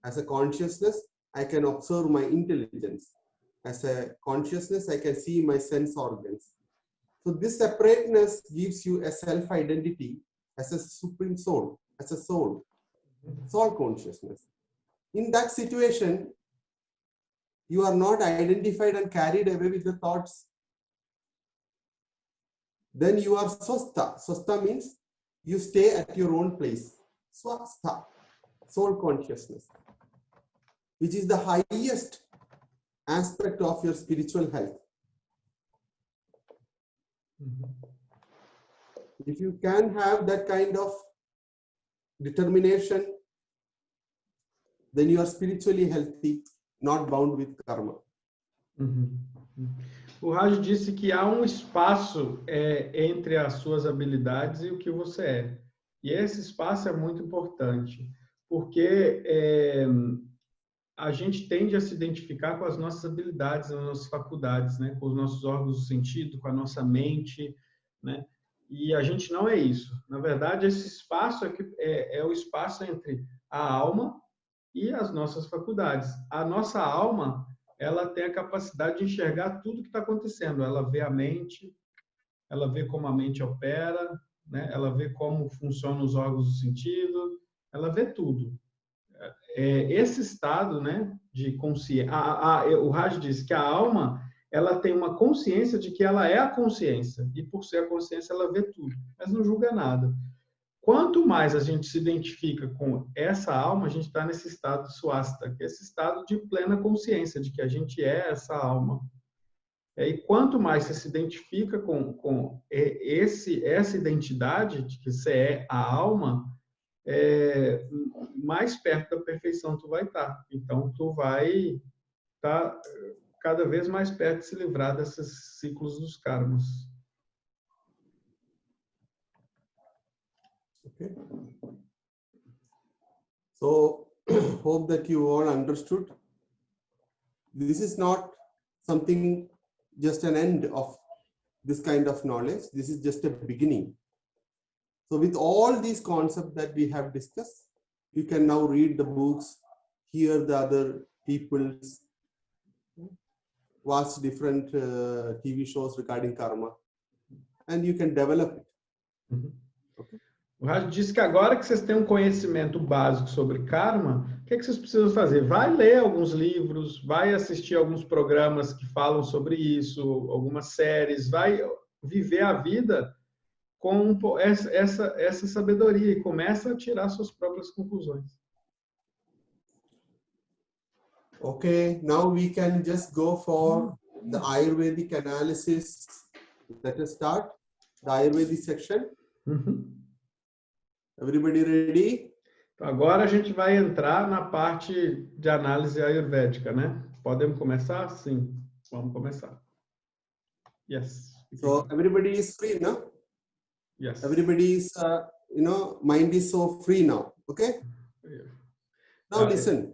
As a consciousness, I can observe my intelligence. As a consciousness, I can see my sense organs. So this separateness gives you a self-identity as a supreme soul, as a soul, soul consciousness. In that situation, you are not identified and carried away with the thoughts. Then you are swastha. Swastha means you stay at your own place. Swastha, soul consciousness, which is the highest aspect of your spiritual health. Mm-hmm. If you can have that kind of determination, then you are spiritually healthy, not bound with karma. Uhum. O Raj disse que há um espaço entre as suas habilidades e o que você é. E esse espaço é muito importante, porque a gente tende a se identificar com as nossas habilidades, as nossas faculdades, né? Com os nossos órgãos do sentido, com a nossa mente, né? E a gente não é isso. Na verdade, esse espaço é o espaço entre a alma e as nossas faculdades. A nossa alma, ela tem a capacidade de enxergar tudo que está acontecendo. Ela vê a mente, ela vê como a mente opera, né? Ela vê como funcionam os órgãos do sentido, ela vê tudo. Esse estado, né, de consciência... O Raj diz que a alma, ela tem uma consciência de que ela é a consciência, e por ser a consciência, ela vê tudo, mas não julga nada. Quanto mais a gente se identifica com essa alma, a gente está nesse estado de swasta, que é esse estado de plena consciência de que a gente é essa alma. E quanto mais você se identifica com essa identidade de que você é a alma, mais perto da perfeição tu vai estar. Então, tu vai estar cada vez mais perto de se livrar desses ciclos dos karmas. Okay. So, hope that you all understood. This is not something, just an end of this kind of knowledge. This is just a beginning. So with all these concepts that we have discussed, you can now read the books, hear the other people's, watch different TV shows regarding karma, and you can develop it. Uhum. Okay. O Raj disse que agora que vocês têm um conhecimento básico sobre karma, o que vocês precisam fazer? Vai ler alguns livros, vai assistir alguns programas que falam sobre isso, algumas séries, vai viver a vida com essa sabedoria e começa a tirar suas próprias conclusões. Okay, now we can just go for the Ayurvedic analysis. Let us start the Ayurvedic section. Uhum. Everybody ready? Então, agora a gente vai entrar na parte de análise ayurvédica, né? Podemos começar? Sim, vamos começar. Yes. So everybody is free now? Yes. Everybody is, mind is so free now. Okay? Now listen.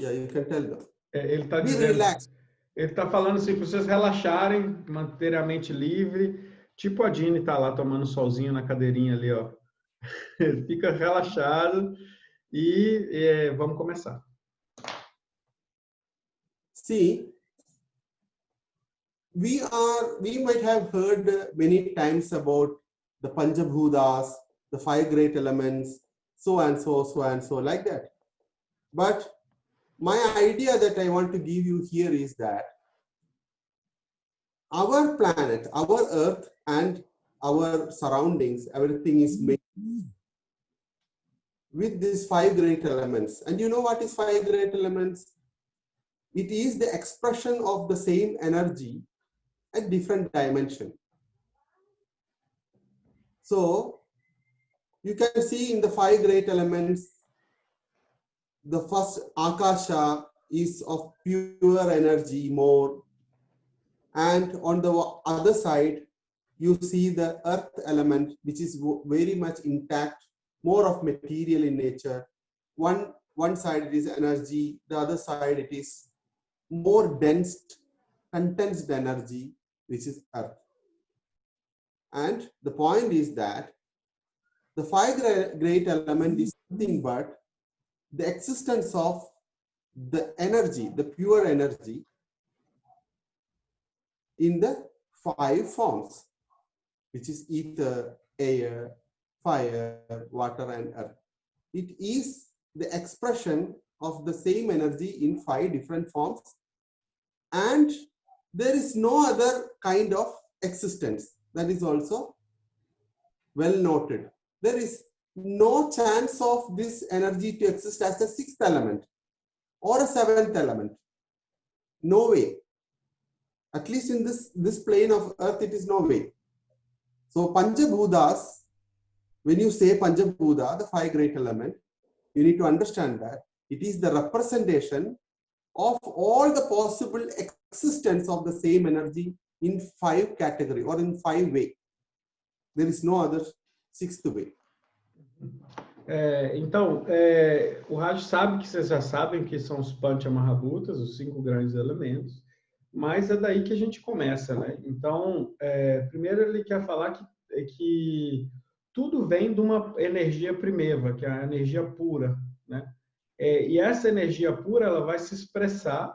Yeah, you can tell them. Ele está dizendo, relax. Ele está falando assim, para vocês relaxarem, manter a mente livre. Tipo a Jeanne está lá tomando solzinho na cadeirinha ali, ó. Fica relaxado e vamos começar. See, we might have heard many times about the Panchabhutas, the 5 great elements, so and so, so and so, like that. But my idea that I want to give you here is that our planet, our Earth, and our surroundings, everything is made with these 5 great elements. And you know what is 5 great elements? It is the expression of the same energy at different dimension. So you can see in the 5 great elements, the first Akasha is of pure energy more. And on the other side, you see the earth element, which is very much intact, more of material in nature. One side it is energy, the other side it is more dense, condensed energy, which is earth. And the point is that the 5 great element is nothing but the existence of the energy, the pure energy, in the 5 forms, which is ether, air, fire, water, and earth. It is the expression of the same energy in 5 different forms, and there is no other kind of existence. That is also well noted. There is no chance of this energy to exist as a 6th element or a 7th element. No way. At least in this plane of earth, it is no way. So Panchabhutas, when you say Panchabhuta, the 5 great element, you need to understand that it is the representation of all the possible existence of the same energy in 5 category or in 5 way. There is no other 6th way. Então, o Raj sabe que vocês já sabem que são os Panchamahabhutas, os 5 grandes elementos, mas é daí que a gente começa, né? Então, primeiro ele quer falar que tudo vem de uma energia primeva, que é a energia pura, né? E essa energia pura, ela vai se expressar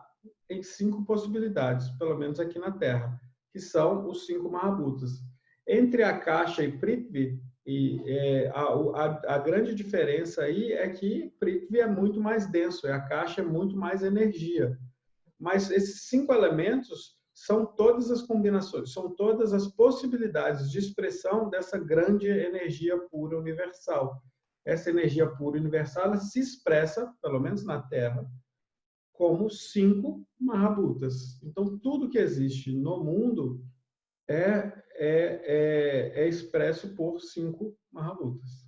em 5 possibilidades, pelo menos aqui na Terra, que são os 5 Mahabhutas. Entre Akasha e Prithvi, a grande diferença aí é que Prithvi é muito mais denso, e Akasha é muito mais energia. Mas esses 5 elementos são todas as combinações, são todas as possibilidades de expressão dessa grande energia pura universal. Essa energia pura universal, ela se expressa, pelo menos na Terra, como 5 Mahabhutas. Então, tudo que existe no mundo é expresso por 5 Mahabhutas.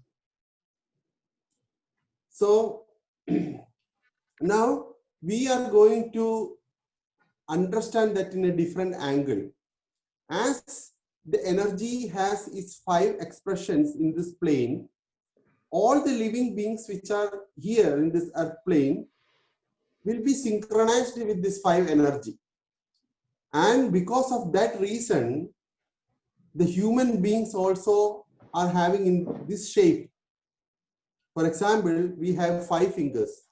So, now we are going to understand that in a different angle. As the energy has its 5 expressions in this plane, all the living beings which are here in this earth plane will be synchronized with this 5 energy. And because of that reason, the human beings also are having in this shape. For example, we have 5 fingers,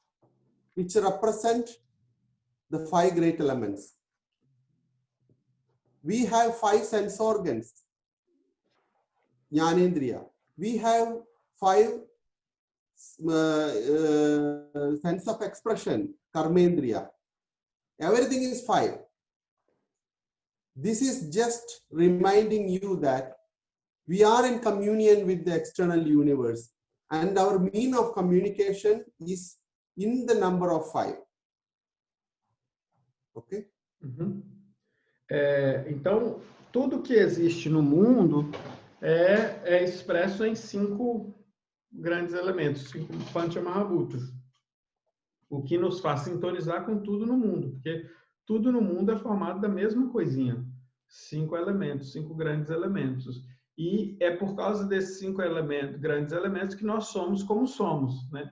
which represent the 5 great elements. We have 5 sense organs, Jnanendriya. We have 5 sense of expression, Karmendriya. Everything is 5. This is just reminding you that we are in communion with the external universe, and our mean of communication is in the number of 5. Ok? Uhum. Então, tudo que existe no mundo é expresso em 5 grandes elementos, 5 Panchamahabhutas. O que nos faz sintonizar com tudo no mundo, porque tudo no mundo é formado da mesma coisinha. 5 elementos, 5 grandes elementos. E é por causa desses 5 grandes elementos que nós somos como somos, né?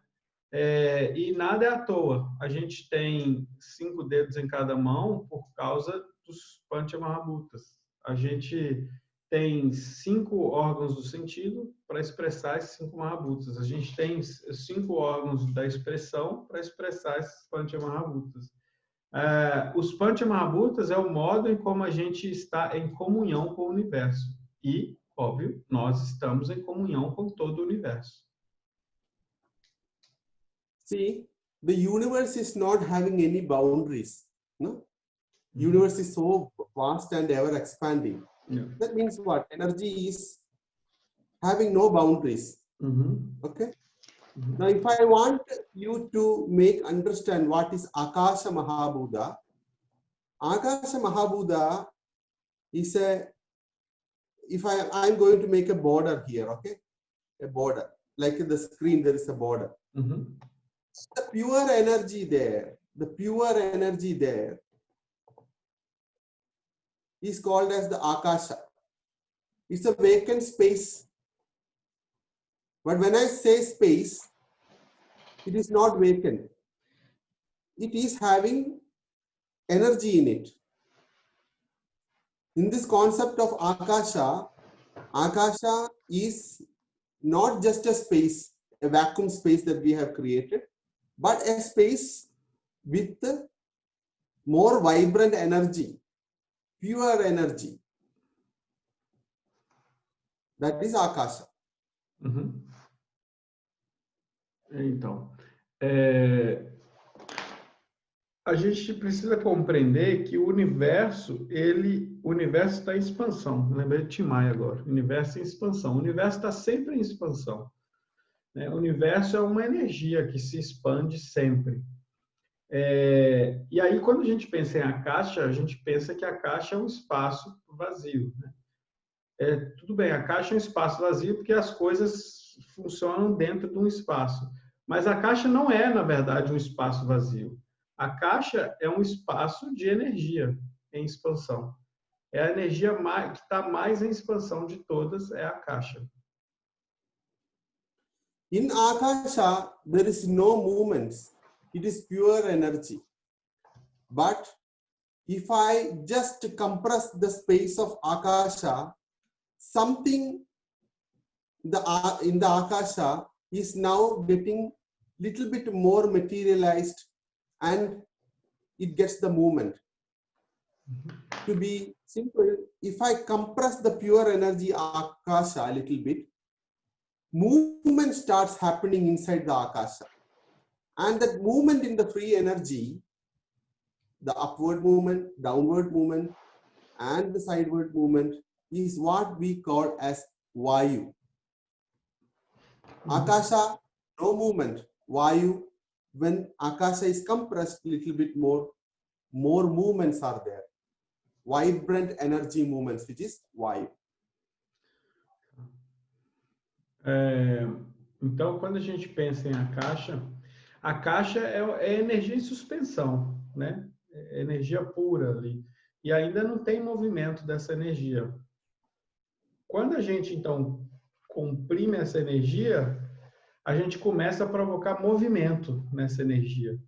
E nada é à toa. A gente tem 5 dedos em cada mão por causa dos Panchamahabhutas. A gente tem 5 órgãos do sentido para expressar esses 5 Mahabhutas. A gente tem 5 órgãos da expressão para expressar esses Panchamahabhutas. Os Panchamahabhutas é o modo em como a gente está em comunhão com o universo. E, óbvio, nós estamos em comunhão com todo o universo. See, the universe is not having any boundaries. No, universe is so vast and ever expanding. Yeah. That means what? Energy is having no boundaries. Okay. Now, if I want you to understand what is Akasha Mahabhuta is I'm going to make a border here, okay? A border. Like in the screen, there is a border. The pure energy there is called as the Akasha. It's a vacant space. But when I say space, it is not vacant. It is having energy in it. In this concept of Akasha is not just a space, a vacuum space that we have created, but a space with more vibrant energy, pure energy. That is Akasha. Então, a gente precisa compreender que o universo está em expansão. Lembrei de Tim Maia agora. O universo em expansão. O universo está sempre em expansão. Né? O universo é uma energia que se expande sempre. E aí, quando a gente pensa em Akasha, a gente pensa que a Akasha é um espaço vazio. Né? Tudo bem, a Akasha é um espaço vazio porque as coisas funcionam dentro de um espaço. Mas a Akasha não é, na verdade, um espaço vazio. A Akasha é um espaço de energia em expansão. É a energia que está mais em expansão de todas, é a Akasha. In Akasha, there is no movements. It is pure energy. But if I just compress the space of Akasha, something in the Akasha is now getting little bit more materialized and it gets the movement. To be simple, if I compress the pure energy Akasha a little bit, movement starts happening inside the Akasha. And that movement in the free energy, the upward movement, downward movement, and the sideward movement is what we call as Vayu. Akasha, no movement. Vayu, when Akasha is compressed a little bit more movements are there. Vibrant energy movements, which is Vayu. Então, quando a gente pensa em a caixa é energia em suspensão, né? É energia pura ali. E ainda não tem movimento dessa energia. Quando a gente, então, comprime essa energia, a gente começa a provocar movimento nessa energia.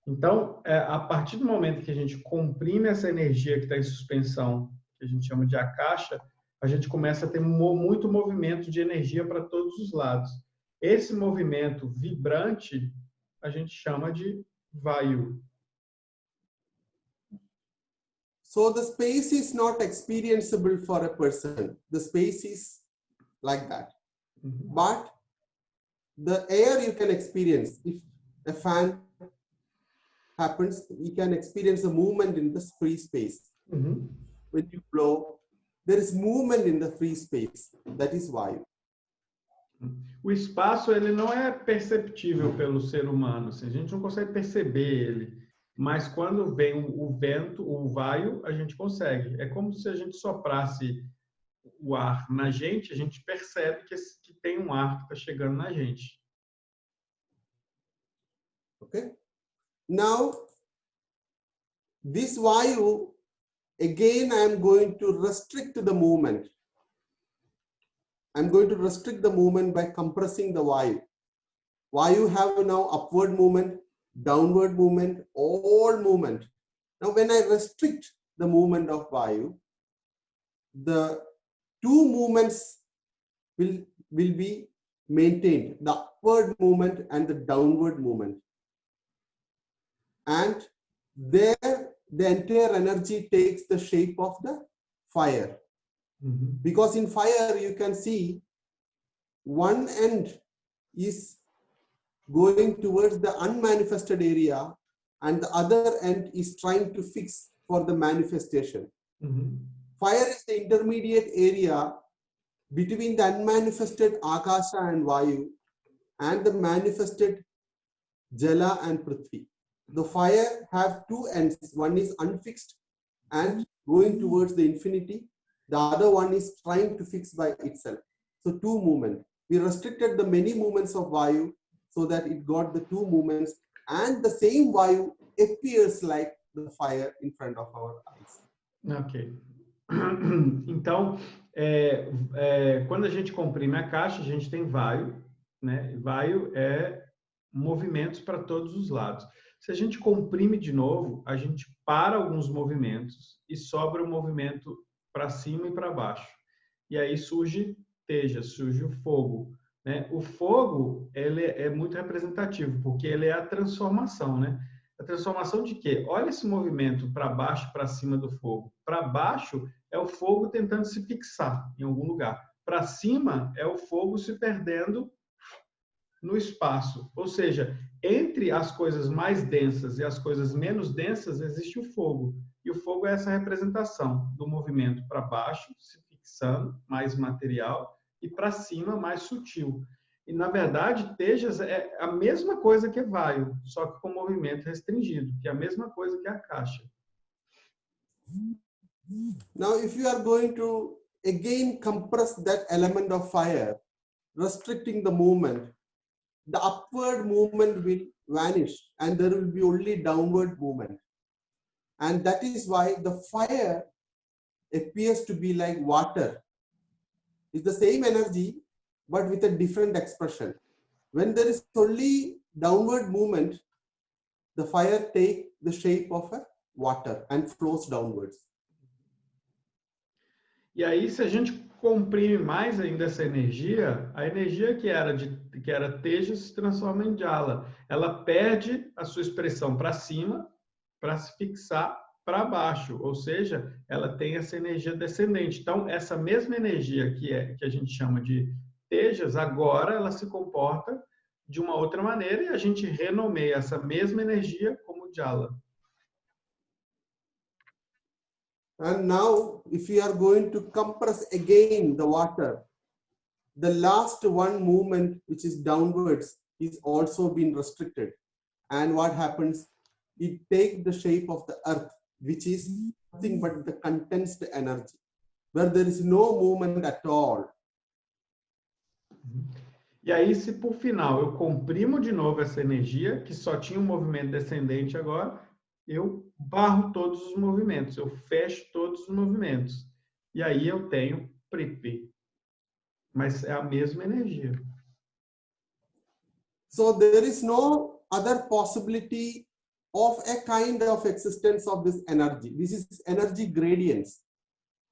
Então, a partir do momento que a gente comprime essa energia que está em suspensão, que a gente chama de Akasha, a gente começa a ter muito movimento de energia para todos os lados. Esse movimento vibrante a gente chama de Vayu. So the space is not experienceable for a person. The space is like that. But the air you can experience. If a fan happens, you can experience a movement in the free space. When you blow, there is movement in the free space. That is Vayu. O espaço ele não é perceptível pelo ser humano, assim, a gente não consegue perceber ele, mas quando vem o vento, o Vayu, a gente consegue. É como se a gente soprasse o ar na gente, a gente percebe que tem um ar que está chegando na gente. Okay. Now, this Vayu, again, I am going to restrict the movement. I'm going to restrict the movement by compressing the Vayu. Vayu have now upward movement, downward movement, all movement. Now, when I restrict the movement of Vayu, the two movements will be maintained, the upward movement and the downward movement. And there, the entire energy takes the shape of the fire. Because in fire, you can see one end is going towards the unmanifested area, and the other end is trying to fix for the manifestation. Fire is the intermediate area between the unmanifested Akasha and Vayu and the manifested Jala and Prithvi. The fire have two ends. One is unfixed and going towards the infinity. The other one is trying to fix by itself. So two movements. We restricted the many movements of Vayu so that it got the two movements, and the same Vayu appears like the fire in front of our eyes. Ok. Então, quando a gente comprime a caixa, a gente tem vaio, né? Vaio é movimentos para todos os lados. Se a gente comprime de novo, a gente para alguns movimentos e sobra o movimento para cima e para baixo. E aí surge teja, surge o fogo, né? O fogo, ele é muito representativo, porque ele é a transformação, né? A transformação de quê? Olha esse movimento para baixo, para cima do fogo. Para baixo é o fogo tentando se fixar em algum lugar. Para cima é o fogo se perdendo no espaço. Ou seja, entre as coisas mais densas e as coisas menos densas existe o fogo. E o fogo é essa representação do movimento para baixo, se fixando, mais material, e para cima, mais sutil. E, na verdade, tejas é a mesma coisa que vaio, só que com movimento restringido, que é a mesma coisa que a caixa. Now, if you are going to again compress that element of fire, restricting the movement, the upward movement will vanish and there will be only downward movement. And that is why the fire appears to be like water. It's the same energy, but with a different expression. When there is only downward movement, the fire takes the shape of a water and flows downwards. E aí, se a gente comprime mais ainda essa energia, a energia que era teja se transforma em jala. Ela perde a sua expressão para cima para se fixar para baixo, ou seja, ela tem essa energia descendente. Então, essa mesma energia que a gente chama de tejas, agora ela se comporta de uma outra maneira e a gente renomeia essa mesma energia como jala. And now, if we are going to compress again the water, the last one movement, which is downwards, is also been restricted. And what happens? It takes the shape of the earth, which is nothing but the condensed energy, where there is no movement at all. E aí, se por final eu comprimo de novo essa energia, que só tinha um movimento descendente agora, eu barro todos os movimentos, eu fecho todos os movimentos. E aí eu tenho Prithvi. Mas é a mesma energia. So there is no other possibility of a kind of existence of this energy. This is energy gradients,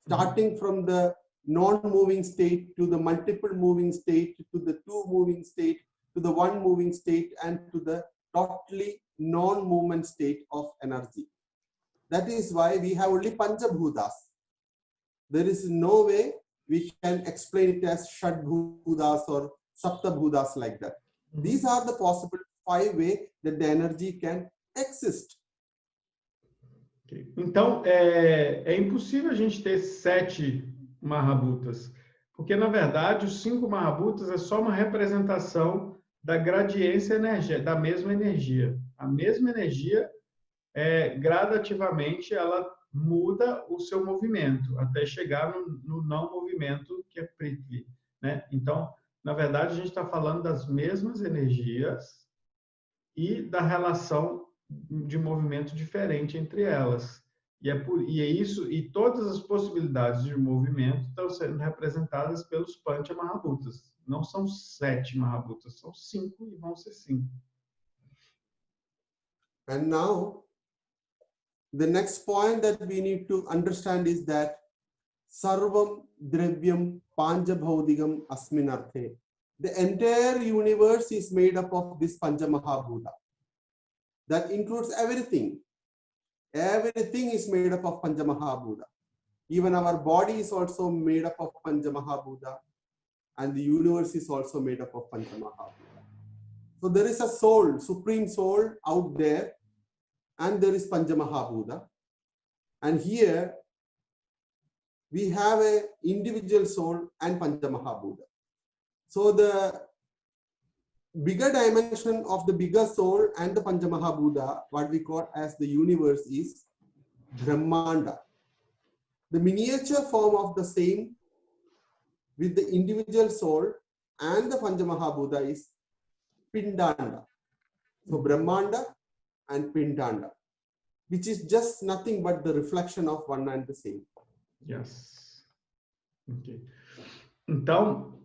starting from the non-moving state to the multiple moving state to the two moving state to the one moving state and to the totally non-movement state of energy. That is why we have only Panchabhutas. There is no way we can explain it as Shadbhutas or Saptabhutas like that. These are the possible 5 ways that the energy can exist. Okay. Então, é impossível a gente ter 7 Mahabhutas, porque, na verdade, os 5 Mahabhutas é só uma representação da gradiência energética, da mesma energia. A mesma energia, gradativamente, ela muda o seu movimento, até chegar no não movimento, que é Prithvi, né? Então, na verdade, a gente está falando das mesmas energias e da relação de movimento diferente entre elas. E todas as possibilidades de movimento estão sendo representadas pelos Pancha Mahabhutas. Não são 7 Mahabhutas, são 5 e vão ser 5. And now, the next point that we need to understand is that Sarvam Dravyam Panjabhaudigam Asminarthe. The entire universe is made up of this Panchamahabhuta. That includes everything. Everything is made up of Panchamahabhuta. Even our body is also made up of Panchamahabhuta. And the universe is also made up of Panchamahabhuta. So there is a soul, supreme soul out there, and there is Panchamahabhuta. And here we have a individual soul and Panchamahabhuta. So the bigger dimension of the bigger soul and the Panchamahabhuta, what we call as the universe, is Brahmanda. The miniature form of the same with the individual soul and the Panchamahabhuta is Pindanda. So Brahmanda and Pindanda, which is just nothing but the reflection of one and the same. Yes. Okay. Então,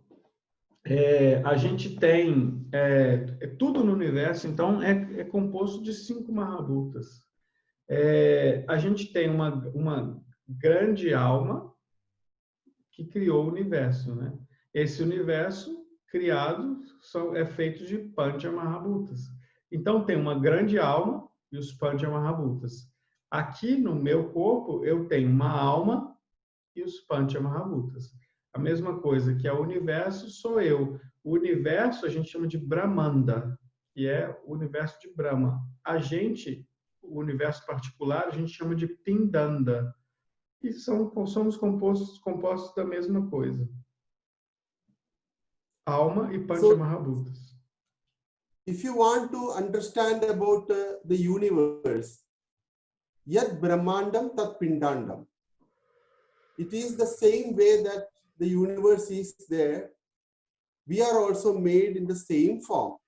a gente tem tudo no universo, então é composto de 5 Mahabhutas. A gente tem uma grande alma que criou o universo, né? Esse universo criado é feito de Pancha Mahabhutas. Então tem uma grande alma e os Pancha Mahabhutas. Aqui no meu corpo eu tenho uma alma e os Pancha Mahabhutas. A mesma coisa que é o universo sou eu. O universo a gente chama de Brahmanda, que é o universo de Brahma. O universo particular, a gente chama de Pindanda. E somos compostos da mesma coisa. Alma e Pancha Mahabhutas. If you want to understand about the universe, yat Brahmandam tat Pindandam. It is the same way that the universe is there. We are also made in the same form.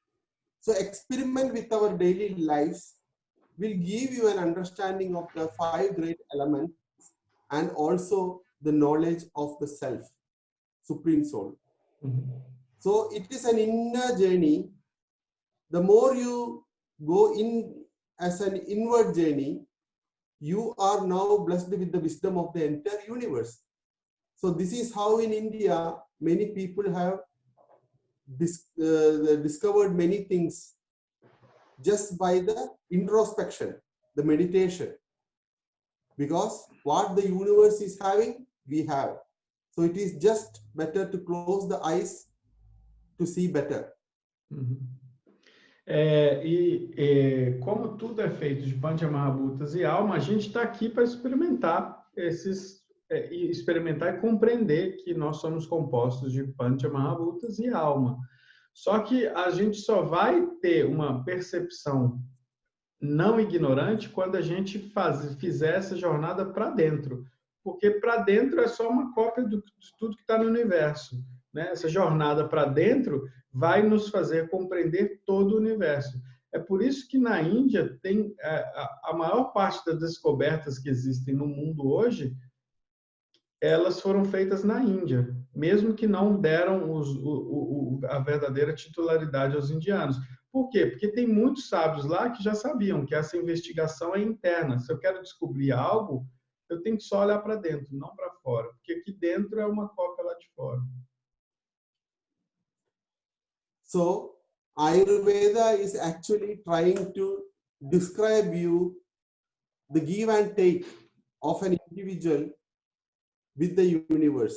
So experiment with our daily lives will give you an understanding of the 5 great elements and also the knowledge of the self, supreme soul. Mm-hmm. So it is an inner journey. The more you go in as an inward journey, you are now blessed with the wisdom of the entire universe. So this is how in India, many people have discovered many things just by the introspection, the meditation. Because what the universe is having, we have. So it is just better to close the eyes to see better. Uhum. Como tudo é feito de Pancha Mahabhutas e alma, a gente está aqui para experimentar experimentar e compreender que nós somos compostos de Pancha Mahabhutas e alma. Só que a gente só vai ter uma percepção não ignorante quando a gente fizer essa jornada para dentro. Porque para dentro é só uma cópia de tudo que está no universo, né? Essa jornada para dentro vai nos fazer compreender todo o universo. É por isso que na Índia tem a maior parte das descobertas que existem no mundo hoje, elas foram feitas na Índia, mesmo que não deram a verdadeira titularidade aos indianos. Por quê? Porque tem muitos sábios lá que já sabiam que essa investigação é interna. Se eu quero descobrir algo, eu tenho que só olhar para dentro, não para fora, porque aqui dentro é uma cópia lá de fora. So, Ayurveda is actually trying to describe you the give and take of an individual with the universe.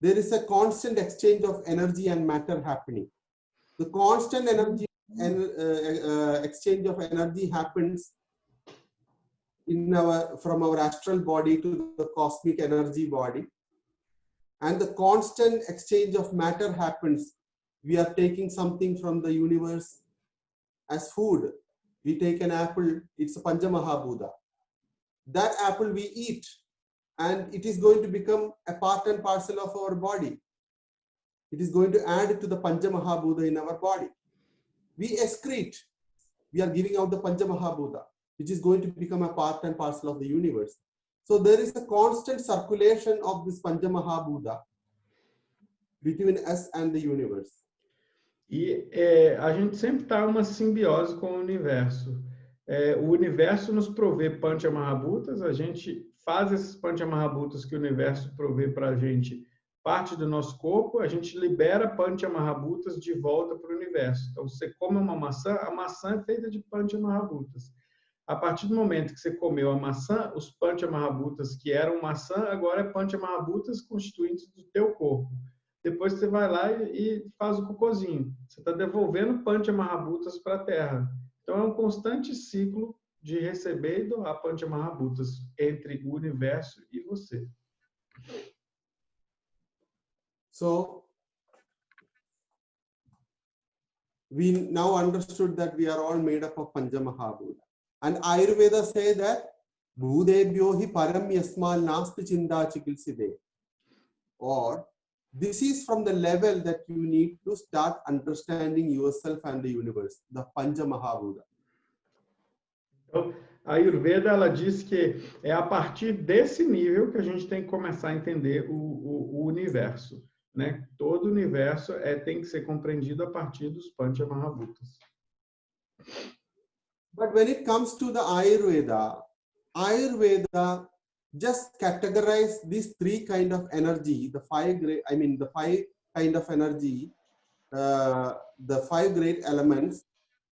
There is a constant exchange of energy and matter happening. The constant energy and exchange of energy happens from our astral body to the cosmic energy body. And the constant exchange of matter happens. We are taking something from the universe as food. We take an apple, it's a Panchamahabhuta. That apple we eat, and it is going to become a part and parcel of our body. It is going to add to the Panchamahabhuta in our body. We excrete. We are giving out the Panchamahabhuta, which is going to become a part and parcel of the universe. So there is a constant circulation of this Panchamahabhuta between us and the universe. E a gente sempre está em uma simbiose com o universo. O universo nos provê Pancha Mahabhutas, a gente faz esses Pancha Mahabhutas que o universo provê para a gente parte do nosso corpo, a gente libera Pancha Mahabhutas de volta para o universo. Então, você come uma maçã, a maçã é feita de Pancha Mahabhutas. A partir do momento que você comeu a maçã, os Pancha Mahabhutas que eram maçã, agora é Pancha Mahabhutas constituintes do teu corpo. depois você vai lá e faz o cocôzinho. Você está devolvendo Pancha Mahabhutas para a Terra. Então, é um constante ciclo de receber e doar Pancha Mahabhutas entre o universo e você. So, we now understood that we are all made up of Pancha Mahabhuta. And Ayurveda say that Bhudebhyo hi param yasmal nasti chinda chikilside. Or this is from the level that you need to start understanding yourself and the universe, the Pancha Mahabhuta. Então, a Ayurveda ela diz que é a partir desse nível que a gente tem que começar a entender o universo, né? Todo o universo tem que ser compreendido a partir dos Pancha Mahabhutas. But when it comes to the Ayurveda just categorize these three kind of energy, the five kind of energy, the five great elements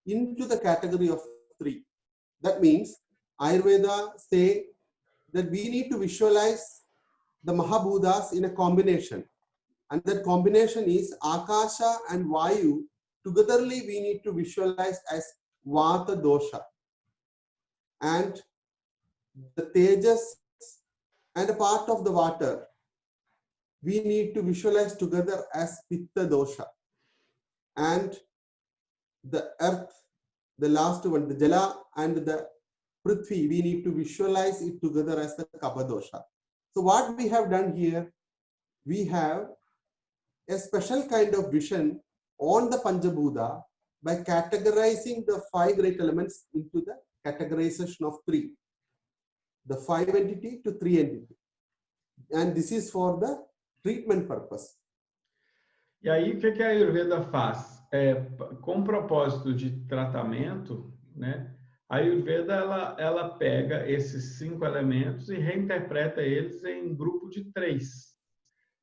into the category of three. That means Ayurveda say that we need to visualize the Mahabhutas in a combination. And that combination is Akasha and Vayu. Togetherly, we need to visualize as Vata dosha. And the Tejas and a part of the water, we need to visualize together as Pitta dosha. And the earth, the last one, the Jala and the Prithvi, we need to visualize it together as the Kapha dosha. So what we have done here, we have a special kind of vision on the Panchabhuta by categorizing the five great elements into the categorization of three. The five entity to three entity. And this is for the treatment purpose. E aí, o que a Ayurveda faz? Com propósito de tratamento, né? A Ayurveda ela pega esses 5 elementos e reinterpreta eles em grupo de 3.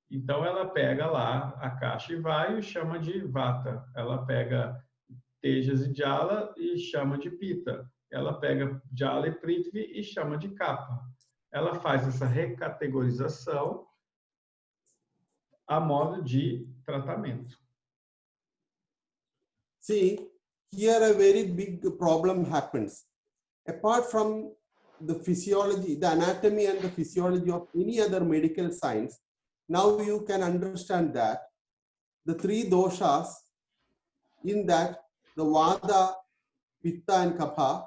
Então, ela pega lá a Akasha e Vayu e chama de Vata. Ela pega Tejas e Jala e chama de Pitta. Ela pega Jala e Prithvi e chama de Kapha. Ela faz essa recategorização a modo de tratamento. See, here a very big problem happens. Apart from the physiology, the anatomy and the physiology of any other medical science, now you can understand that the three doshas, in that the Vata, Pitta and Kapha,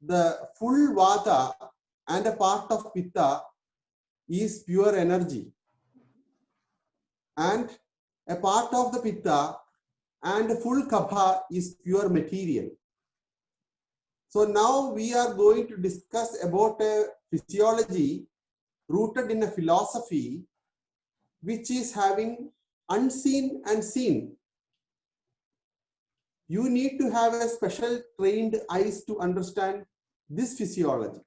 the full Vata and a part of Pitta is pure energy. And a part of the Pitta and full Kapha is pure material. So now we are going to discuss about a physiology rooted in a philosophy which is having unseen and seen. You need to have a special trained eyes to understand this physiology,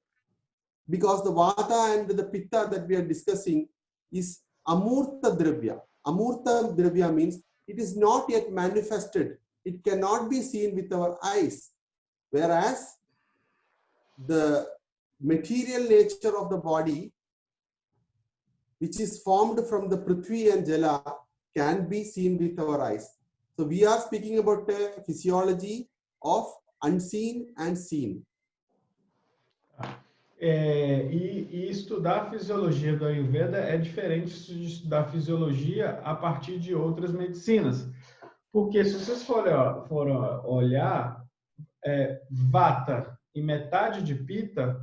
because the Vata and the Pitta that we are discussing is Amurta Dravya. Amurta Dravya means it is not yet manifested. It cannot be seen with our eyes. Whereas the material nature of the body, which is formed from the Prithvi and Jala, can be seen with our eyes. So we are speaking about the physiology of unseen and seen. E estudar a fisiologia do Ayurveda é diferente de estudar fisiologia a partir de outras medicinas. Porque se vocês forem olhar, Vata e metade de Pitta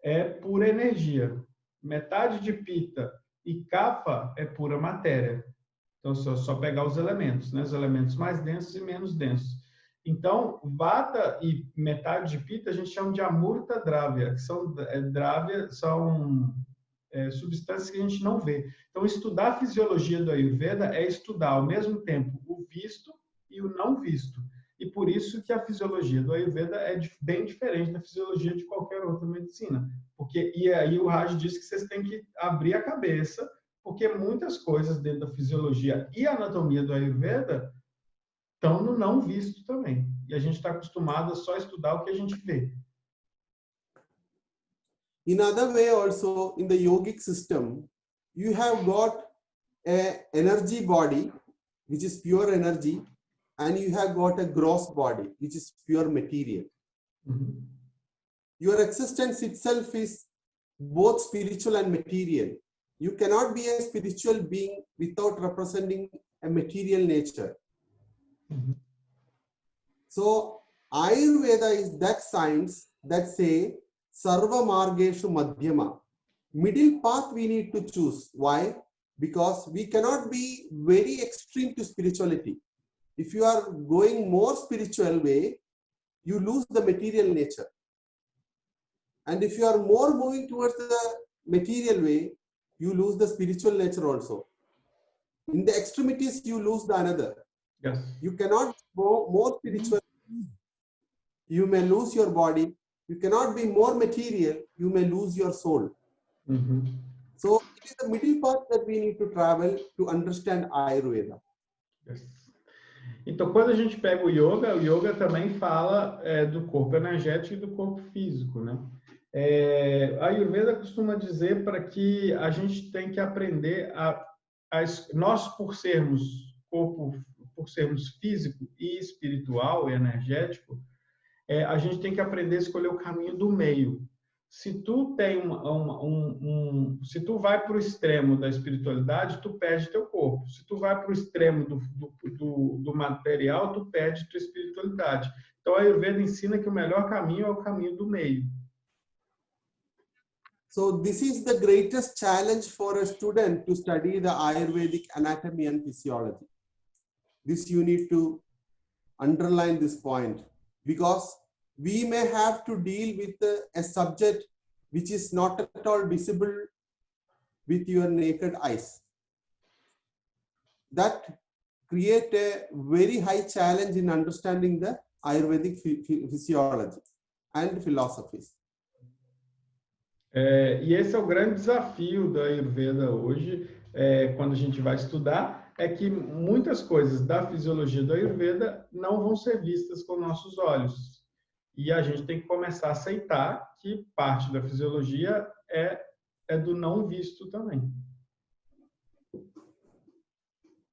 é pura energia. Metade de Pitta e Kapha é pura matéria. Então, só pegar os elementos, né? Os elementos mais densos e menos densos. Então, Vata e metade de Pitta a gente chama de Amurta Dravya, que são substâncias que a gente não vê. Então, estudar a fisiologia do Ayurveda é estudar ao mesmo tempo o visto e o não visto. E por isso que a fisiologia do Ayurveda é bem diferente da fisiologia de qualquer outra medicina. E aí o Raj disse que vocês têm que abrir a cabeça, porque muitas coisas dentro da fisiologia e anatomia do Ayurveda estão no não visto também. E a gente está acostumado a só estudar o que a gente vê. In other way also, in the yogic system, you have got an energy body which is pure energy, and you have got a gross body, which is pure material. Uhum. Your existence itself is both spiritual and material. You cannot be a spiritual being without representing a material nature. Uhum. So Ayurveda is that science that say Sarva Margeshu Madhyama. Middle path we need to choose. Why? Because we cannot be very extreme to spirituality. If you are going more spiritual way, you lose the material nature. And if you are more moving towards the material way, you lose the spiritual nature also. In the extremities, you lose the another. Yes. You cannot go more spiritual. You may lose your body. You cannot be more material. You may lose your soul. Uhum. So it is the middle path that we need to travel to understand Ayurveda. Yes. Então, quando a gente pega o yoga também fala do corpo energético e do corpo físico, né? A Ayurveda costuma dizer para que a gente tem que aprender nós, por sermos físico e espiritual e energético, a gente tem que aprender a escolher o caminho do meio. Se tu tem se tu vai para o extremo da espiritualidade, tu perde teu corpo. Se tu vai para o extremo do material, tu perde tua espiritualidade. Então a Ayurveda ensina que o melhor caminho é o caminho do meio. So this is the greatest challenge for a student to study the Ayurvedic anatomy and physiology. This you need to underline this point, because we may have to deal with a subject which is not at all visible with your naked eyes. That create a very high challenge in understanding the Ayurvedic physiology and philosophies. E esse é o grande desafio da Ayurveda hoje, quando a gente vai estudar, é que muitas coisas da fisiologia da Ayurveda não vão ser vistas com nossos olhos. E a gente tem que começar a aceitar que parte da fisiologia é do não visto também.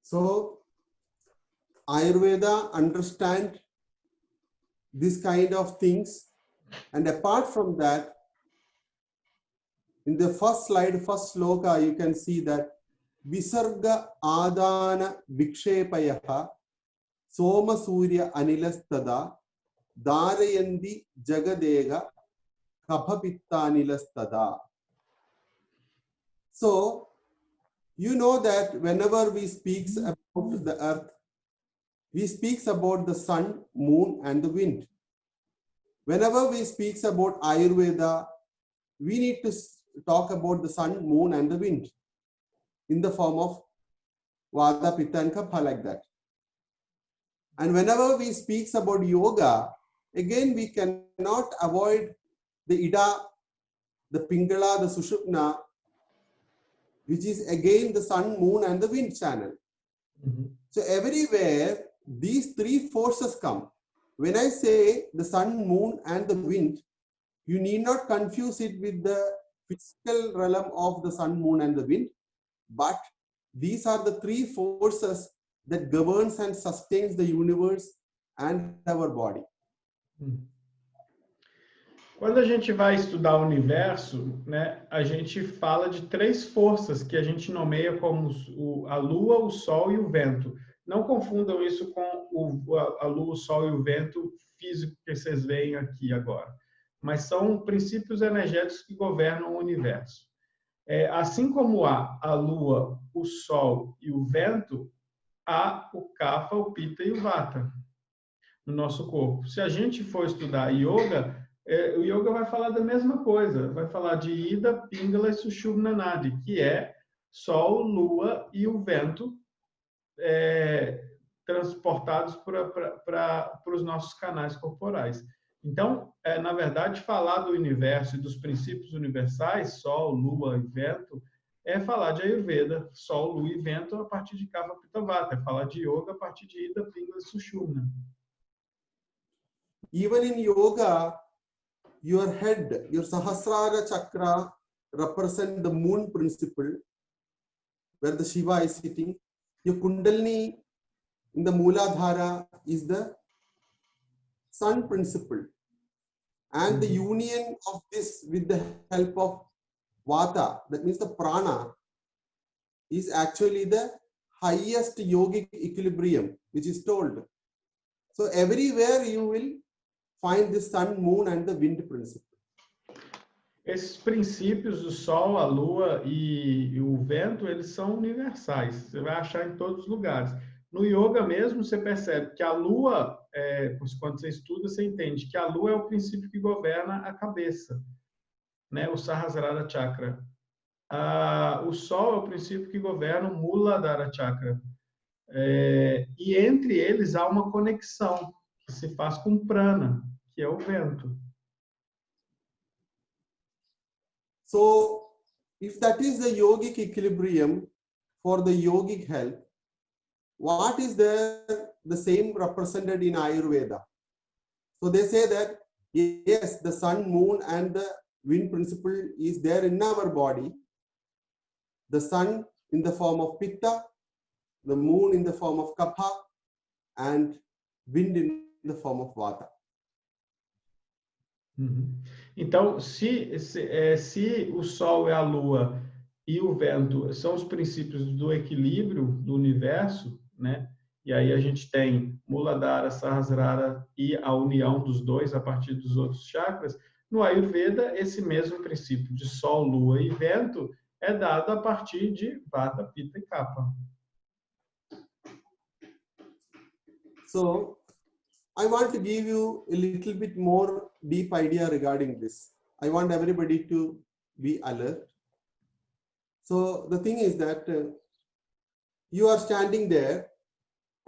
So, Ayurveda understand this kind of things, and apart from that, in the first slide, first sloka, you can see that Visarga Adana Vikshepayaha Soma Surya Anilastada Dharayandi Jagadega Kaphapitta Anilastada. So, you know that whenever we speak about the earth, we speak about the sun, moon, and the wind. Whenever we speak about Ayurveda, we need to talk about the sun, moon, and the wind in the form of Vata, Pitta, and Kapha, like that. And whenever we speak about yoga, again we cannot avoid the Ida, the Pingala, the Sushupna, which is again the sun, moon, and the wind channel. Mm-hmm. So everywhere these three forces come. When I say the sun, moon, and the wind, you need not confuse it with the physical realm of the sun, moon, and the wind, but these are the three forces that governs and sustains the universe and our body. Quando a gente vai estudar o universo, né, a gente fala de três forças que a gente nomeia como a Lua, o Sol e o vento. Não confundam isso com a Lua, o Sol e o vento físico que vocês veem aqui agora. Mas são princípios energéticos que governam o universo. Assim como há a Lua, o Sol e o vento, há o Kapha, o Pitta e o Vata no nosso corpo. Se a gente for estudar yoga, o yoga vai falar da mesma coisa, vai falar de Ida, Pingala e Sushumna Nadi, que é Sol, Lua e o vento transportados para os nossos canais corporais. Então, na verdade, falar do universo e dos princípios universais, Sol, Lua e vento, é falar de Ayurveda, Sol, Lua e vento a partir de Kapha, Pitta, Vata, é falar de yoga a partir de Ida, Pingala e Sushumna. Even in yoga, your head, your Sahasrara chakra represent the moon principle, where the Shiva is sitting. Your Kundalini in the Mooladhara is the sun principle. And the union of this with the help of Vata, that means the prana, is actually the highest yogic equilibrium, which is told. So everywhere you will find the sun, moon and the wind principle. Esses princípios, o Sol, a Lua e o vento, eles são universais. Você vai achar em todos os lugares. No yoga mesmo, você percebe que a Lua, quando você estuda, você entende que a Lua é o princípio que governa a cabeça, né? O Sahasrara Chakra. O Sol é o princípio que governa o Muladhara Chakra. E entre eles há uma conexão que se faz com prana, que é o vento. So, if that is the yogic equilibrium for the yogic health, what is the same represented in Ayurveda? So they say that yes, the sun, moon and the wind principle is there in our body. The sun in the form of Pitta, the moon in the form of Kapha, and wind in the form of Vata. Então, se o Sol e a Lua e o vento são os princípios do equilíbrio do universo, né? E aí a gente tem Muladhara, Sahasrara e a união dos dois a partir dos outros chakras. No Ayurveda, esse mesmo princípio de Sol, Lua e vento é dado a partir de Vata, Pitta e Kapha. So, I want to give you a little bit more deep idea regarding this. I want everybody to be alert. So the thing is that you are standing there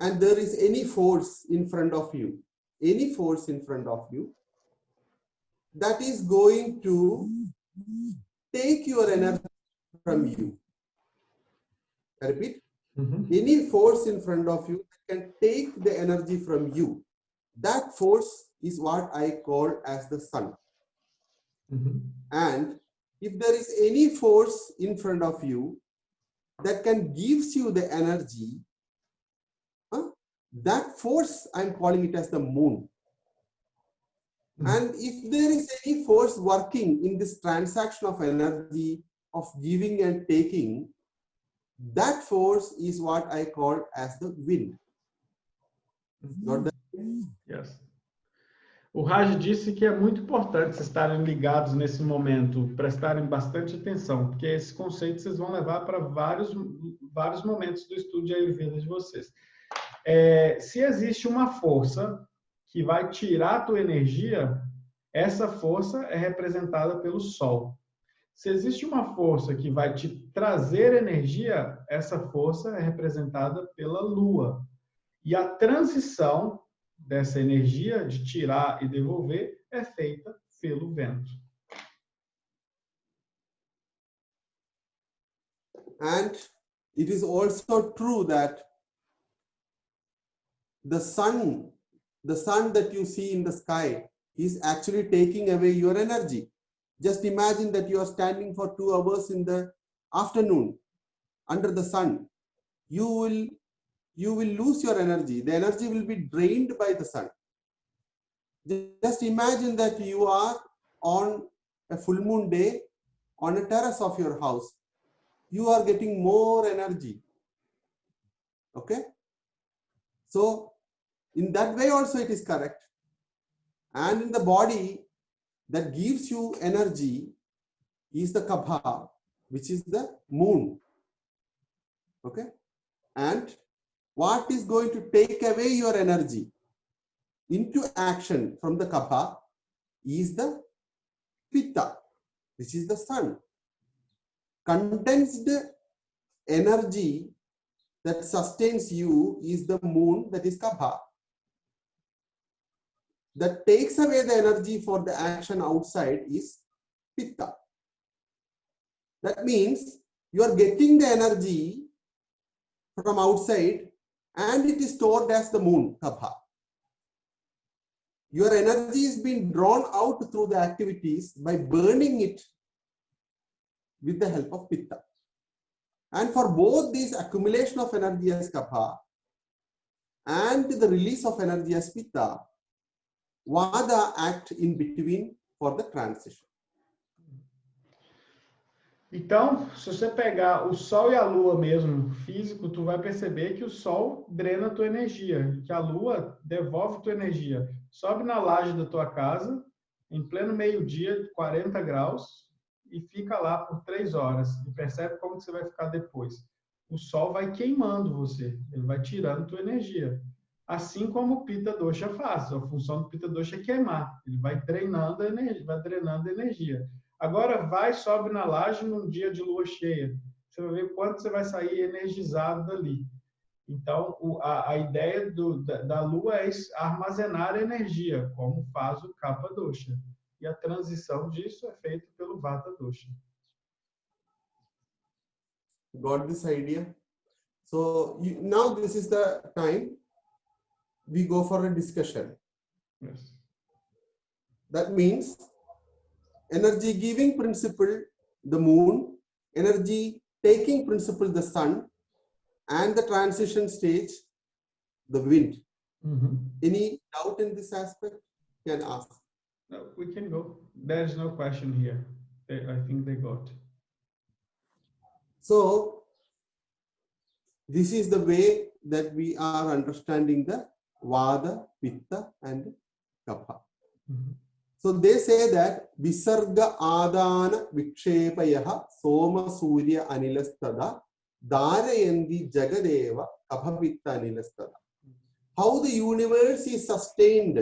and there is any force in front of you, that is going to take your energy from you. I repeat, any force in front of you can take the energy from you. That force is what I call as the sun. And if there is any force in front of you that can gives you the energy, that force I'm calling it as the moon. And if there is any force working in this transaction of energy, of giving and taking, that force is what I call as the wind. Not the... Yes. O Raj disse que é muito importante vocês estarem ligados nesse momento, prestarem bastante atenção, porque esse conceito vocês vão levar para vários momentos do estudo de Ayurveda de vocês. Se existe uma força que vai tirar a tua energia, essa força é representada pelo Sol. Se existe uma força que vai te trazer energia, essa força é representada pela Lua. E a transição dessa energia de tirar e devolver é feita pelo vento. And it is also true that the sun that you see in the sky is actually taking away your energy. Just imagine that you are standing for 2 hours in the afternoon under the sun. You will lose your energy. The energy will be drained by the sun. Just imagine that you are on a full moon day on a terrace of your house. You are getting more energy. Okay? So, in that way also it is correct. And in the body that gives you energy is the Kapha, which is the moon. Okay? And what is going to take away your energy into action from the Kapha is the Pitta, which is the sun. Condensed energy that sustains you is the moon, that is Kapha. That takes away the energy for the action outside is Pitta. That means you are getting the energy from outside and it is stored as the moon, Kapha. Your energy is being drawn out through the activities by burning it with the help of Pitta. And for both these accumulation of energy as Kapha and the release of energy as pitta, vata act in between for the transition. Então, se você pegar o Sol e a Lua mesmo, físico, tu vai perceber que o Sol drena a tua energia, que a Lua devolve tua energia. Sobe na laje da tua casa, em pleno meio-dia, 40 graus, e fica lá por 3 horas. E percebe como que você vai ficar depois. O Sol vai queimando você, ele vai tirando tua energia. Assim como o Pitta Dosha faz. A função do Pitta Dosha é queimar. Ele vai drenando a energia, vai drenando a energia. Agora vai, sobe na laje num dia de lua cheia. Você vai ver quanto você vai sair energizado dali. Então, a ideia da lua é armazenar energia, como faz o Kapha Dosha. E a transição disso é feita pelo Vata Dosha. Got this idea? So now this is the time we go for a discussion. Yes. That means energy giving principle, the moon, energy taking principle, the sun, and the transition stage, the wind. Mm-hmm. Any doubt in this aspect? You can ask. No, we can go. There's no question here. I think they got. So this is the way that we are understanding the Vata, Pitta, and Kapha. Mm-hmm. So they say that Visarga Adana Vikshepayaha Soma Surya Anilastada Dharayandi Jagadeva Kapha Pitta Anilastada. How the universe is sustained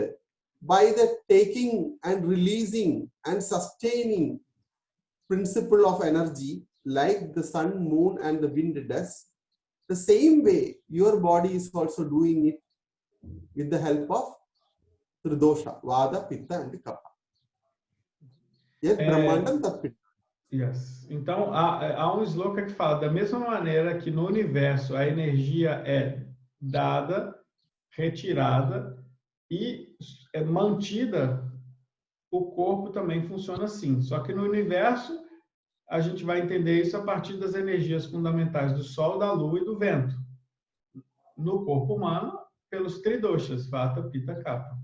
by the taking and releasing and sustaining principle of energy, like the sun, moon, and the wind does. The same way your body is also doing it with the help of Tridosha, Vata, Pitta, and Kapha. Yes, Brahmandam Tat Pitta. Yes. Então, há sloka que fala, da mesma maneira que no universo a energia é dada, retirada e é mantida, o corpo também funciona assim. Só que no universo, a gente vai entender isso a partir das energias fundamentais do Sol, da Lua e do vento. No corpo humano, pelos tridoshas, Vata, Pitta, Kapha.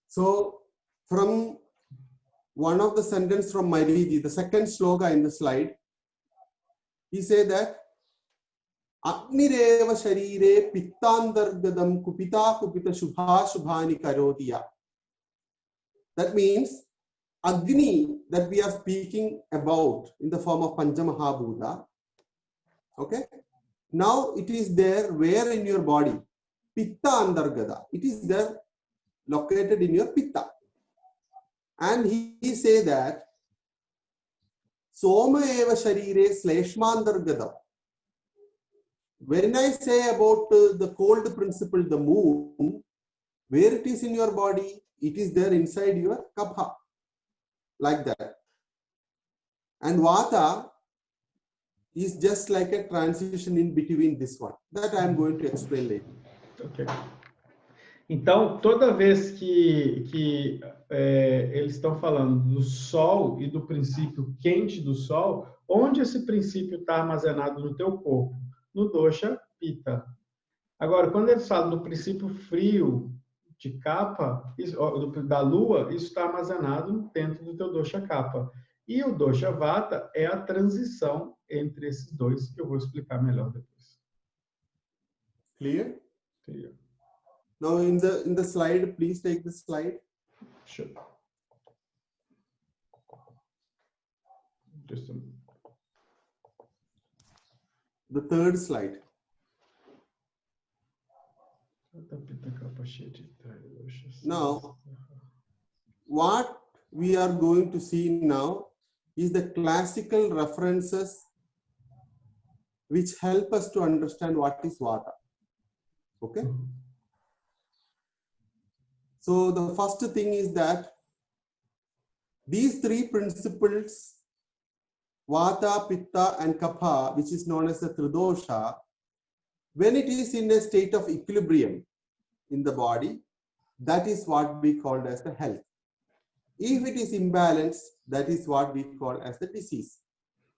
So, from one of the sentences from Mairiji, the second sloka in the slide, he said that Agnireva Sharire Pittandargadam Kupita Kupita Shubha Shubhani Karotiya. That means Agni that we are speaking about in the form of Panchamahabhuta. Okay. Now it is there where in your body? Pitta Andargada. It is there located in your Pitta. And he say that Soma eva Sharire Sleshmandargada. When I say about the cold principle, the moon, where it is in your body, it is there inside your Kapha. Like that. And Vata is just like a transition in between this one. That I am going to explain later. Okay. Então, toda vez que eles estão falando do Sol e do princípio quente do Sol, onde esse princípio está armazenado no teu corpo? No dosha Pitta. Agora, quando eles falam do princípio frio de Kapha, da Lua, isso está armazenado dentro do teu dosha Kapha. E o dosha Vata é a transição entre esses dois, que eu vou explicar melhor depois. Clear? Clear. Now in the slide, please take the slide. Sure. Just a minute. The third slide. Now, what we are going to see now is the classical references which help us to understand what is Vata. Okay? So the first thing is that these three principles, Vata, Pitta, and Kapha, which is known as the Tridosha, when it is in a state of equilibrium in the body, that is what we call as the health. If it is imbalanced, that is what we call as the disease.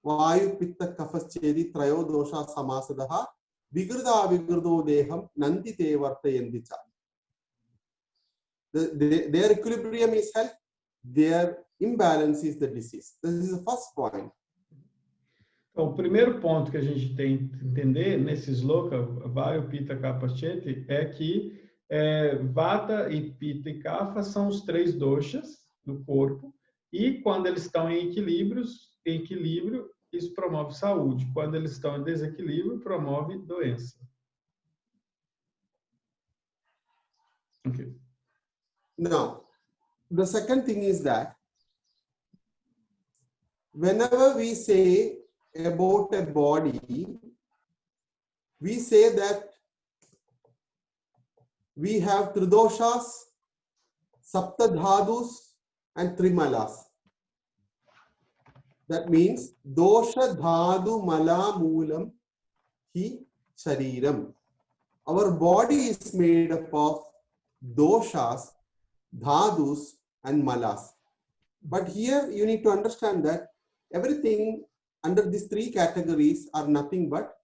Vayu Pitta Kapha Chedi Trayo Dosha Samasadaha Vigrudha Vigrudo Deham Nandite Vartayandicha. Their equilibrium is health, their imbalance is the disease. This is the first point. Então, o primeiro ponto que a gente tem que entender nesse sloka, Vayu, Pitta, Kapha, Cheti, é que Vata e Pitta e Kapha são os 3 doshas do corpo, e quando eles estão em equilíbrio, isso promove saúde. Quando eles estão em desequilíbrio, promove doença. Okay. Now, the second thing is that whenever we say about a body, we say that we have tridoshas, saptadhadus, and trimalas. That means dosha dhadu mala moolam hi shariram. Our body is made up of doshas, dhadus, and malas. But here you need to understand that everything under these 3 categories are nothing but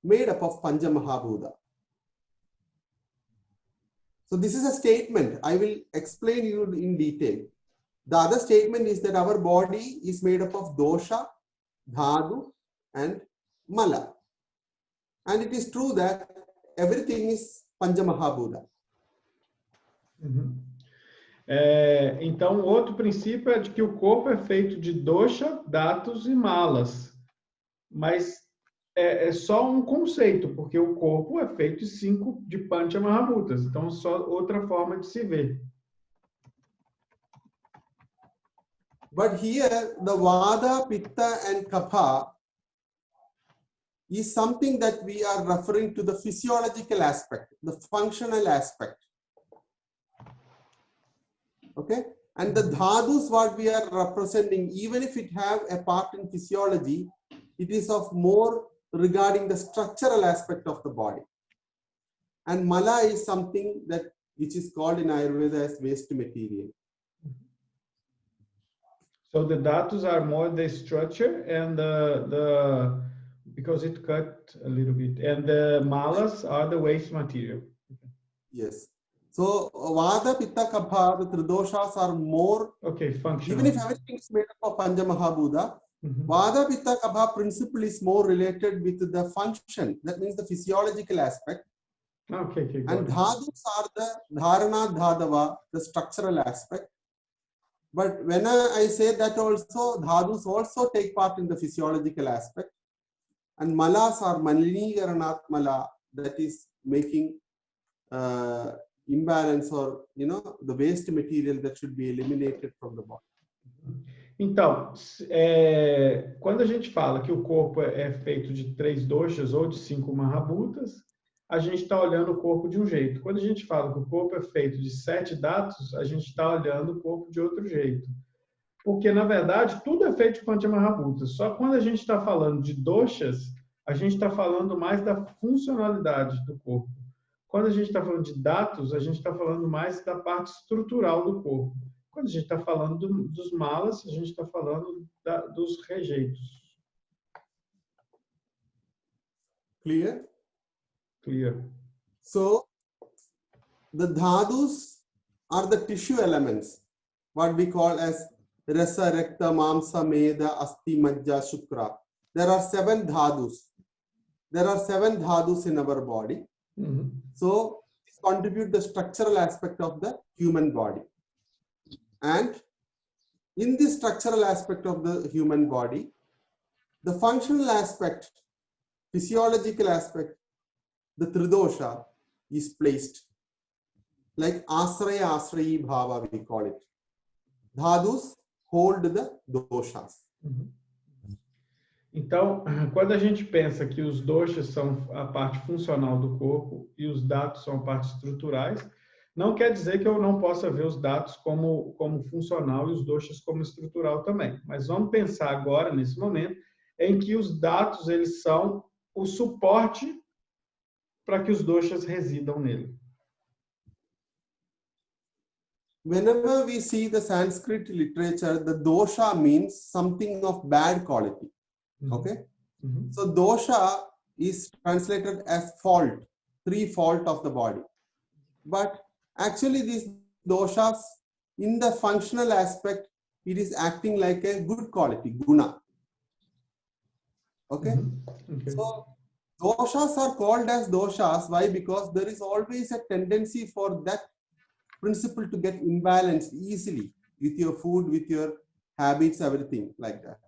made up of Pancha Mahabhuta. So this is a statement. I will explain you in detail. The other statement is that our body is made up of dosha, dhadu, and mala. And it is true that everything is Pancha Mahabhuta. Então, outro princípio é de que o corpo é feito de dosha, dhatus e malas. Mas é só um conceito, porque o corpo é feito de 5 de Pancha Mahabhutas. Então, é só outra forma de se ver. But here, the Vata, Pitta, and Kapha is something that we are referring to the physiological aspect, the functional aspect. Okay? And the dhadus, what we are representing, even if it have a part in physiology, it is of more regarding the structural aspect of the body. And mala is something that which is called in Ayurveda as waste material. So the dhatus are more the structure, and because it cut a little bit, and the malas are the waste material. Yes. So Vata, Pitta, Kapha, the tridoshas are more functional. Even if everything is made up of Pancha Mahabhuta, Vata, Pitta, Kapha principle is more related with the function. That means the physiological aspect. And dhadus are the dharana dhadava, the structural aspect. But when I say that also, dhadus also take part in the physiological aspect. And malas are malinigaranat mala, that is making imbalance or, the waste material that should be eliminated from the body. Então, quando a gente fala que o corpo é feito de 3 doshas ou de 5 mahabhutas, a gente está olhando o corpo de um jeito. Quando a gente fala que o corpo é feito de 7 dhatus, a gente está olhando o corpo de outro jeito. Porque, na verdade, tudo é feito de Pancha Mahabhuta. Só quando a gente está falando de doshas, a gente está falando mais da funcionalidade do corpo. Quando a gente está falando de dhatus, a gente está falando mais da parte estrutural do corpo. Quando a gente está falando dos malas, a gente está falando dos rejeitos. Clear? Clear. So, the dhadus are the tissue elements, what we call as rasa, rakta, mamsa, meda, asti, majja, shukra. There are 7 dhadus. There are 7 dhadus in our body. So, contribute the structural aspect of the human body. And in this structural aspect of the human body, the functional aspect, physiological aspect, the tridosha is placed. Like asraya, asrayi bhava, we call it. Dhadus hold the doshas. Então, quando a gente pensa que os doshas são a parte funcional do corpo e os dhatus são a parte estruturais, não quer dizer que eu não possa ver os dhatus como funcional e os doshas como estrutural também. Mas vamos pensar agora, nesse momento, em que os dhatus eles são o suporte para que os doshas residam nele. Whenever we see the Sanskrit literature, the dosha means something of bad quality. Okay? So dosha is translated as fault, 3 fault of the body. But actually these doshas, in the functional aspect, it is acting like a good quality, guna. Okay? Okay. So doshas are called as doshas. Why? Because there is always a tendency for that principle to get imbalanced easily with your food, with your habits, everything like that.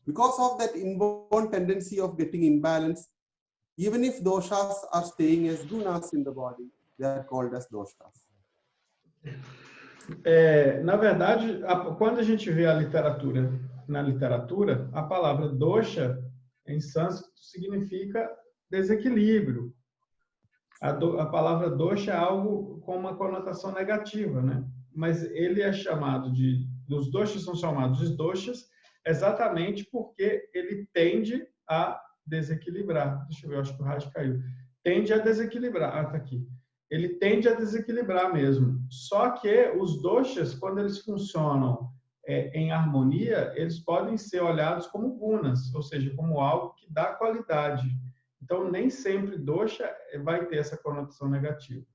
Because of that inborn tendency of getting imbalanced, even if doshas are staying as gunas in the body, they are called as doshas. Na verdade, quando a gente vê na literatura, a palavra dosha, em sânscrito, significa desequilíbrio. A palavra dosha é algo com uma conotação negativa, né? Mas ele é chamado os doshas são chamados de doshas exatamente porque ele tende a desequilibrar. Deixa eu ver, eu acho que o rádio caiu. Tende a desequilibrar. Ah, tá aqui. Ele tende a desequilibrar mesmo. Só que os doshas, quando eles funcionam em harmonia, eles podem ser olhados como gunas, ou seja, como algo que dá qualidade. Então, nem sempre dosha vai ter essa conotação negativa.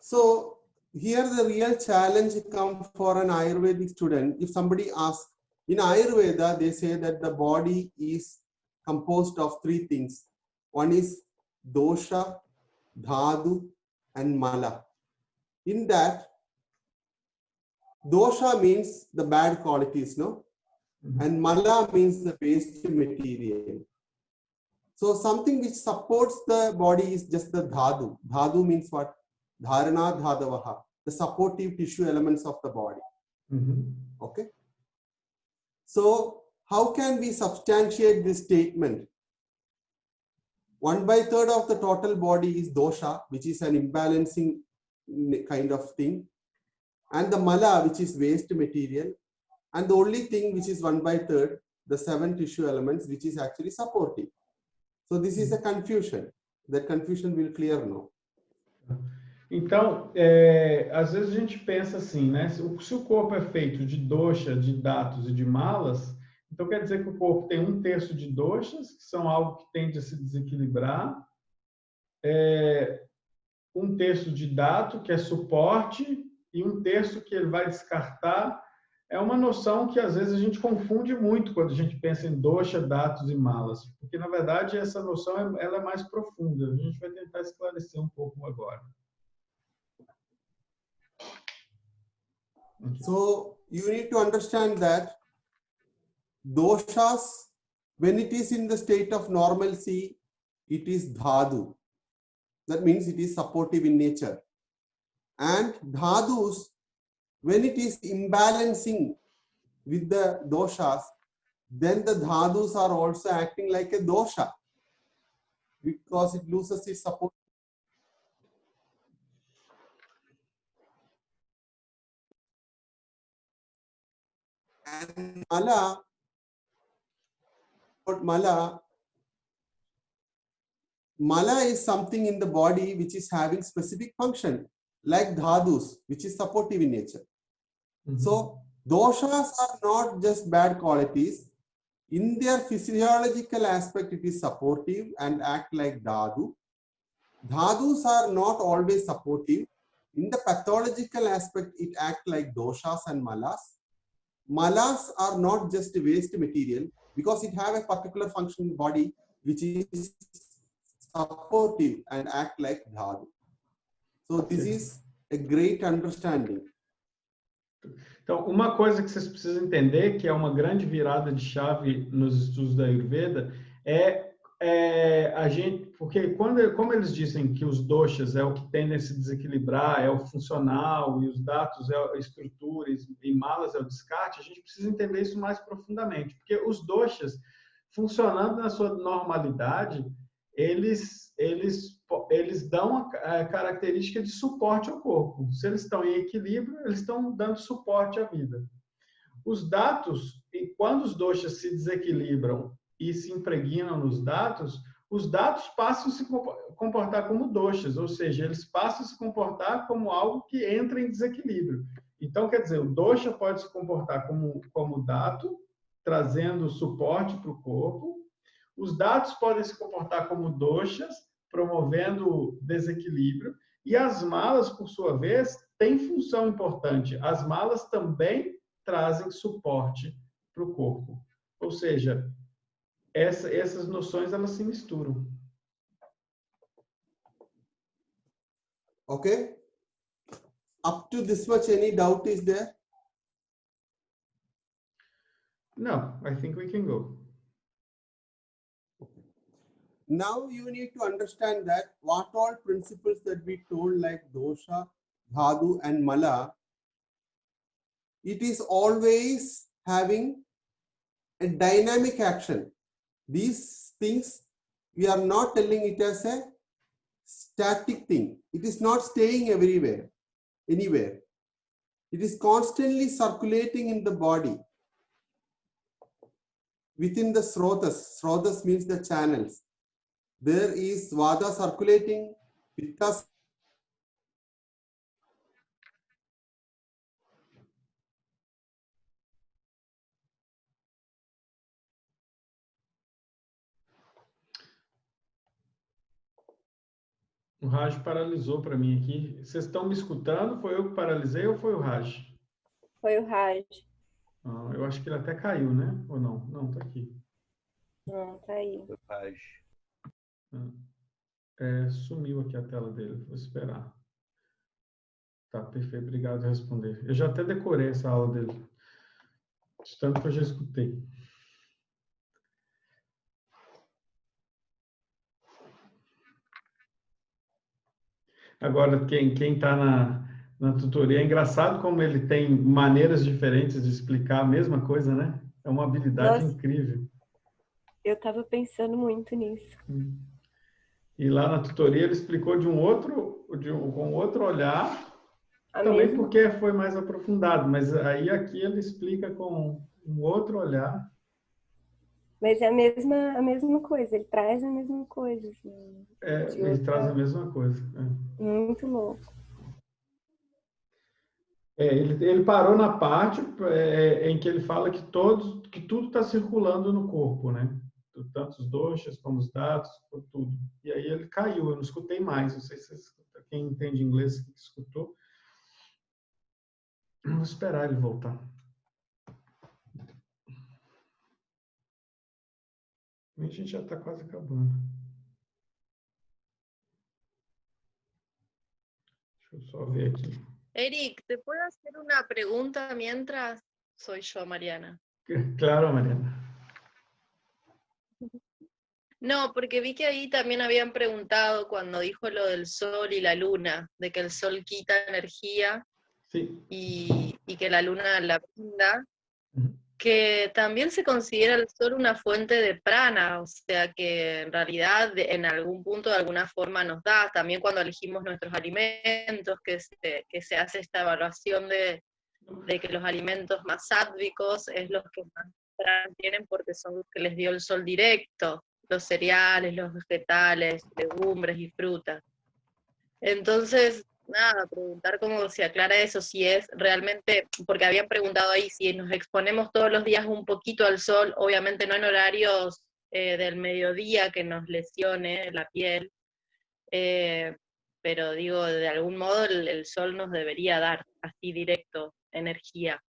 So, here the real challenge comes for an Ayurvedic student. If somebody asks, in Ayurveda, they say that the body is composed of 3 things. One is dosha, dhatu, and mala. In that, dosha means the bad qualities, no? And mala means the waste material. So something which supports the body is just the dhatu. Dhatu means what? Dharana dhadavaha, the supportive tissue elements of the body. Okay. So how can we substantiate this statement? 1/3 of the total body is dosha, which is an imbalancing kind of thing, and the mala, which is waste material, and the only thing which is 1/3, the 7 tissue elements, which is actually supportive. So this is a confusion. That confusion will clear now. Então, às vezes a gente pensa assim, né? Se o corpo é feito de dosha, de dhatus e de malas, então quer dizer que o corpo tem 1/3 de doshas, que são algo que tende a se desequilibrar, 1/3 de dhatu, que é suporte, e 1/3 que ele vai descartar. É uma noção que às vezes a gente confunde muito quando a gente pensa em dosha, dhatus e malas, porque na verdade essa noção ela é mais profunda. A gente vai tentar esclarecer um pouco agora. So you need to understand that doshas, when it is in the state of normalcy, it is dhatu. That means it is supportive in nature. And dhatus, when it is imbalancing with the doshas, then the dhatus are also acting like a dosha because it loses its support. And mala is something in the body which is having specific function, like dhadus, which is supportive in nature. So doshas are not just bad qualities. In their physiological aspect, it is supportive and act like dhatu. Dhadus are not always supportive. In the pathological aspect, it acts like doshas and malas. Malas are not just waste material because it have a particular function in the body which is supportive and act like dhatu. So this is a great understanding. Então, uma coisa que vocês precisam entender, que é uma grande virada de chave nos estudos da Ayurveda, a gente, porque como eles dizem que os doshas é o que tende a se desequilibrar, é o funcional, e os dhatus é a estrutura, e malas é o descarte, a gente precisa entender isso mais profundamente, porque os doshas, funcionando na sua normalidade, eles dão a característica de suporte ao corpo. Se eles estão em equilíbrio, eles estão dando suporte à vida. Os dhatus, quando os doshas se desequilibram e se impregnam nos dhatus, os dhatus passam a se comportar como doshas, ou seja, eles passam a se comportar como algo que entra em desequilíbrio. Então, quer dizer, o dosha pode se comportar como dhatu trazendo suporte para o corpo. Os dados podem se comportar como doshas, promovendo desequilíbrio. E as malas, por sua vez, têm função importante. As malas também trazem suporte para o corpo. Ou seja, essas noções elas se misturam. Okay. Up to this much, any doubt is there? No, I think we can go. Now you need to understand that what all principles that we told, like dosha, dhatu, and mala, it is always having a dynamic action. These things, we are not telling it as a static thing. It is not staying everywhere, anywhere. It is constantly circulating in the body. Within the srotas, srotas means the channels. There is vata circulating, pitta. O Raj paralisou para mim aqui. Vocês estão me escutando? Foi eu que paralisei ou foi o Raj? Foi o Raj. Ah, eu acho que ele até caiu, né? Ou não? Não, tá aqui. Não, tá aí. Foi o Raj. Sumiu aqui a tela dele. Vou esperar. Tá, perfeito. Obrigado por responder. Eu já até decorei essa aula dele. De tanto que eu já escutei. Agora, quem está na tutoria, é engraçado como ele tem maneiras diferentes de explicar a mesma coisa, né? É uma habilidade incrível. Eu estava pensando muito nisso. E lá na tutoria ele explicou com outro olhar, também porque foi mais aprofundado, mas aí aqui ele explica com um outro olhar. Mas é a mesma coisa, ele traz a mesma coisa. Assim, ele traz a mesma coisa. Muito louco. Ele parou na parte em que ele fala que tudo está circulando no corpo, né? Tanto os doshas como os dhatus, tudo. E aí ele caiu, eu não escutei mais. Não sei se quem entende inglês escutou. Vamos esperar ele voltar. A gente já está quase acabando. Deixa eu só ver aqui. Eric, ¿te puedo hacer una pregunta mientras? Soy yo, Mariana. Claro, Mariana. No, porque vi que ahí también habían preguntado cuando dijo lo del sol y la luna, de que el sol quita energía sí. y que la luna la brinda, que también se considera el sol una fuente de prana, o sea que en realidad en algún punto de alguna forma nos da, también cuando elegimos nuestros alimentos, que se hace esta evaluación de que los alimentos más sádvicos es los que más prana tienen porque son los que les dio el sol directo, los cereales, los vegetales, legumbres y frutas. Entonces, nada, preguntar cómo se aclara eso, si es realmente, porque habían preguntado ahí, si nos exponemos todos los días un poquito al sol, obviamente no en horarios del mediodía que nos lesione la piel, pero digo, de algún modo el sol nos debería dar así directo energía,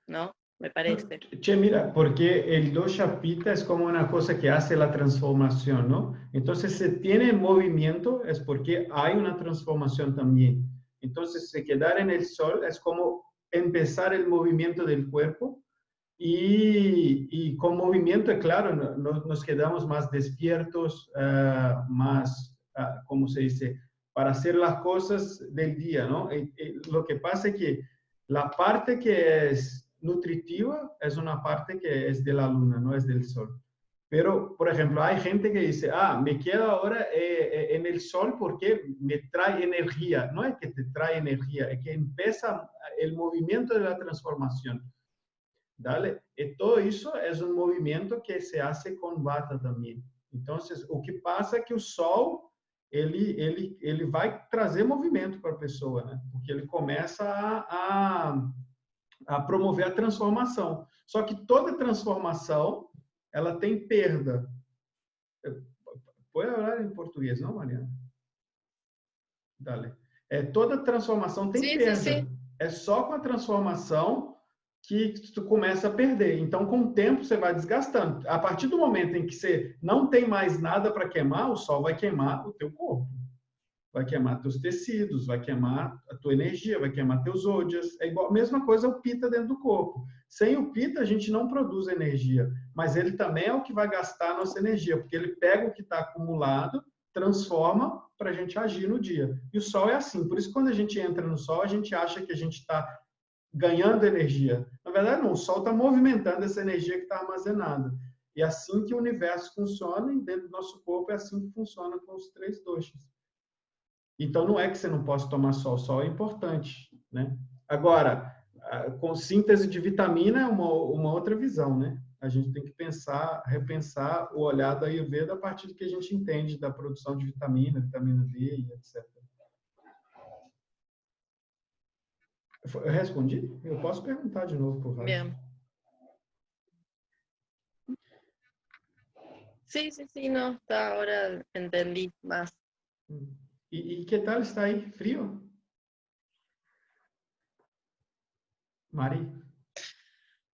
¿no? Me parece. Che, mira, porque el dosha pitta es como una cosa que hace la transformación, ¿no? Entonces, si tiene movimiento es porque hay una transformación también. Entonces, se quedar en el sol es como empezar el movimiento del cuerpo y con movimiento, claro, nos quedamos más despiertos, más, ¿cómo se dice? Para hacer las cosas del día, ¿no? Lo que pasa es que la parte que es nutritiva es una parte que es de la luna, no es del sol. Pero, por ejemplo, hay gente que dice, me quedo ahora en el sol porque me trae energía. No es que te trae energía, es que empieza el movimiento de la transformación. ¿Dale? Y todo eso es un movimiento que se hace con vata también. Entonces, o que pasa é que o sol, ele vai trazer movimento para a pessoa, né? Porque ele começa a promover a transformação. Só que toda transformação, ela tem perda. Põe a falar em português, não, Mariana? Dale. Toda transformação tem perda. Sí. É só com a transformação que tu começa a perder. Então, com o tempo, você vai desgastando. A partir do momento em que você não tem mais nada para queimar, o sol vai queimar o teu corpo. Vai queimar teus tecidos, vai queimar a tua energia, vai queimar teus ódios. É igual, a mesma coisa o pita dentro do corpo. Sem o pita, a gente não produz energia, mas ele também é o que vai gastar a nossa energia, porque ele pega o que está acumulado, transforma para a gente agir no dia. E o sol é assim. Por isso, quando a gente entra no sol, a gente acha que a gente está ganhando energia. Na verdade, não. O sol está movimentando essa energia que está armazenada. E é assim que o universo funciona, e dentro do nosso corpo é assim que funciona com os 3 doshas. Então, não é que você não possa tomar sol. O sol é importante, né? Agora, com síntese de vitamina é uma outra visão, né? A gente tem que repensar o olhar da Ayurveda a partir do que a gente entende da produção de vitamina D e etc. Eu respondi? Eu posso perguntar de novo por Raj. Bien. Sí, no, está, ahora entendí más. ¿Y qué tal está ahí? ¿Frío? Mari.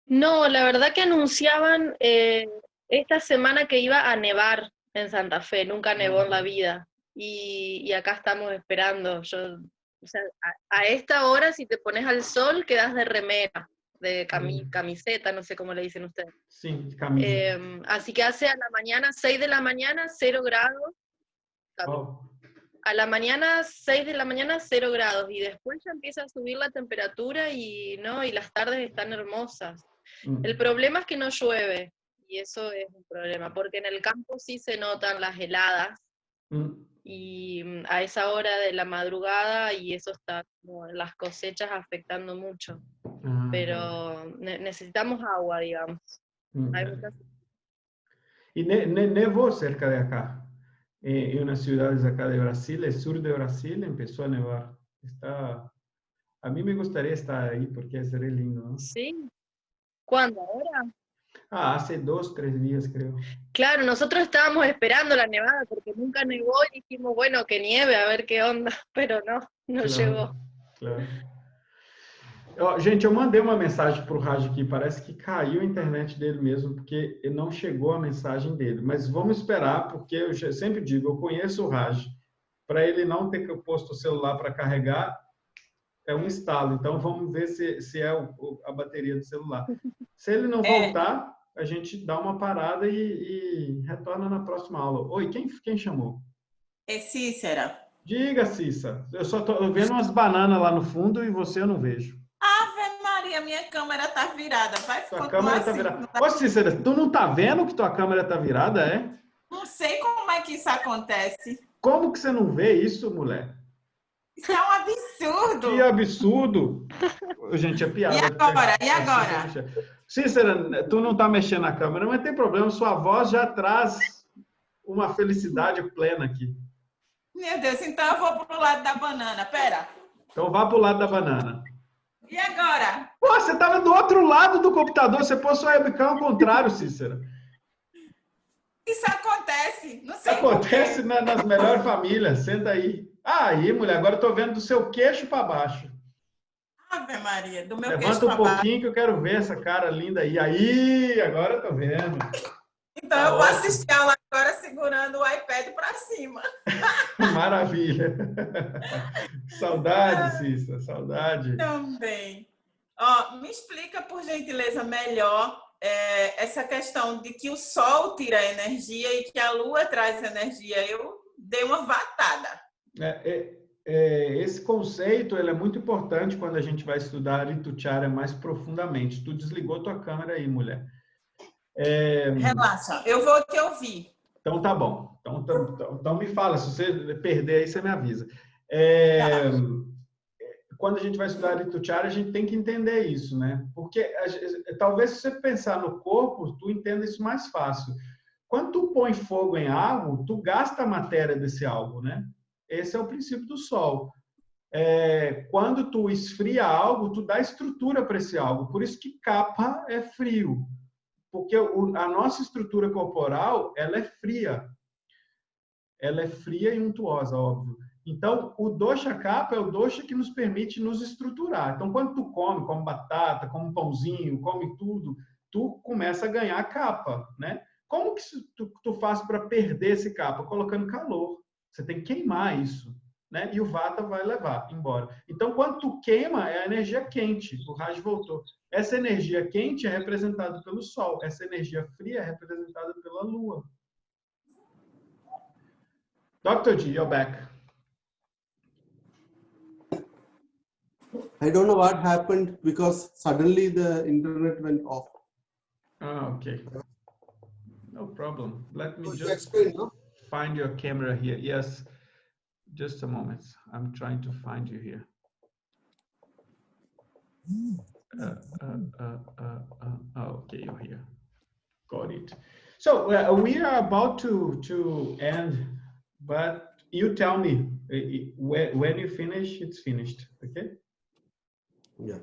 No, la verdad que anunciaban esta semana que iba a nevar en Santa Fe, nunca nevó en la vida. Y acá estamos esperando. O sea, a esta hora, si te pones al sol, quedas de remera, de camiseta, no sé cómo le dicen ustedes. Sí, camisa. Así que hace a la mañana, 6 de la mañana, 0 grados. A la mañana, 6 de la mañana, 0 grados. Y después ya empieza a subir la temperatura y las tardes están hermosas. El problema es que no llueve. Y eso es un problema, porque en el campo sí se notan las heladas. Y a esa hora de la madrugada, y eso está como las cosechas afectando mucho. Pero necesitamos agua, digamos. Hay muchas... Y nevó cerca de acá. En unas ciudades acá de Brasil, el sur de Brasil, empezó a nevar. A mí me gustaría estar ahí porque sería lindo, ¿no? Sí. ¿Cuándo? ¿Ahora? Hace 2, 3 días, creo. Claro, nosotros estábamos esperando la nevada porque nunca nevó y dijimos, bueno, que nieve, a ver qué onda, pero no llegó. Claro. Gente, eu mandei uma mensagem para o Raj aqui, parece que caiu a internet dele mesmo, porque não chegou a mensagem dele. Mas vamos esperar, porque eu sempre digo, eu conheço o Raj. Para ele não ter posto o celular para carregar, é um instalo. Então, vamos ver se é a bateria do celular. Se ele não voltar, a gente dá uma parada e retorna na próxima aula. Oi, quem chamou? É Cícera. Diga, Cissa. Eu só estou vendo umas bananas lá no fundo e você eu não vejo. Ave Maria, minha câmera tá virada. Vai Tua câmera tá virada. Ô, Cícera, tu não tá vendo que tua câmera tá virada, é? Não sei como é que isso acontece. Como que você não vê isso, mulher? Isso é um absurdo. Que absurdo. Gente, é piada. E agora? Cícera, tu não tá mexendo na câmera, mas tem problema. Sua voz já traz uma felicidade plena aqui. Meu Deus, então eu vou pro lado da banana. Pera. Então vá pro lado da banana. E agora? Pô, você estava do outro lado do computador, você pôs sua webcam ao contrário, Cícera. Isso acontece, não sei. Acontece nas melhores famílias, senta aí. Aí, mulher, agora eu tô vendo do seu queixo para baixo. Ave Maria, do meu Levanta queixo para baixo. Levanta um pouquinho que eu quero ver essa cara linda aí. Aí, agora eu tô vendo. Então eu vou assistir a aula agora segurando o iPad para cima. Maravilha. Saudade, Cissa, saudade. Também. Me explica, por gentileza, melhor essa questão de que o Sol tira energia e que a Lua traz energia. Eu dei uma vatada. Esse conceito ele é muito importante quando a gente vai estudar Ritucharya mais profundamente. Tu desligou tua câmera aí, mulher. Relaxa, eu vou te ouvir. Então tá bom. Então me fala, se você perder aí, você me avisa. Quando a gente vai estudar Ritucharya, a gente tem que entender isso, né? Porque talvez se você pensar no corpo, tu entenda isso mais fácil. Quando tu põe fogo em algo, tu gasta a matéria desse algo, né? Esse é o princípio do Sol. quando tu esfria algo, tu dá estrutura para esse algo. Por isso que kapha é frio. Porque a nossa estrutura corporal, ela é fria. Ela é fria e untuosa, óbvio. Então, o dosha kapha é o dosha que nos permite nos estruturar. Então, quando tu come batata, come pãozinho, come tudo, tu começa a ganhar kapha, né? Como que tu faz para perder esse kapha? Colocando calor. Você tem que queimar isso, né? E o vata vai levar embora. Então, quando tu queima, é a energia quente. O Raj voltou. Essa energia quente é representada pelo Sol. Essa energia fria é representada pela Lua. Dr. G, you're back. I don't know what happened because suddenly the internet went off. Ah, okay. No problem. Let me So just explain, no? find your camera here. Yes, just a moment. I'm trying to find you here. Okay, you're here. Got it. So we are about to end, but you tell me when you finish, it's finished. Okay? Yeah.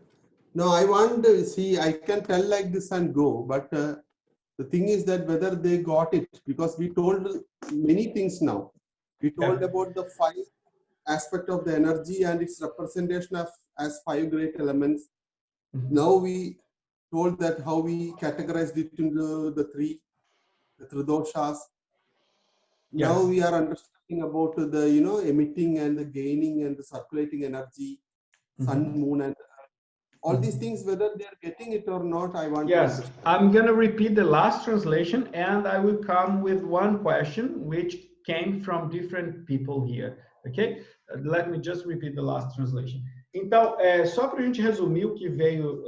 No, I want to see, I can tell like this and go, but the thing is that whether they got it, because we told many things now. We told about the 5 aspects of the energy and its representation of as 5 great elements. Now we told that how we categorized it into the 3 doshas. Now we are understanding about the emitting and the gaining and the circulating energy, sun, moon, and all these things, whether they are getting it or not, I want to understand. I'm going to repeat the last translation, and I will come with one question which came from different people here. Okay? Let me just repeat the last translation. Então, só para a gente resumir o que veio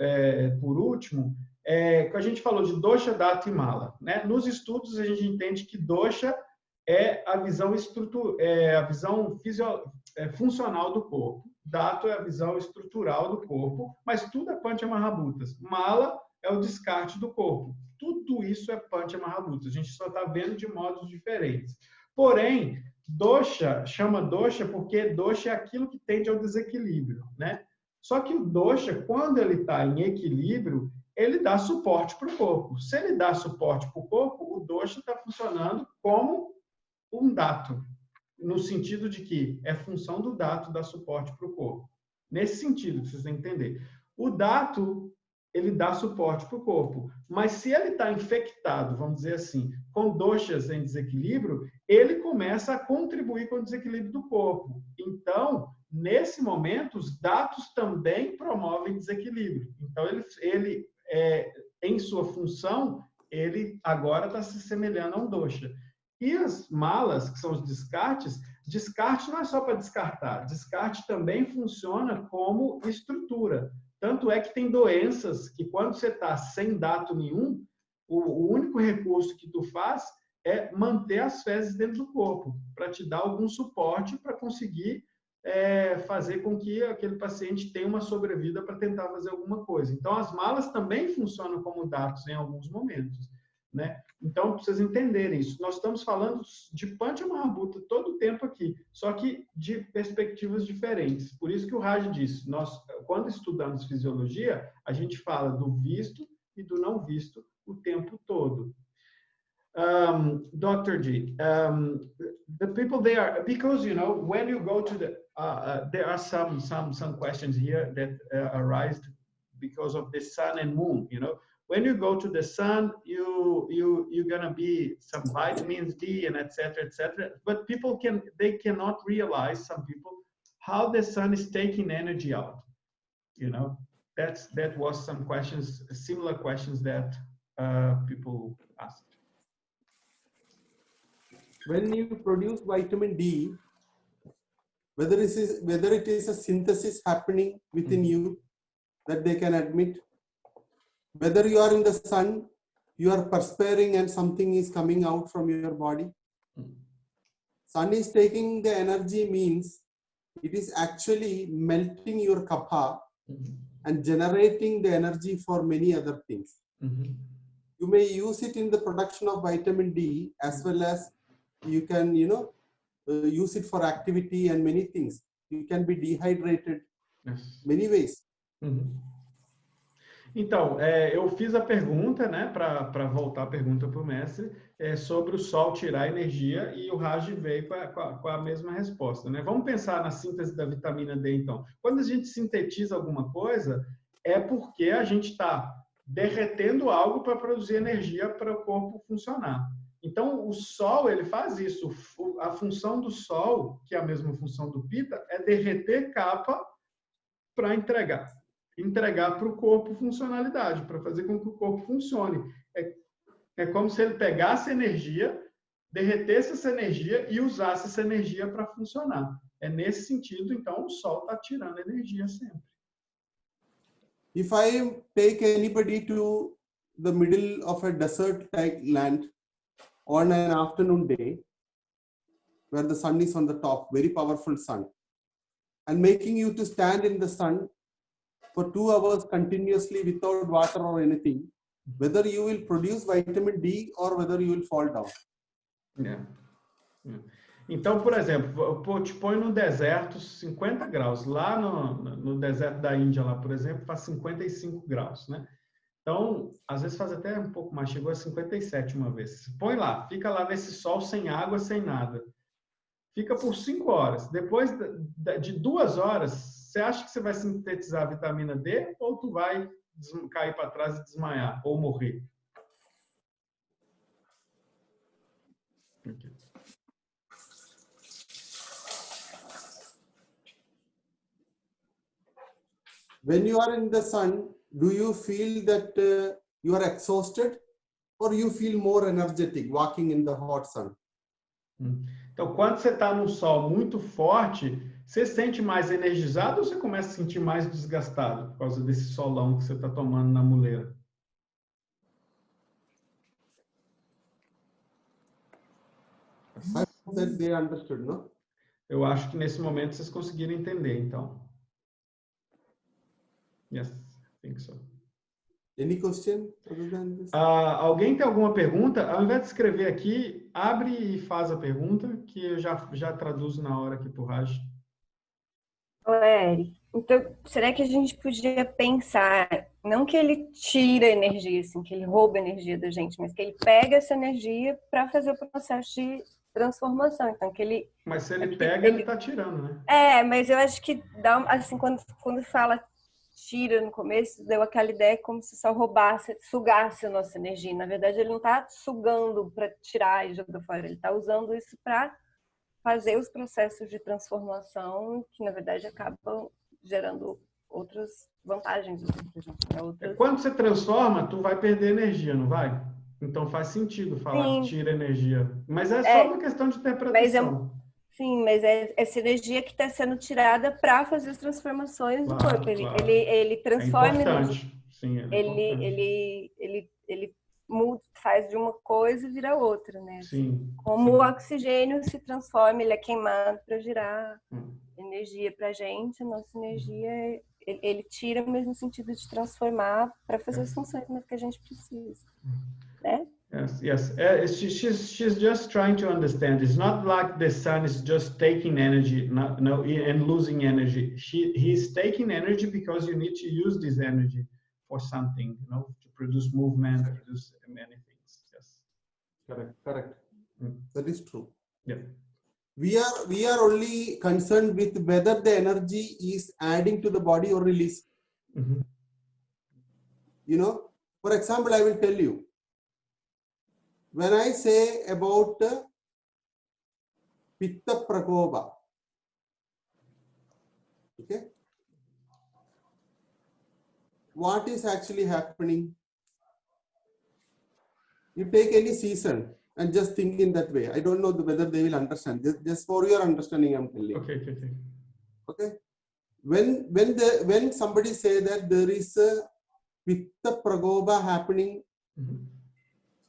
por último, que a gente falou de dosha, data e mala, né? Nos estudos, a gente entende que dosha é a visão funcional do corpo. Dato é a visão estrutural do corpo, mas tudo é Panchamahabhutas. Mala é o descarte do corpo. Tudo isso é Panchamahabhutas. A gente só está vendo de modos diferentes. Porém, dosha, chama dosha porque dosha é aquilo que tende ao desequilíbrio, né? Só que o dosha, quando ele está em equilíbrio, ele dá suporte para o corpo. Se ele dá suporte para o corpo, o dosha está funcionando como um dato, no sentido de que é função do dato dar suporte para o corpo. Nesse sentido, que vocês têm que entender. O dato, ele dá suporte para o corpo, mas se ele está infectado, vamos dizer assim, com doshas em desequilíbrio, ele começa a contribuir com o desequilíbrio do corpo. Então, nesse momento, os datos também promovem desequilíbrio. Então, ele em sua função, ele agora está se semelhando a um dosha. E as malas, que são os descartes, descarte não é só para descartar, descarte também funciona como estrutura. Tanto é que tem doenças que quando você está sem dato nenhum, o único recurso que tu faz é manter as fezes dentro do corpo, para te dar algum suporte para conseguir fazer com que aquele paciente tenha uma sobrevida para tentar fazer alguma coisa. Então, as malas também funcionam como dados em alguns momentos, né? Então, para vocês entenderem isso, nós estamos falando de Panchamahabhuta todo o tempo aqui, só que de perspectivas diferentes. Por isso que o Raj disse, nós, quando estudamos fisiologia, a gente fala do visto e do não visto o tempo todo. Dr. G, the people there, because, when you go to the, there are some questions here that arise because of the sun and moon, When you go to the sun, you're gonna be some vitamins D and etc. But people cannot realize, some people, how the sun is taking energy out. That was some questions, similar questions that people asked. When you produce vitamin D, whether it is a synthesis happening within you that they can admit, whether you are in the sun, you are perspiring and something is coming out from your body. Sun is taking the energy means it is actually melting your kapha and generating the energy for many other things. You may use it in the production of vitamin D as well as you can, use it for activity and many things. You can be dehydrated. Yes. Many ways. Então, eu fiz a pergunta, né, para voltar a pergunta para o mestre, sobre o sol tirar energia, e o Raj veio com a mesma resposta, né? Vamos pensar na síntese da vitamina D, então. Quando a gente sintetiza alguma coisa, é porque a gente está derretendo algo para produzir energia para o corpo funcionar. Então, o sol, ele faz isso. A função do sol, que é a mesma função do pita, é derreter capa para entregar para o corpo funcionalidade, para fazer com que o corpo funcione. É como se ele pegasse energia, derretesse essa energia e usasse essa energia para funcionar. É nesse sentido, então, o sol está tirando energia sempre. If I take anybody to the middle of a desert-like land on an afternoon day, where the sun is on the top, very powerful sun, and making you to stand in the sun for 2 hours continuously without water or anything, whether you will produce vitamin D or whether you will fall down. Então, por exemplo, te põe no deserto 50 graus. Lá no deserto da Índia, lá, por exemplo, faz 55 graus, né? Então, às vezes faz até um pouco mais, chegou a 57 uma vez. Põe lá, fica lá nesse sol sem água, sem nada. Fica por 5 horas. Depois de 2 horas, você acha que você vai sintetizar a vitamina D ou tu vai cair para trás e desmaiar ou morrer? Okay. When you are in the sun, do you feel that you are exhausted or you feel more energetic walking in the hot sun? Então, quando você está no sol muito forte, você sente mais energizado ou você começa a sentir mais desgastado por causa desse solão que você está tomando na muleira? I hope that they understood, no? Eu acho que nesse momento vocês conseguiram entender, então. Yes, I think so. Any question other than this? Alguém tem alguma pergunta? Ao invés de escrever aqui, abre e faz a pergunta, que eu já traduzo na hora aqui para o Raj. Eric, então, será que a gente podia pensar, não que ele tira energia, assim, que ele rouba energia da gente, mas que ele pega essa energia para fazer o processo de transformação. Então, que ele... Mas se ele pega, ele está tirando, né? Mas eu acho que dá, assim, quando fala tira no começo, deu aquela ideia como se só roubasse, sugasse a nossa energia. Na verdade, ele não está sugando para tirar e jogar fora, ele está usando isso para fazer os processos de transformação que, na verdade, acabam gerando outras vantagens. Quando você transforma, tu vai perder energia, não vai? Então faz sentido falar que tira energia. Mas é só uma questão de interpretação. Mas é essa energia que está sendo tirada para fazer as transformações do corpo. Ele transforma. É importante. Sim, ele muda, faz de uma coisa e vira outra, né? Sim. Como o oxigênio se transforma, ele é queimado para gerar energia para a gente. A nossa energia, ele tira o mesmo sentido de transformar para fazer as funções que a gente precisa, né? Yes. She's just trying to understand. It's not like the sun is just taking energy, and losing energy. He's taking energy because you need to use this energy for something, to produce movement, produce many things. Yes. Correct. That is true. Yeah. We are only concerned with whether the energy is adding to the body or release. For example, I will tell you. When I say about Pitta Prakopa, okay, what is actually happening? You take any season and just think in that way. I don't know whether they will understand. Just for your understanding, I'm telling. Okay. When somebody say that there is a Pitta Prakopa happening.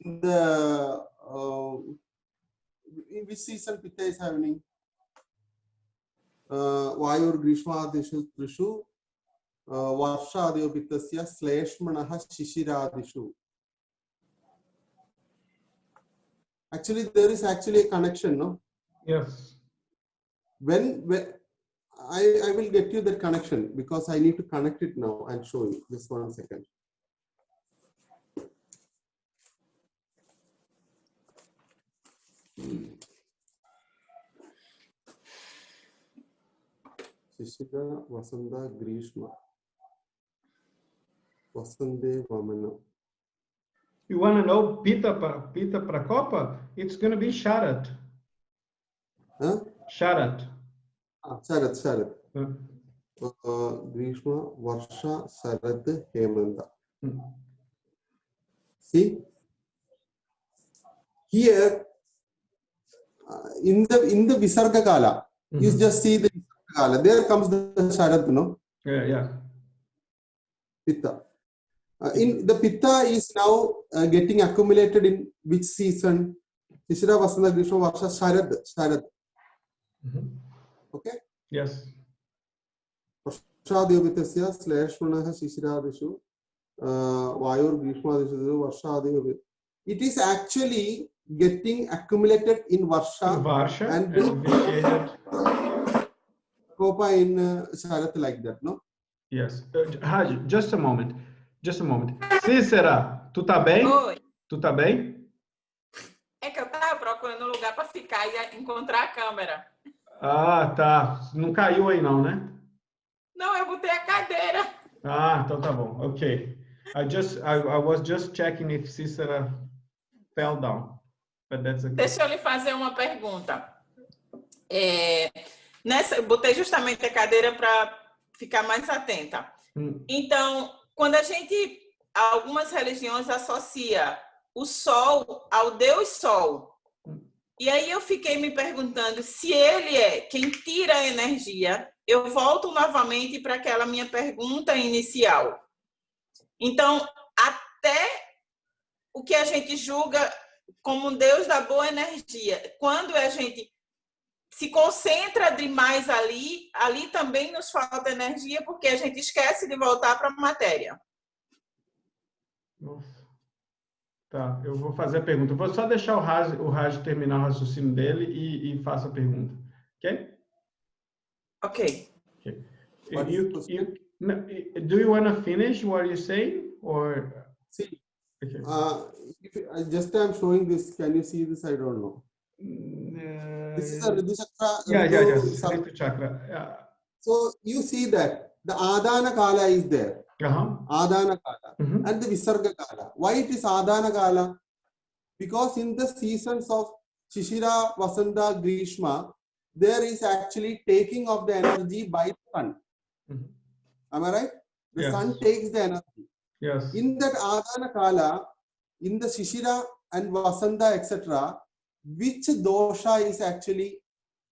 In the in which season Pitta is happening? Vayur Grishma Adishu Trishu Varsha Adyo Pittasya Sleshmanaha Shishiradishu. Actually, there is actually a connection, no? Yes. When I will get you that connection because I need to connect it now and show you. Just 1 second. Shishira, Vasanta, Grishma. Vasante, Vamana. You want to know Pita Prakopa? It's going to be Sharat. Huh? Sharat. Sharat. Grishma, Varsha, Sharat, Hemanta. See? Here, in the Visarga Kala, you just see the Visarga Kala. There comes the Sharat, no? Yeah. Pitta. In the Pitta is now getting accumulated in which season? Shishira, Vasanta, Grishma, Varsha, Sharat. Okay? Yes. Varshadyopitasya /Shmanaha Shishradishu Vayor Grishmadishu Varshadyopi. It is actually getting accumulated in Varsha and Kopa in Sharat like that, no? Yes. Raj, just a moment. Cícera, tu tá bem? Oi. Tu tá bem? É que eu tava procurando um lugar para ficar e encontrar a câmera. Ah, tá. Não caiu aí não, né? Não, eu botei a cadeira. Ah, então tá bom. Okay. I was just checking if Cícera fell down. But that's okay. Deixa eu lhe fazer uma pergunta. Eu botei justamente a cadeira para ficar mais atenta. Então, quando algumas religiões associam o sol ao Deus Sol. E aí eu fiquei me perguntando se ele é quem tira a energia. Eu volto novamente para aquela minha pergunta inicial. Então, até o que a gente julga como um Deus da boa energia, quando a gente se concentra demais ali também nos falta energia, porque a gente esquece de voltar para a matéria. Nossa. Tá, eu vou fazer a pergunta. Vou só deixar o Raj terminar o raciocínio dele e faça a pergunta. Ok? Ok. Do you want to finish what you're saying? Or... See, okay. Just I'm showing this. Can you see this? I don't know. This is a Riddhu Chakra. Yes. Riddhu Chakra. Yeah. So you see that the Adana Kala is there. Adana Kala and the Visarga Kala. Why it is Adana Kala? Because in the seasons of Shishira, Vasanta, Grishma, there is actually taking of the energy by the sun. Am I right? The sun takes the energy. Yes. In that Adana Kala, in the Shishira and Vasanta, etc., which dosha is actually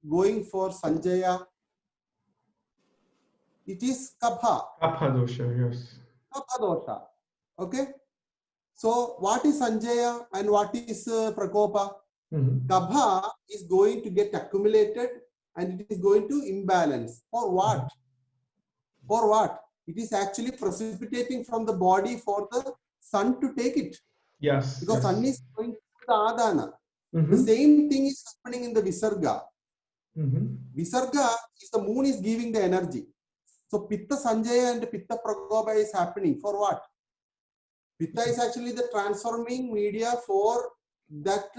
going for Sanjaya? It is Kapha. Kapha dosha, yes. Kapha dosha. Okay. So what is Sanjaya and what is Prakopa? Kapha is going to get accumulated and it is going to imbalance. For what? For what? It is actually precipitating from the body for the sun to take it. Yes. Because sun is going to the Adana. The same thing is happening in the Visarga. Visarga is the moon is giving the energy. So Pitta Sanjaya and Pitta Prakopa is happening for what? Pitta is actually the transforming media for that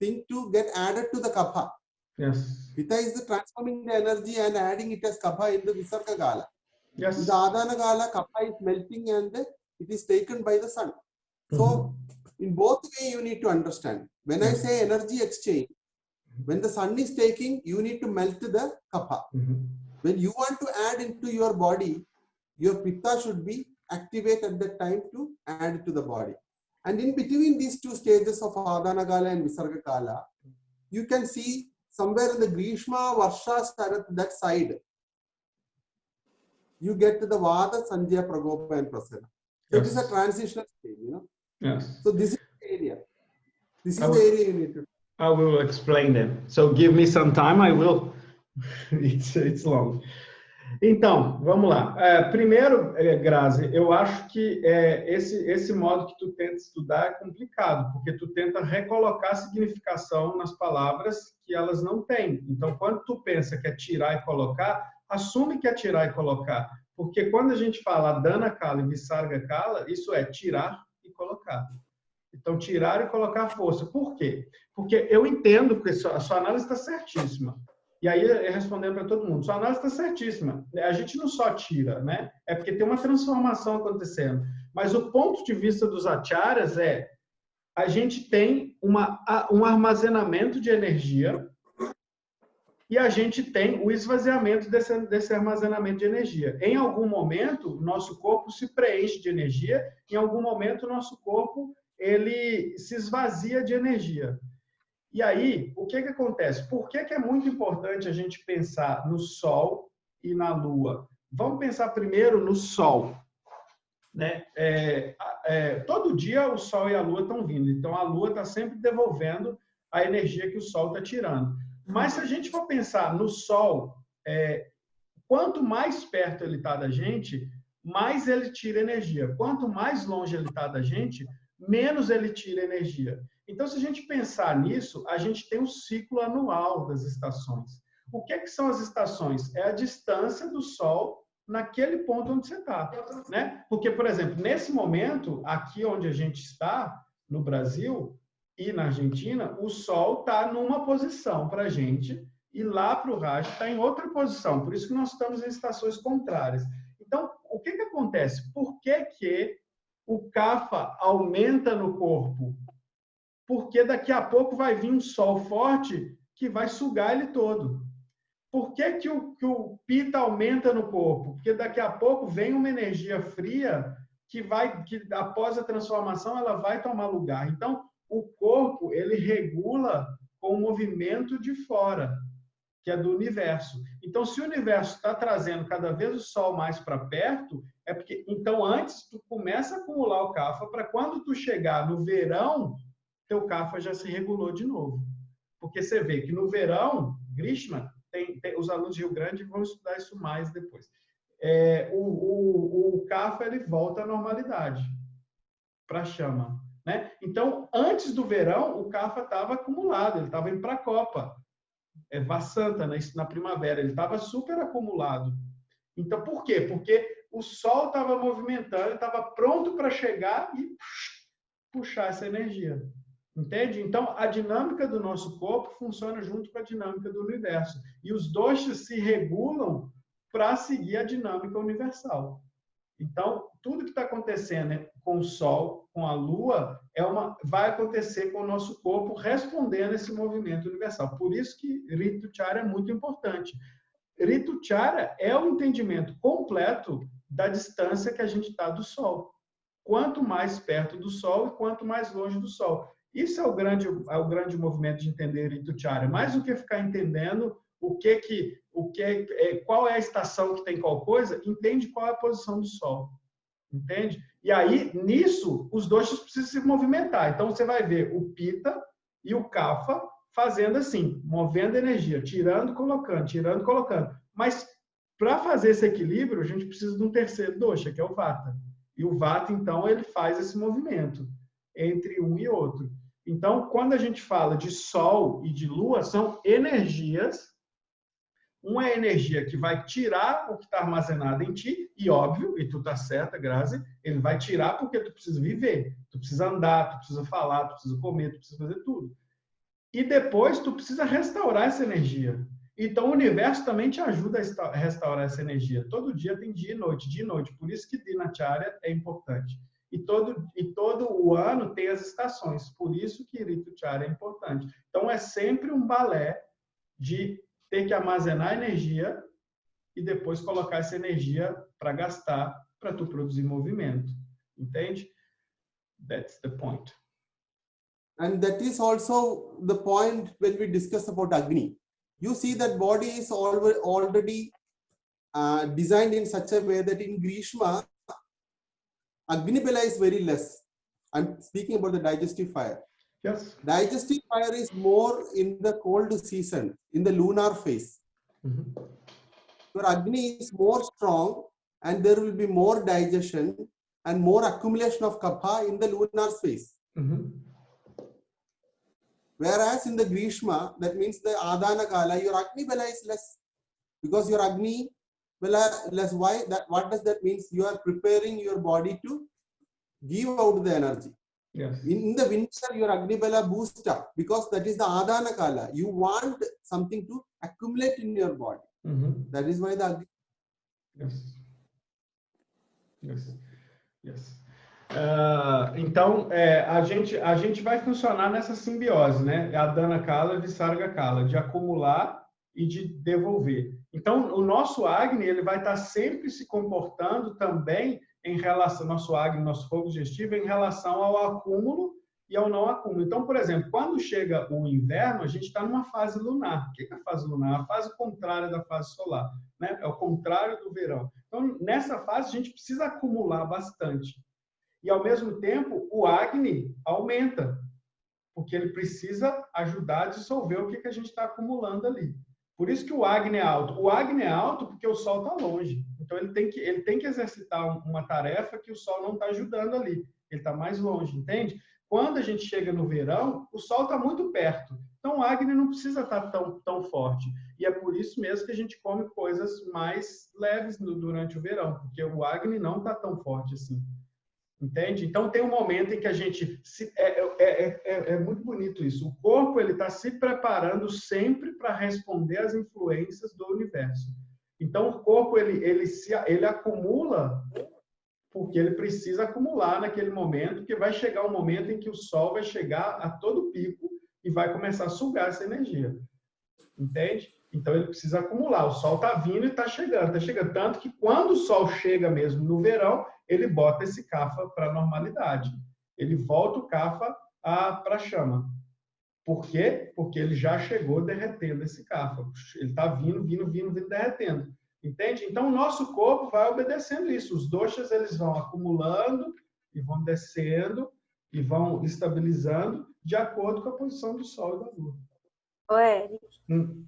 thing to get added to the Kapha. Yes. Pitta is the transforming the energy and adding it as Kapha in the Visarga Kala. Yes. In the Adana Kala, Kapha is melting and it is taken by the sun. So in both ways you need to understand. When I say energy exchange, when the sun is taking, you need to melt the Kapha. When you want to add into your body, your Pitta should be activated at that time to add to the body. And in between these two stages of Adana Kala and Visarga Kala, you can see somewhere in the Grishma, Varsha, Sharat, that side, you get to the Vada, Sanjaya, Prakopa and Prasana. So it is a transitional stage, you know. Yes. So this is the area. This is the area you need to. I will explain them. So give me some time, I will. It's long. Então, vamos lá. Primeiro, Grazi, eu acho que esse modo que tu tenta estudar é complicado, porque tu tenta recolocar significação nas palavras que elas não têm. Então, quando tu pensa que é tirar e colocar, assume que é tirar e colocar. Porque quando a gente fala dana kala e visarga kala, isso é tirar e colocar. Então, tirar e colocar força. Por quê? Porque eu entendo que a sua análise está certíssima. E aí, respondendo para todo mundo, sua análise está certíssima. A gente não só tira, né? É porque tem uma transformação acontecendo. Mas o ponto de vista dos acharyas é a gente tem um armazenamento de energia e a gente tem o esvaziamento desse armazenamento de energia. Em algum momento, nosso corpo se preenche de energia, em algum momento, nosso corpo ele se esvazia de energia. E aí, o que acontece? Por que é muito importante a gente pensar no Sol e na Lua? Vamos pensar primeiro no Sol. Né? Todo dia o Sol e a Lua estão vindo, então a Lua está sempre devolvendo a energia que o Sol está tirando. Mas se a gente for pensar no Sol, quanto mais perto ele está da gente, mais ele tira energia. Quanto mais longe ele está da gente, menos ele tira energia. Então, se a gente pensar nisso, a gente tem um ciclo anual das estações. O que são as estações? É a distância do Sol naquele ponto onde você está, né? Porque, por exemplo, nesse momento, aqui onde a gente está, no Brasil e na Argentina, o Sol está numa posição para a gente e lá para o Raj está em outra posição. Por isso que nós estamos em estações contrárias. Então, o que acontece? Por que o kapha aumenta no corpo? Porque daqui a pouco vai vir um Sol forte que vai sugar ele todo. Por que o pita aumenta no corpo? Porque daqui a pouco vem uma energia fria que após a transformação ela vai tomar lugar. Então, o corpo ele regula com o movimento de fora, que é do universo. Então, se o universo está trazendo cada vez o Sol mais para perto, é porque então antes tu começa a acumular o kapha para quando tu chegar no verão, teu kapha já se regulou de novo. Porque você vê que no verão, Grishma, os alunos de Rio Grande vão estudar isso mais depois. O kapha ele volta à normalidade, para a chama. Né? Então, antes do verão, o kapha estava acumulado, ele estava indo para a copa. Vassanta, na primavera, ele estava super acumulado. Então, por quê? Porque o Sol estava movimentando, ele estava pronto para chegar e puxar essa energia. Entende? Então, a dinâmica do nosso corpo funciona junto com a dinâmica do universo. E os doshas se regulam para seguir a dinâmica universal. Então, tudo que está acontecendo com o Sol, com a Lua, vai acontecer com o nosso corpo respondendo a esse movimento universal. Por isso que Rituchara é muito importante. Rituchara é o entendimento completo da distância que a gente está do Sol. Quanto mais perto do Sol e quanto mais longe do Sol. Isso é o grande movimento de entender Rituchara. Mais do que ficar entendendo qual é a estação que tem qual coisa, entende qual é a posição do Sol. Entende? E aí, nisso, os doshas precisam se movimentar. Então, você vai ver o Pitta e o Kapha fazendo assim, movendo energia, tirando, colocando. Mas, para fazer esse equilíbrio, a gente precisa de um terceiro dosha, que é o Vata. E o Vata, então, ele faz esse movimento entre um e outro. Então, quando a gente fala de Sol e de Lua, são energias. Uma é a energia que vai tirar o que está armazenado em ti, e óbvio, e tu está certa, Grazi, ele vai tirar porque tu precisa viver, tu precisa andar, tu precisa falar, tu precisa comer, tu precisa fazer tudo. E depois tu precisa restaurar essa energia. Então o universo também te ajuda a restaurar essa energia. Todo dia tem dia e noite. Por isso que Dinacharya é importante. E todo o ano tem as estações. Por isso que Ritucharya é importante. Então é sempre um balé de ter que armazenar energia e depois colocar essa energia para gastar, para tu produzir movimento. Entende? That's the point. And that is also the point when we discuss about Agni. You see that body is already designed in such a way that in Grishma, Agni Bala is very less. I'm speaking about the digestive fire. Yes. Digestive fire is more in the cold season, in the lunar phase. Mm-hmm. Your Agni is more strong and there will be more digestion and more accumulation of kapha in the lunar phase. Mm-hmm. Whereas in the Grishma, that means the Adana Kala, your Agni Bala is less. Because your Agni Well, why that? What does that mean? You are preparing your body to give out the energy. Yes. In the winter, your Agni Bala boost up because that is the Adana Kala. You want something to accumulate in your body. That is why the Agni. Yes. Yes. Yes. Então, a gente vai funcionar nessa simbiose, né? A Dana Kala de Sarga Kala, de acumular e de devolver. Então, o nosso Agni, ele vai estar sempre se comportando também em relação, nosso Agni, nosso fogo digestivo, em relação ao acúmulo e ao não acúmulo. Então, por exemplo, quando chega o inverno, a gente está numa fase lunar. O que é a fase lunar? A fase contrária da fase solar, né? É o contrário do verão. Então, nessa fase, a gente precisa acumular bastante. E, ao mesmo tempo, o Agni aumenta, porque ele precisa ajudar a dissolver o que a gente está acumulando ali. Por isso que o Agni é alto. O Agni é alto porque o Sol está longe. Então, ele tem que exercitar uma tarefa que o Sol não está ajudando ali. Ele está mais longe, entende? Quando a gente chega no verão, o Sol está muito perto. Então, o Agni não precisa estar tão forte. E é por isso mesmo que a gente come coisas mais leves durante o verão, porque o Agni não está tão forte assim. Entende? Então, tem um momento em que a gente... É muito bonito isso. O corpo está se preparando sempre para responder às influências do universo. Então, o corpo ele acumula porque ele precisa acumular naquele momento, porque vai chegar um momento em que o Sol vai chegar a todo pico e vai começar a sugar essa energia. Entende? Então, ele precisa acumular. O Sol está vindo e está chegando. Está chegando. Tanto que quando o Sol chega mesmo no verão, ele bota esse Kapha para a normalidade. Ele volta o Kapha para a chama. Por quê? Porque ele já chegou derretendo esse Kapha. Ele está vindo, derretendo. Entende? Então, o nosso corpo vai obedecendo isso. Os doshas, eles vão acumulando e vão descendo e vão estabilizando de acordo com a posição do Sol e da Lua. Ô, Eric,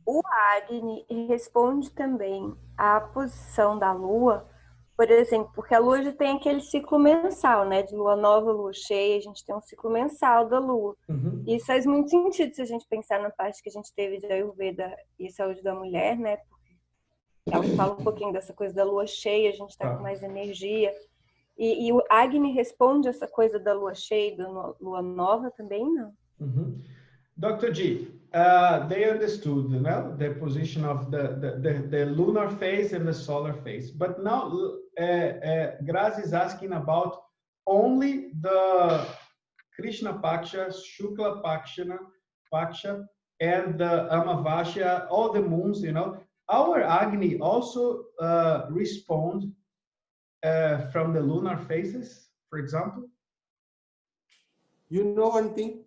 o Agni responde também à posição da Lua, por exemplo, porque a Lua já tem aquele ciclo mensal, né? De Lua nova, Lua cheia, a gente tem um ciclo mensal da Lua. E isso faz muito sentido se a gente pensar na parte que a gente teve de Ayurveda e saúde da mulher, né? Ela fala um pouquinho dessa coisa da Lua cheia, a gente está com mais energia. E o Agni responde essa coisa da Lua cheia e da Lua nova também, não? Dr. G, they understood, the position of the lunar phase and the solar phase. But now, Grazi is asking about only the Krishna Paksha, Shukla Paksha, and the Amavasya, all the moons, Our Agni also respond from the lunar phases, for example? You know one thing?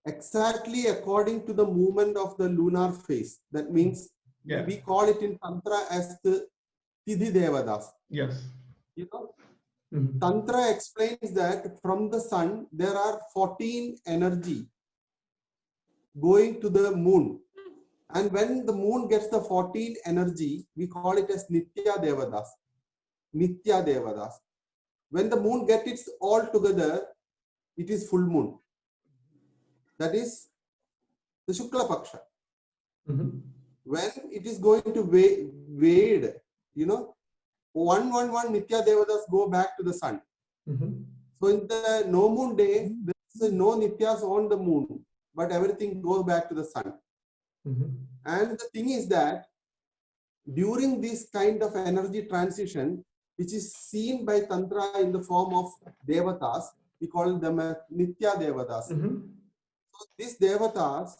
Exactly according to the movement of the lunar phase. That means we call it in Tantra as the Tidhi Devadas. Yes. Tantra explains that from the sun, there are 14 energy going to the moon. And when the moon gets the 14 energy, we call it as Nitya Devadas. Nitya Devadas. When the moon gets it all together, it is full moon. That is the Shukla Paksha. When it is going to wade, 111 Nitya Devadas go back to the sun. So in the no moon day, there is no Nityas on the moon, but everything goes back to the sun. And the thing is that during this kind of energy transition, which is seen by Tantra in the form of Devatas, we call them Nitya Devatas. So these Devatas,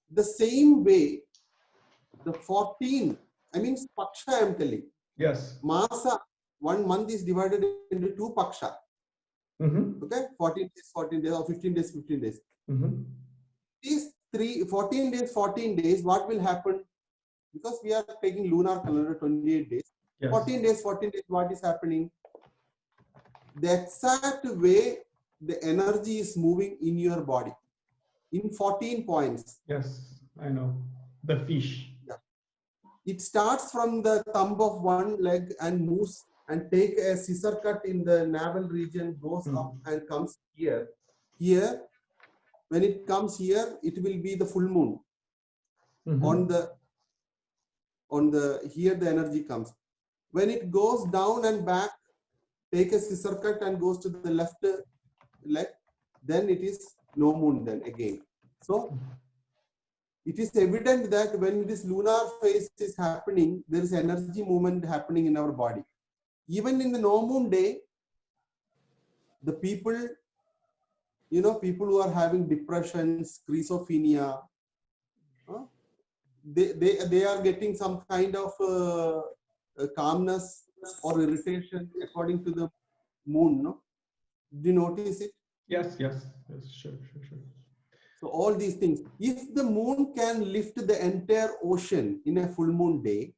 the same way, the 14, I mean Paksha I am telling. Yes. Masa, 1 month is divided into 2 Paksha. Okay, 14 days or 15 days, 15 days. These 14 days, what will happen? Because we are taking lunar calendar 28 days. Yes. 14 days, what is happening? The exact way the energy is moving in your body. In 14 points. Yes, I know. The fish. Yeah. It starts from the thumb of one leg and moves and take a scissor cut in the navel region, goes up and comes here. Here, when it comes here, it will be the full moon on the on the, here the energy comes. When it goes down and back, take a scissor cut and goes to the left leg, then it is no moon then again. So it is evident that when this lunar phase is happening, there is energy movement happening in our body. Even in the no moon day, the people, you know, people who are having depression, schizophrenia, they are getting some kind of calmness or irritation according to the moon, no? Do you notice it? Yes, sure. So all these things, if the moon can lift the entire ocean in a full moon day,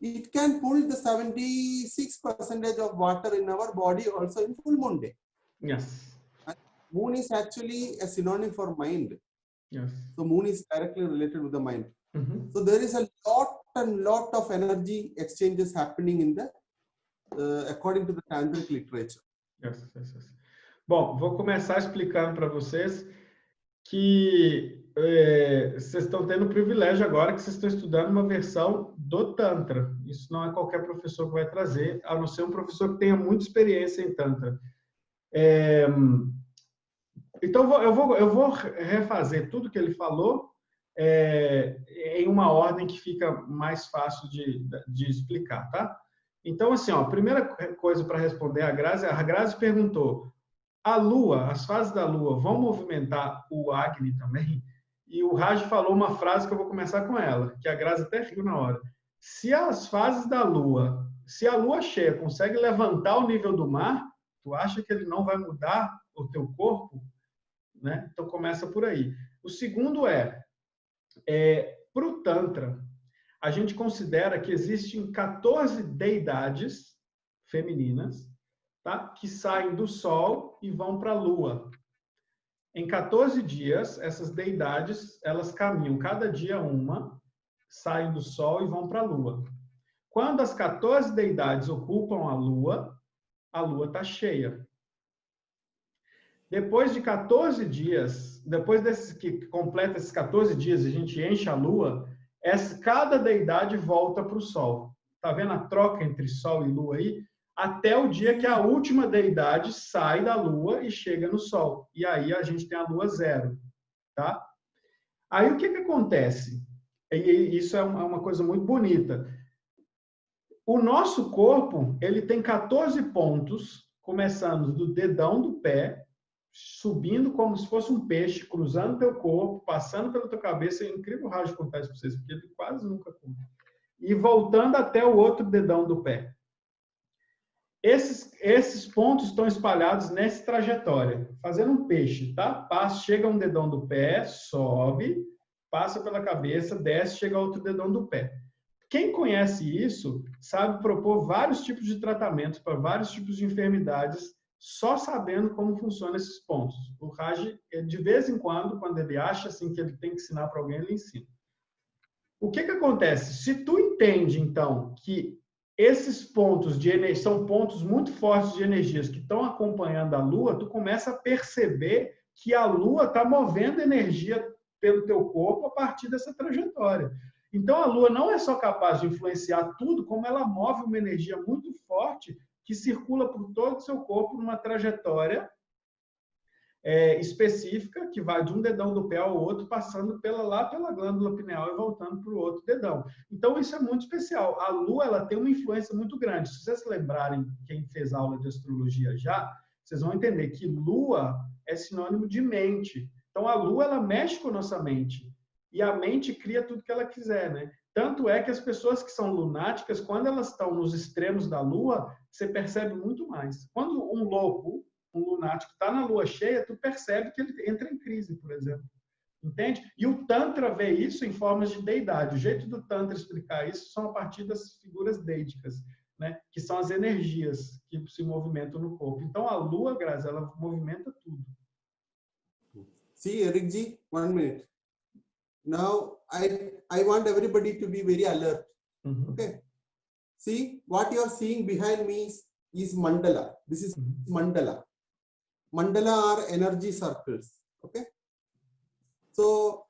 it can pull the 76% of water in our body also in full moon day. Yes. And moon is actually a synonym for mind. Yes. So moon is directly related with the mind. So there is a lot of energy exchanges happening in the according to the tantric literature. Yes. Bom, vou começar explicando para vocês que vocês estão tendo o privilégio agora que vocês estão estudando uma versão do Tantra. Isso não é qualquer professor que vai trazer, a não ser um professor que tenha muita experiência em Tantra. Então, eu vou refazer tudo que ele falou em uma ordem que fica mais fácil de explicar, tá? Então, assim, ó, a primeira coisa para responder a Grazi perguntou: a Lua, as fases da Lua vão movimentar o Agni também? E o Raj falou uma frase que eu vou começar com ela, que a Grazi até riu na hora. Se as fases da Lua, se a Lua cheia consegue levantar o nível do mar, tu acha que ele não vai mudar o teu corpo? Né? Então, começa por aí. O segundo para o Tantra, a gente considera que existem 14 deidades femininas, tá? Que saem do Sol e vão para a Lua. Em 14 dias, essas deidades, elas caminham, cada dia uma, saem do Sol e vão para a Lua. Quando as 14 deidades ocupam a Lua está cheia. Depois de 14 dias, depois que completa esses 14 dias, a gente enche a Lua, cada deidade volta para o Sol. Tá vendo a troca entre Sol e Lua aí? Até o dia que a última deidade sai da Lua e chega no Sol. E aí a gente tem a Lua zero, tá? Aí o que acontece? E isso é uma coisa muito bonita. O nosso corpo, ele tem 14 pontos, começando do dedão do pé, subindo como se fosse um peixe, cruzando teu corpo, passando pela tua cabeça. É incrível o Raj contar isso para vocês, porque ele quase nunca conta. E voltando até o outro dedão do pé. Esses pontos estão espalhados nessa trajetória, fazendo um peixe, tá? Chega um dedão do pé, sobe, passa pela cabeça, desce, chega ao outro dedão do pé. Quem conhece isso sabe propor vários tipos de tratamentos para vários tipos de enfermidades, só sabendo como funcionam esses pontos. O Raj, de vez em quando ele acha assim, que ele tem que ensinar para alguém, ele ensina. O que acontece? Se tu entende, então, que esses pontos de energia são pontos muito fortes de energias que estão acompanhando a Lua, tu começa a perceber que a Lua está movendo energia pelo teu corpo a partir dessa trajetória. Então, a Lua não é só capaz de influenciar tudo, como ela move uma energia muito forte que circula por todo o seu corpo numa trajetória específica, que vai de um dedão do pé ao outro, passando lá pela glândula pineal e voltando para o outro dedão. Então, isso é muito especial. A Lua, ela tem uma influência muito grande. Se vocês lembrarem, quem fez aula de astrologia já, vocês vão entender que Lua é sinônimo de mente. Então, a Lua, ela mexe com a nossa mente. E a mente cria tudo que ela quiser, né? Tanto é que as pessoas que são lunáticas, quando elas estão nos extremos da Lua, você percebe muito mais. Quando um louco, um lunático, está na Lua cheia, tu percebe que ele entra em crise, por exemplo. Entende? E o Tantra vê isso em formas de deidade. O jeito do Tantra explicar isso são a partir das figuras deídicas, né? Que são as energias que se movimentam no corpo. Então, a Lua, Grazi, ela movimenta tudo. See, Ericji, 1 minute. Now, I want everybody to be very alert. Okay. See, what you are seeing behind me is mandala. This is mandala. Mandala are energy circles. Okay. So,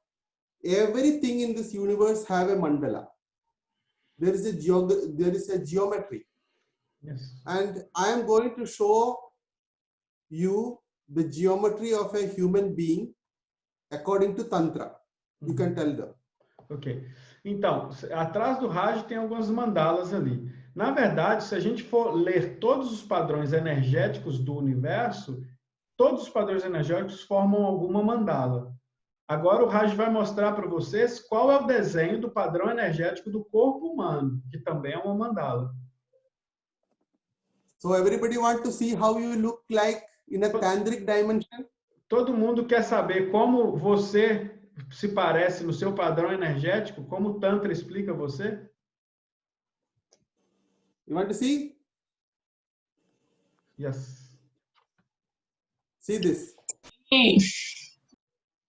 everything in this universe have a mandala. There is a geometry. Yes. And I am going to show you the geometry of a human being according to Tantra. You can tell them. Ok. Então, atrás do Raj tem algumas mandalas ali. Na verdade, se a gente for ler todos os padrões energéticos do universo, todos os padrões energéticos formam alguma mandala. Agora o Raj vai mostrar para vocês qual é o desenho do padrão energético do corpo humano, que também é uma mandala. So everybody want to see how you look like in a tantric dimension? Todo mundo quer saber como você se parece no seu padrão energético, como o Tantra explica você? You want to see? Yes. See this.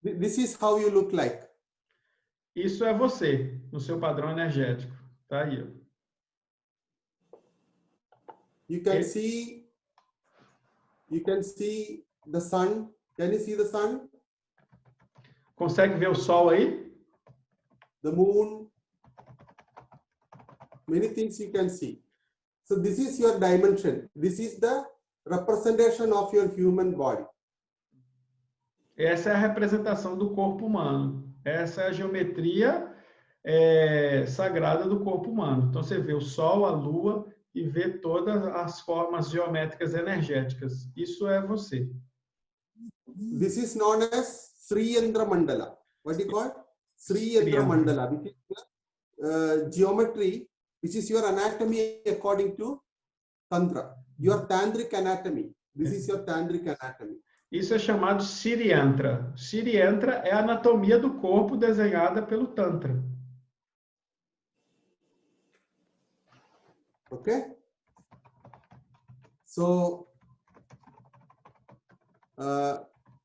This is how you look like. Isso é você, no seu padrão energético. Tá aí. You can see the sun. Can you see the sun? Consegue ver o sol aí? The moon. Many things you can see. So this is your dimension. This is the representation of your human body. Essa é a representação do corpo humano. Essa é a geometria sagrada do corpo humano. Então você vê o sol, a lua e vê todas as formas geométricas energéticas. Isso é você. This is known as Sri Yandra Mandala. What do you call it? Sri Yandra Mandala. This is geometry. This is your anatomy according to Tantra. Your tantric anatomy. This is your tantric anatomy. Isso é chamado Siriyantra. Siriyantra é a anatomia do corpo desenhada pelo Tantra. Okay? So,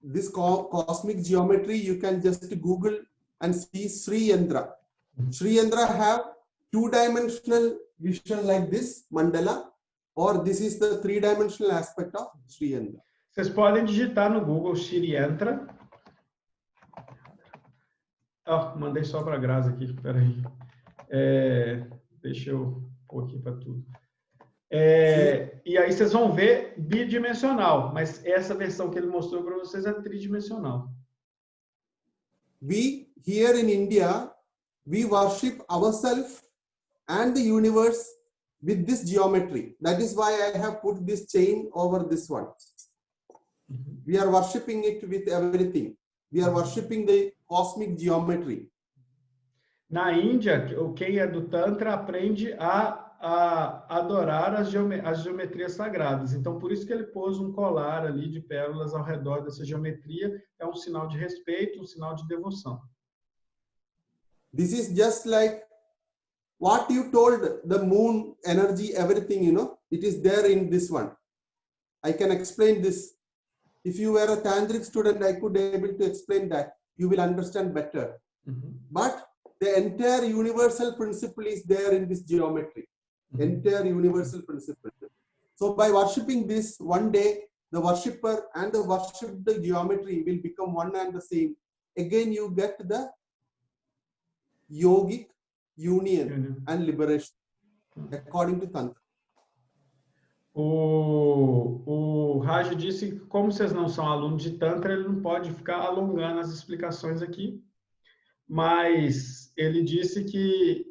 this cosmic geometry, you can just Google and see Sri Yandra. Sri Yandra have two-dimensional vision like this, mandala, or this is the three-dimensional aspect of Sri Yandra. Vocês podem digitar no Google Siriyantra. Mandei só para a Grazi aqui, peraí. Deixa eu pôr aqui para tudo. E aí vocês vão ver bidimensional, mas essa versão que ele mostrou para vocês é tridimensional. We, here in India, we worship ourselves and the universe with this geometry. That is why I have put this chain over this one. We are worshipping it with everything. We are worshipping the cosmic geometry. Na Índia, quem é do Tantra aprende a adorar as geometrias sagradas. Então, por isso que ele pôs um colar ali de pérolas ao redor dessa geometria. É um sinal de respeito, um sinal de devoção. This is just like what you told the moon energy, everything, you know, it is there in this one. I can explain this. If you were a tantric student, I could be able to explain that. You will understand better. But the entire universal principle is there in this geometry. Entire universal principle. So by worshipping this, one day the worshipper and the worshipped geometry will become one and the same. Again, you get the yogic union and liberation according to Tantra. O Raj disse que, como vocês não são alunos de Tantra, ele não pode ficar alongando as explicações aqui, mas ele disse que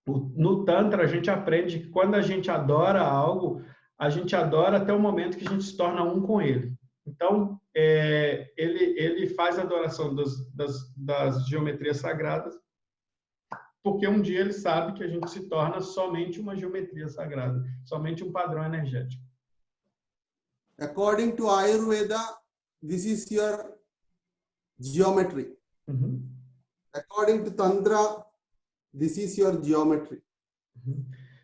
no Tantra a gente aprende que quando a gente adora algo, a gente adora até o momento que a gente se torna um com ele. Então, ele faz a adoração das geometrias sagradas, porque um dia ele sabe que a gente se torna somente uma geometria sagrada, somente um padrão energético. According to Ayurveda, this is your geometry. According to Tantra, this is your geometry.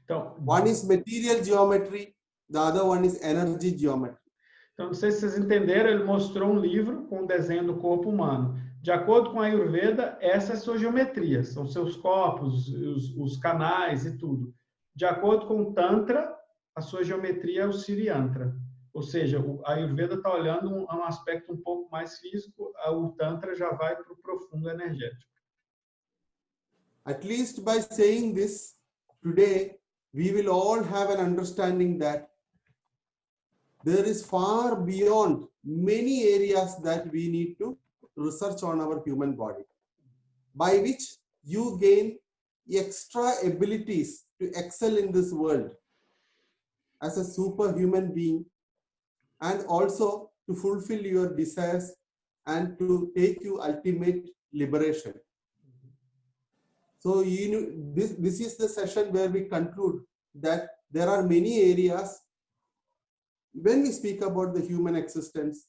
Então, one is material geometry, the other one is energy geometry. Então, não sei se vocês entenderam, ele mostrou um livro com um desenho do corpo humano. De acordo com a Ayurveda, essa é a sua geometria, são seus corpos, os canais e tudo. De acordo com o Tantra, a sua geometria é o Siriyantra. Ou seja, a Ayurveda está olhando um aspecto um pouco mais físico, o Tantra já vai para o profundo energético. At least by saying this today, we will all have an understanding that there is far beyond many areas that we need to research on our human body, by which you gain extra abilities to excel in this world as a superhuman being, and also to fulfill your desires and to take you ultimate liberation. So this is the session where we conclude that there are many areas when we speak about the human existence,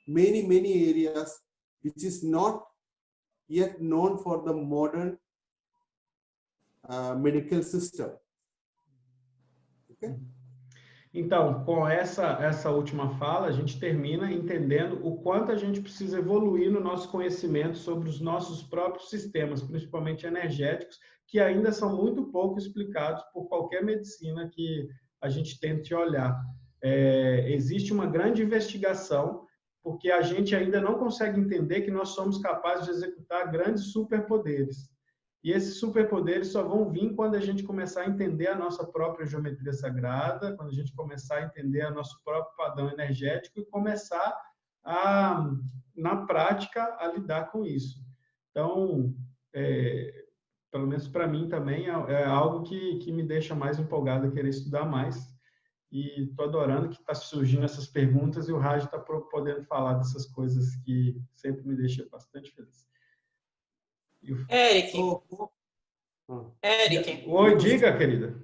many areas which is not yet known for the modern medical system. Okay? Então, com essa última fala, a gente termina entendendo o quanto a gente precisa evoluir no nosso conhecimento sobre os nossos próprios sistemas, principalmente energéticos, que ainda são muito pouco explicados por qualquer medicina que a gente tente olhar. Existe uma grande investigação, porque a gente ainda não consegue entender que nós somos capazes de executar grandes superpoderes. E esses superpoderes só vão vir quando a gente começar a entender a nossa própria geometria sagrada, quando a gente começar a entender o nosso próprio padrão energético e começar na prática, a lidar com isso. Então, pelo menos para mim também, é algo que me deixa mais empolgado a querer estudar mais. E estou adorando que está surgindo essas perguntas e o Raj está podendo falar dessas coisas que sempre me deixa bastante feliz. Eric. Oi, diga, querida.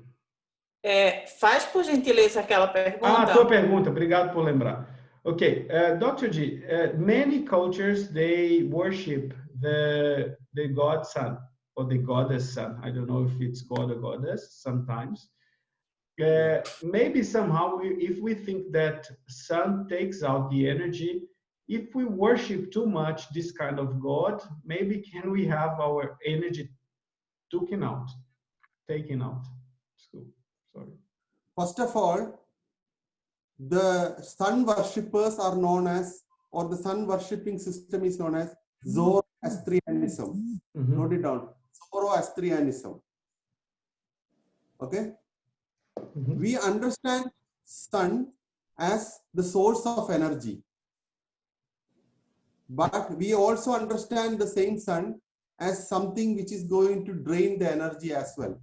Faz, por gentileza, aquela pergunta. A tua pergunta, obrigado por lembrar. Ok, Dr. G, many cultures, they worship the god sun, or the goddess sun. I don't know if it's god or goddess sometimes. Maybe somehow, if we think that sun takes out the energy, if we worship too much this kind of God, maybe can we have our energy taken out? Sorry. First of all, the sun worshippers are known as, or the sun worshipping system is known as Zoroastrianism. Note it down. Zoroastrianism. Okay? We understand sun as the source of energy. But we also understand the same sun as something which is going to drain the energy as well.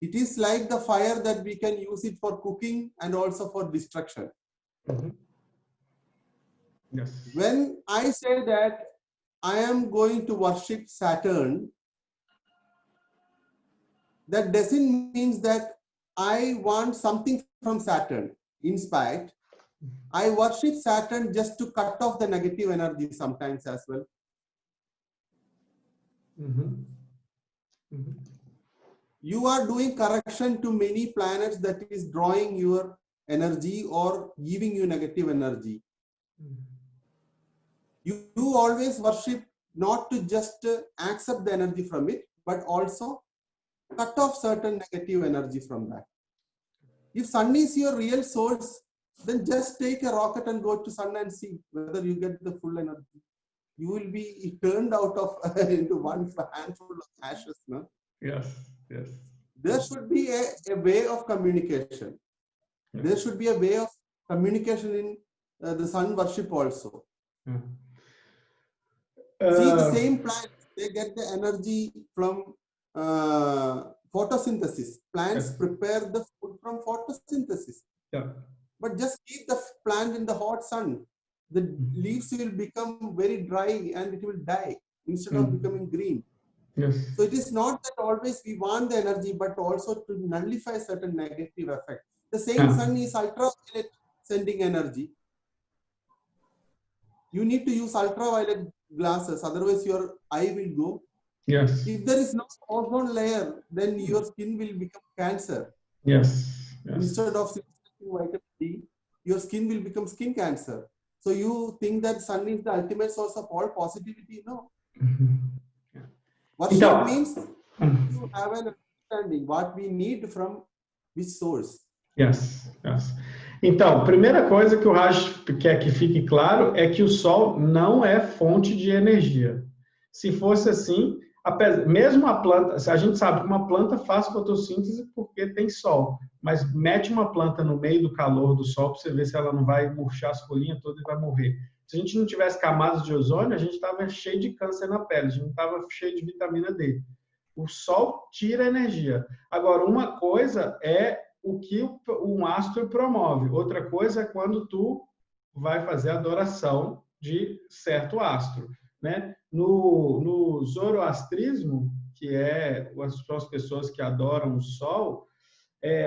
It is like the fire that we can use it for cooking and also for destruction. Yes. When I say that I am going to worship Saturn, that doesn't mean that I want something from Saturn. In spite, I worship Saturn just to cut off the negative energy sometimes as well. You are doing correction to many planets that is drawing your energy or giving you negative energy. You always worship not to just accept the energy from it, but also cut off certain negative energy from that. If sun is your real source, then just take a rocket and go to sun and see whether you get the full energy. You will be turned out of into one handful of ashes. No? Yes, yes. There should be a way of communication. Yes. There should be a way of communication in the sun worship also. See, the same plants, they get the energy from photosynthesis. Plants prepare the food from photosynthesis. Yeah. But just keep the plant in the hot sun. The leaves will become very dry and it will die instead of becoming green. Yes. So it is not that always we want the energy, but also to nullify certain negative effect. The same sun is ultraviolet sending energy. You need to use ultraviolet glasses, otherwise your eye will go. Yes. If there is no ozone layer, then your skin will become cancer. Yes. Yes. Instead of vitamin D, your skin will become skin cancer. So you think that sun is the ultimate source of all positivity? No. Worship means you have an understanding what we need from which source. Yes, yes. Então, primeira coisa que o Raj quer que fique claro é que o Sol não é fonte de energia. Se fosse assim, mesmo a planta, a gente sabe que uma planta faz fotossíntese porque tem sol, mas mete uma planta no meio do calor do sol para você ver se ela não vai murchar as folhinhas todas e vai morrer. Se a gente não tivesse camadas de ozônio, a gente estava cheio de câncer na pele, a gente não estava cheio de vitamina D. O sol tira energia. Agora, uma coisa é o que um astro promove, outra coisa é quando tu vai fazer adoração de certo astro, né? No zoroastrismo, que são as pessoas que adoram o sol,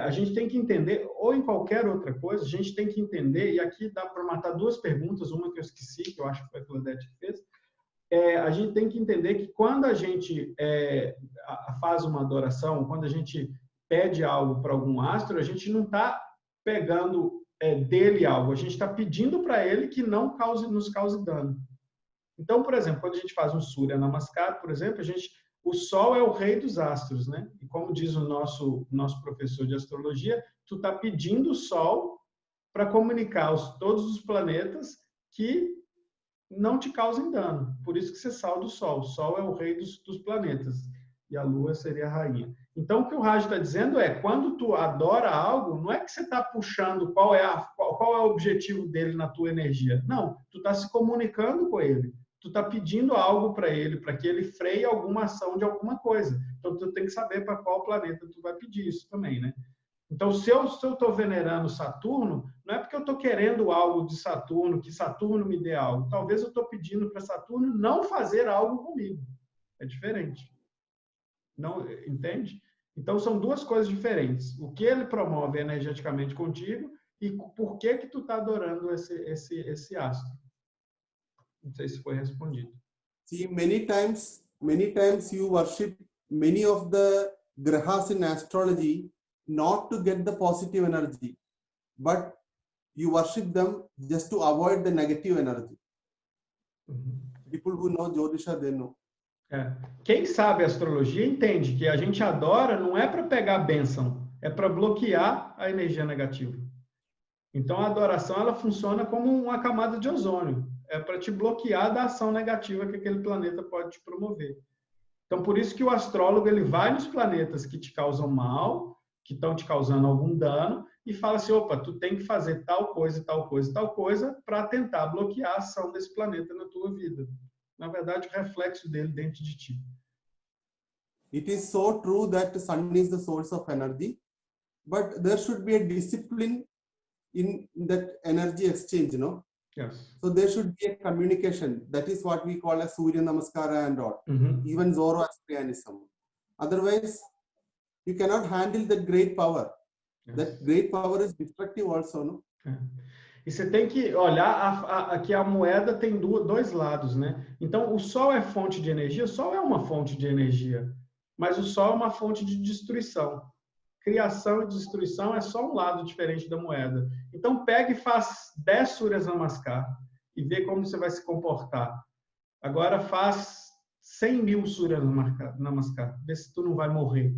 a gente tem que entender, ou em qualquer outra coisa, a gente tem que entender, e aqui dá para matar duas perguntas, uma que eu esqueci, que eu acho que foi a Claudete que fez, a gente tem que entender que quando a gente faz uma adoração, quando a gente pede algo para algum astro, a gente não está pegando dele algo, a gente está pedindo para ele que não nos cause dano. Então, por exemplo, quando a gente faz um Surya Namaskar, por exemplo, o Sol é o rei dos astros, né? E como diz o nosso professor de astrologia, tu está pedindo o Sol para comunicar todos os planetas que não te causem dano. Por isso que você sauda o Sol. O Sol é o rei dos planetas e a Lua seria a rainha. Então, o que o Raj está dizendo quando tu adora algo, não é que você está puxando qual é o objetivo dele na tua energia. Não, tu está se comunicando com ele. Tu está pedindo algo para ele, para que ele freie alguma ação de alguma coisa. Então, tu tem que saber para qual planeta tu vai pedir isso também, né? Então, se eu estou venerando Saturno, não é porque eu estou querendo algo de Saturno, que Saturno me dê algo. Talvez eu estou pedindo para Saturno não fazer algo comigo. É diferente. Não, entende? Então, são duas coisas diferentes. O que ele promove energeticamente contigo e por que tu está adorando esse astro. Não sei se foi respondido. See, many times you worship many of the grahas in astrology not to get the positive energy, but you worship them just to avoid the negative energy. People who know Jyotisha, they know. Quem sabe astrologia entende que a gente adora não é para pegar a bênção, é para bloquear a energia negativa. Então, a adoração ela funciona como uma camada de ozônio. É para te bloquear da ação negativa que aquele planeta pode te promover. Então, por isso que o astrólogo ele vai nos planetas que te causam mal, que estão te causando algum dano, e fala assim, opa, tu tem que fazer tal coisa, tal coisa, tal coisa, para tentar bloquear a ação desse planeta na tua vida. Na verdade, o reflexo dele dentro de ti. It is so true that the sun is the source of energy, but there should be a discipline in that energy exchange, no? Yes. So there should be a communication. That is what we call as Surya Namaskara and all. Even Zoroastrianism. Otherwise, you cannot handle that great power. Yes. That great power is destructive also, no? E você tem que olhar que a moeda tem dois lados, né? Então, o Sol é fonte de energia? O Sol é uma fonte de energia, mas o Sol é uma fonte de destruição. Criação e destruição é só um lado diferente da moeda. Então, pega e faz 10 Suryas Namaskar e vê como você vai se comportar. Agora, faz 100.000 Suryas Namaskar. Vê se tu não vai morrer.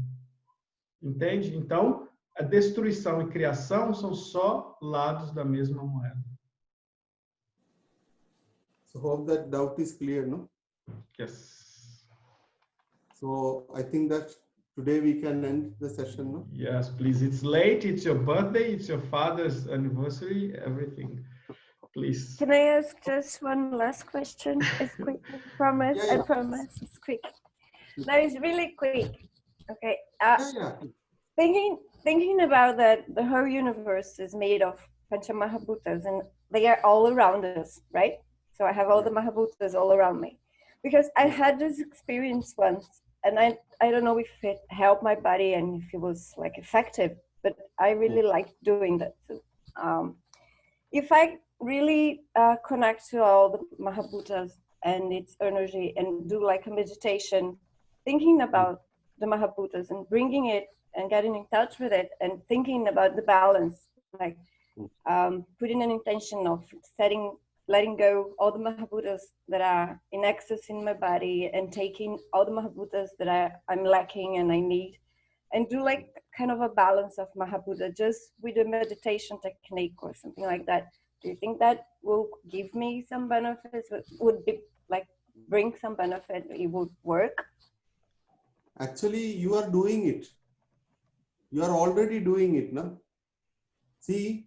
Entende? Então, a destruição e criação são só lados da mesma moeda. So, hope that doubt is clear, no? Yes. So, I think that today we can end the session, no? Yes, please. It's late. It's your birthday. It's your father's anniversary. Everything. Please. Can I ask just one last question? It's quick. I promise. Yeah. I promise. It's quick. No, it's really quick. Okay. Thinking about that, the whole universe is made of Panchamahabhutas, and they are all around us, right? So I have all the Mahabhutas all around me. Because I had this experience once, and I don't know if it helped my body and if it was like effective, but I really liked doing that. So, if I really connect to all the Mahabhutas and its energy and do like a meditation, thinking about the Mahabhutas and bringing it and getting in touch with it and thinking about the balance, like putting an intention of letting go all the Mahabhutas that are in excess in my body and taking all the Mahabhutas that I'm lacking and I need, and do like kind of a balance of Mahabhuta just with a meditation technique or something like that. Do you think that will give me some benefits? Would be like bring some benefit, it would work? Actually, you are doing it. You are already doing it, no? See,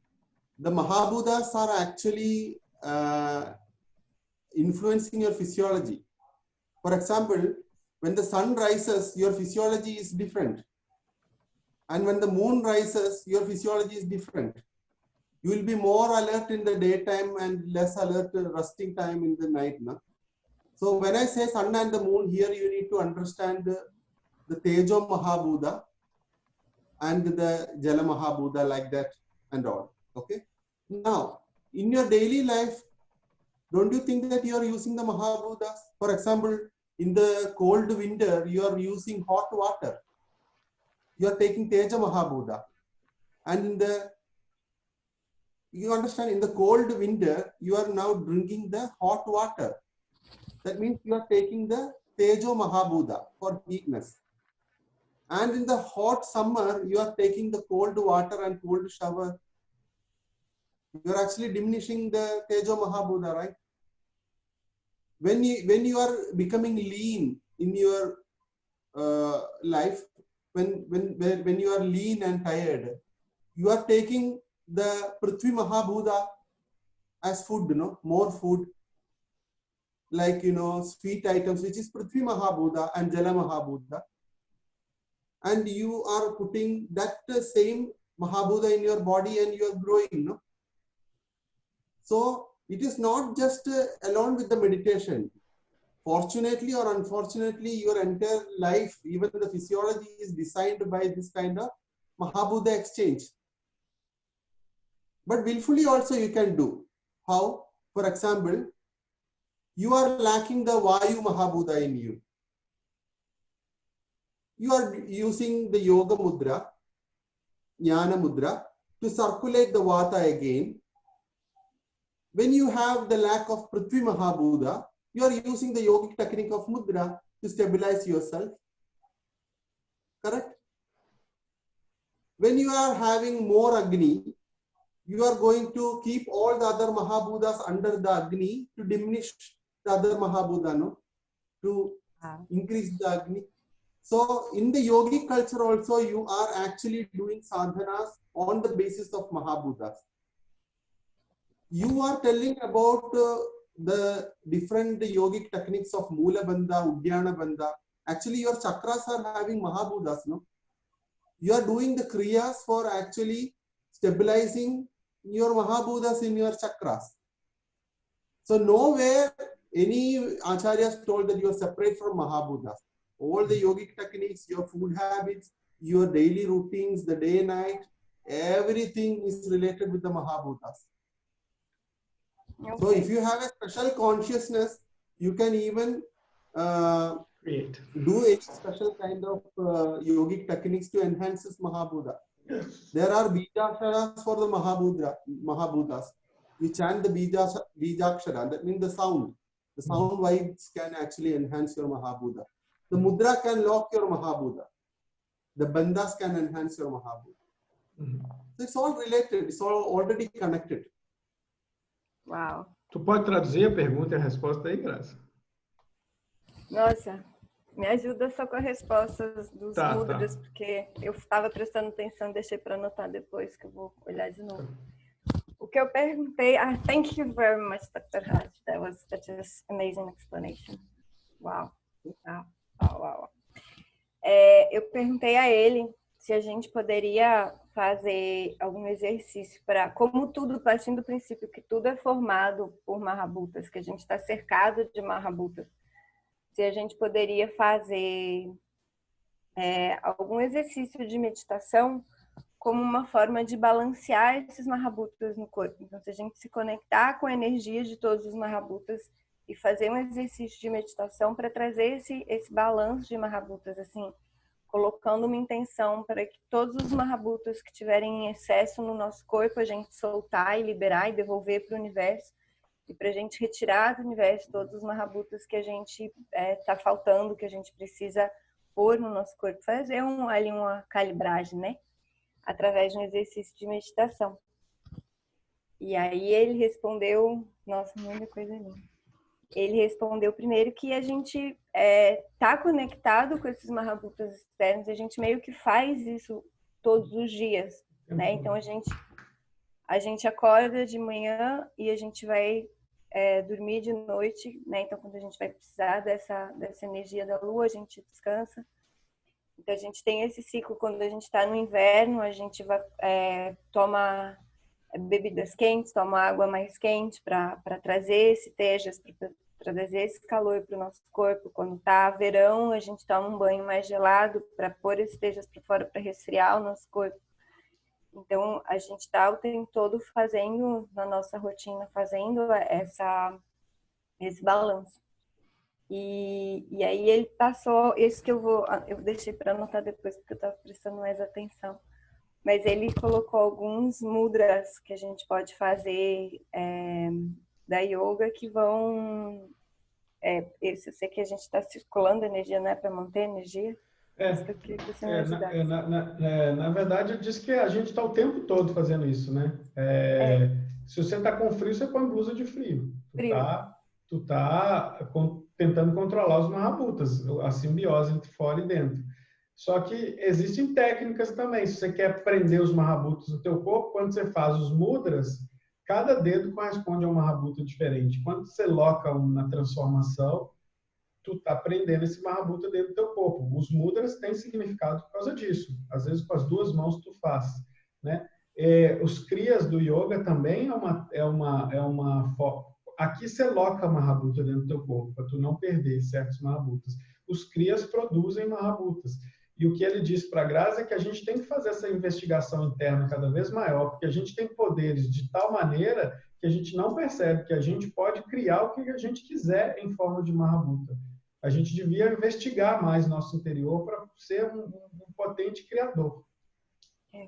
the Mahabhutas are actually influencing your physiology. For example, when the sun rises, your physiology is different. And when the moon rises, your physiology is different. You will be more alert in the daytime and less alert resting time in the night. No? So when I say sun and the moon, here you need to understand the Tejo Mahabhuta and the Jala Mahabhuta, like that and all. Okay. Now, in your daily life, don't you think that you are using the Mahabhutas? For example, in the cold winter, you are using hot water. You are taking Teja Mahabhuta. And in the, you understand, in the cold winter, you are now drinking the hot water. That means you are taking the Tejo Mahabhuta for heatness. And in the hot summer, you are taking the cold water and cold shower. You are actually diminishing the Tejo Mahabhuta, right? When you are becoming lean in your life, when you are lean and tired, you are taking the Prithvi Mahabhuta as food, you know, more food, like, you know, sweet items, which is Prithvi Mahabhuta and Jala Mahabhuta. And you are putting that same Mahabhuta in your body and you are growing, no? So it is not just alone with the meditation. Fortunately or unfortunately, your entire life, even the physiology, is designed by this kind of Mahabhuta exchange. But willfully also you can do. How? For example, you are lacking the Vayu Mahabhuta in you. You are using the Yoga Mudra, Jnana Mudra, to circulate the Vata again. When you have the lack of Prithvi Mahabhuta, you are using the yogic technique of Mudra to stabilize yourself. Correct? When you are having more Agni, you are going to keep all the other Mahabhutas under the Agni to diminish the other Mahabhuta, no? To increase the Agni. So in the yogic culture also, you are actually doing sadhanas on the basis of Mahabhutas. You are telling about the different yogic techniques of Mula Bandha, Uddiyana Bandha. Actually, your chakras are having Mahabhutas, no? You are doing the kriyas for actually stabilizing your Mahabhutas in your chakras. So nowhere any acharyas told that you are separate from Mahabhutas. All the yogic techniques, your food habits, your daily routines, the day, night, everything is related with the Mahabhutas. Okay. So if you have a special consciousness, you can even do a special kind of yogic techniques to enhance this Mahabhuta. Yes. There are Bijaksharas for the Mahabhutas. You chant the Bijakshara, that means the sound. The sound vibes can actually enhance your Mahabhuta. The Mudra can lock your Mahabhuta. The Bandhas can enhance your Mahabhuta. So it's all related, it's all already connected. Uau! Tu pode traduzir a pergunta e a resposta aí, Graça? Nossa, me ajuda só com as respostas dos mudras, porque eu estava prestando atenção, deixei para anotar depois, que eu vou olhar de novo. O que eu perguntei... thank you very much, Dr. Raj. That was such an amazing explanation. Wow. Wow. Eu perguntei a ele se a gente poderia fazer algum exercício para, como tudo, partindo do princípio que tudo é formado por Mahabhutas, que a gente está cercado de Mahabhutas, se a gente poderia fazer algum exercício de meditação como uma forma de balancear esses Mahabhutas no corpo. Então, se a gente se conectar com a energia de todos os Mahabhutas e fazer um exercício de meditação para trazer esse balanço de Mahabhutas, assim, colocando uma intenção para que todos os Mahabhutas que tiverem em excesso no nosso corpo, a gente soltar e liberar e devolver para o universo, e para a gente retirar do universo todos os Mahabhutas que a gente está faltando, que a gente precisa pôr no nosso corpo. Fazer ali uma calibragem, né? Através de um exercício de meditação. E aí ele respondeu, nossa, muita coisa linda. ele respondeu primeiro que a gente tá conectado com esses Mahabhutas externos, a gente meio que faz isso todos os dias, né? Então a gente acorda de manhã e a gente vai dormir de noite, né? Então quando a gente vai precisar dessa energia da lua, a gente descansa. Então a gente tem esse ciclo. Quando a gente está no inverno, a gente vai toma bebidas quentes, toma água mais quente para trazer esse tejas, para trazer esse calor para o nosso corpo. Quando tá verão, a gente toma um banho mais gelado para pôr esse tejas para fora, para resfriar o nosso corpo. Então a gente está o tempo todo fazendo, na nossa rotina, fazendo esse balanço. E aí ele passou, esse que eu deixei para anotar depois, porque eu estava prestando mais atenção. Mas ele colocou alguns mudras que a gente pode fazer da yoga que vão... esse eu sei que a gente está circulando energia, né? Para manter energia. Isso que eu queria que você me ajudasse. Na verdade, eu disse que a gente está o tempo todo fazendo isso, né? Se você está com frio, você põe blusa de frio. Tu tá tentando controlar os Mahabhutas, a simbiose entre fora e dentro. Só que existem técnicas também. Se você quer prender os Mahabhutas no teu corpo, quando você faz os mudras, cada dedo corresponde a um Mahabhuta diferente. Quando você loca na transformação, tu tá prendendo esse Mahabhuta dentro do teu corpo. Os mudras têm significado por causa disso. Às vezes com as duas mãos tu faz, né? Os kriyas do yoga também é uma aqui você loca Mahabhuta dentro do teu corpo para tu não perder certos Mahabhutas. Os kriyas produzem Mahabhutas. E o que ele diz para a Grazi é que a gente tem que fazer essa investigação interna cada vez maior, porque a gente tem poderes de tal maneira que a gente não percebe que a gente pode criar o que a gente quiser em forma de Mahabhuta. A gente devia investigar mais nosso interior para ser um potente criador.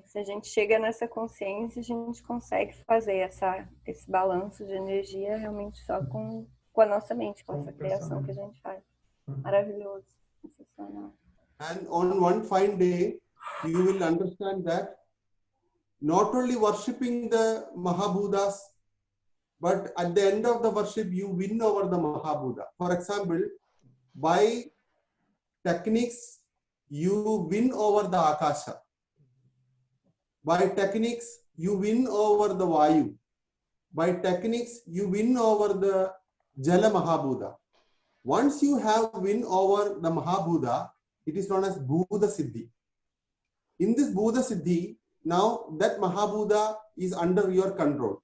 Se a gente chega nessa consciência, a gente consegue fazer esse balanço de energia realmente só com a nossa mente, com essa criação que a gente faz. Maravilhoso, sensacional. And on one fine day, you will understand that not only worshipping the Mahabhutas, but at the end of the worship, you win over the Mahabhuta. For example, by techniques, you win over the Akasha. By techniques, you win over the Vayu. By techniques, you win over the Jala Mahabhuta. Once you have win over the Mahabhuta, it is known as Bhuta Siddhi. In this Bhuta Siddhi, now that Mahabhuta is under your control.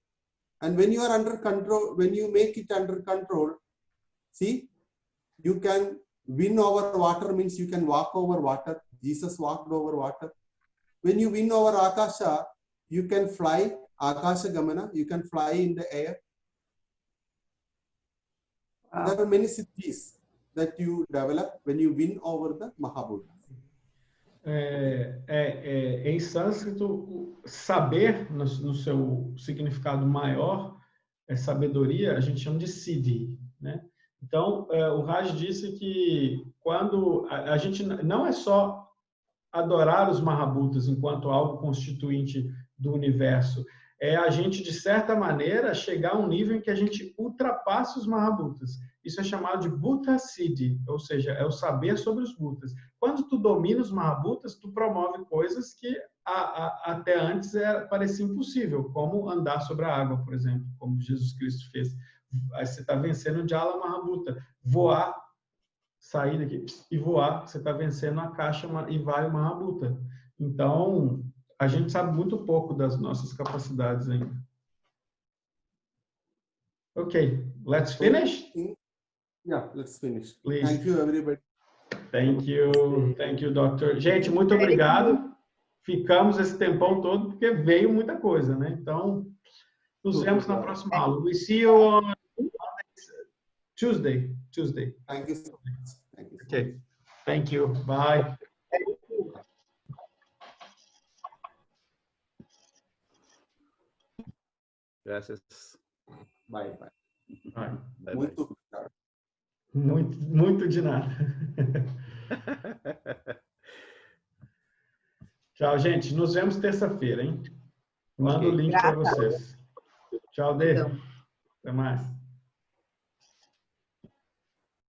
And when you are under control, when you make it under control, see, you can win over water means you can walk over water. Jesus walked over water. When you win over Akasha, you can fly, Akasha Gamana, you can fly in the air. Wow. There are many siddhis that you develop when you win over the Mahabhuta. Em sânscrito, saber, no seu significado maior, sabedoria, a gente chama de siddhi, né? Então, o Raj disse que quando a gente não é só adorar os Mahabhutas enquanto algo constituinte do universo, é a gente, de certa maneira, chegar a um nível em que a gente ultrapasse os Mahabhutas. Isso é chamado de Bhuta Siddhi, ou seja, é o saber sobre os Bhutas. Quando tu domina os Mahabhutas, tu promove coisas que até antes parecia impossível, como andar sobre a água, por exemplo, como Jesus Cristo fez. Aí você está vencendo o Jala Mahabhuta. Voar, sair daqui e voar, você está vencendo a caixa e vai o Mahabhuta. Então, a gente sabe muito pouco das nossas capacidades ainda. Ok, let's finish? Yeah, let's finish. Please. Thank you, everybody. Thank you, doctor. Gente, muito obrigado. Ficamos esse tempão todo porque veio muita coisa, né? Então, nos vemos na próxima aula. We see you on Tuesday. Thank you so much. Thank you. Okay. Thank you. Bye. Gracias. Bye. Bye. Muito de nada. Tchau, gente. Nos vemos terça-feira, hein? Mando o link para vocês. Tchau, Dê. Até mais.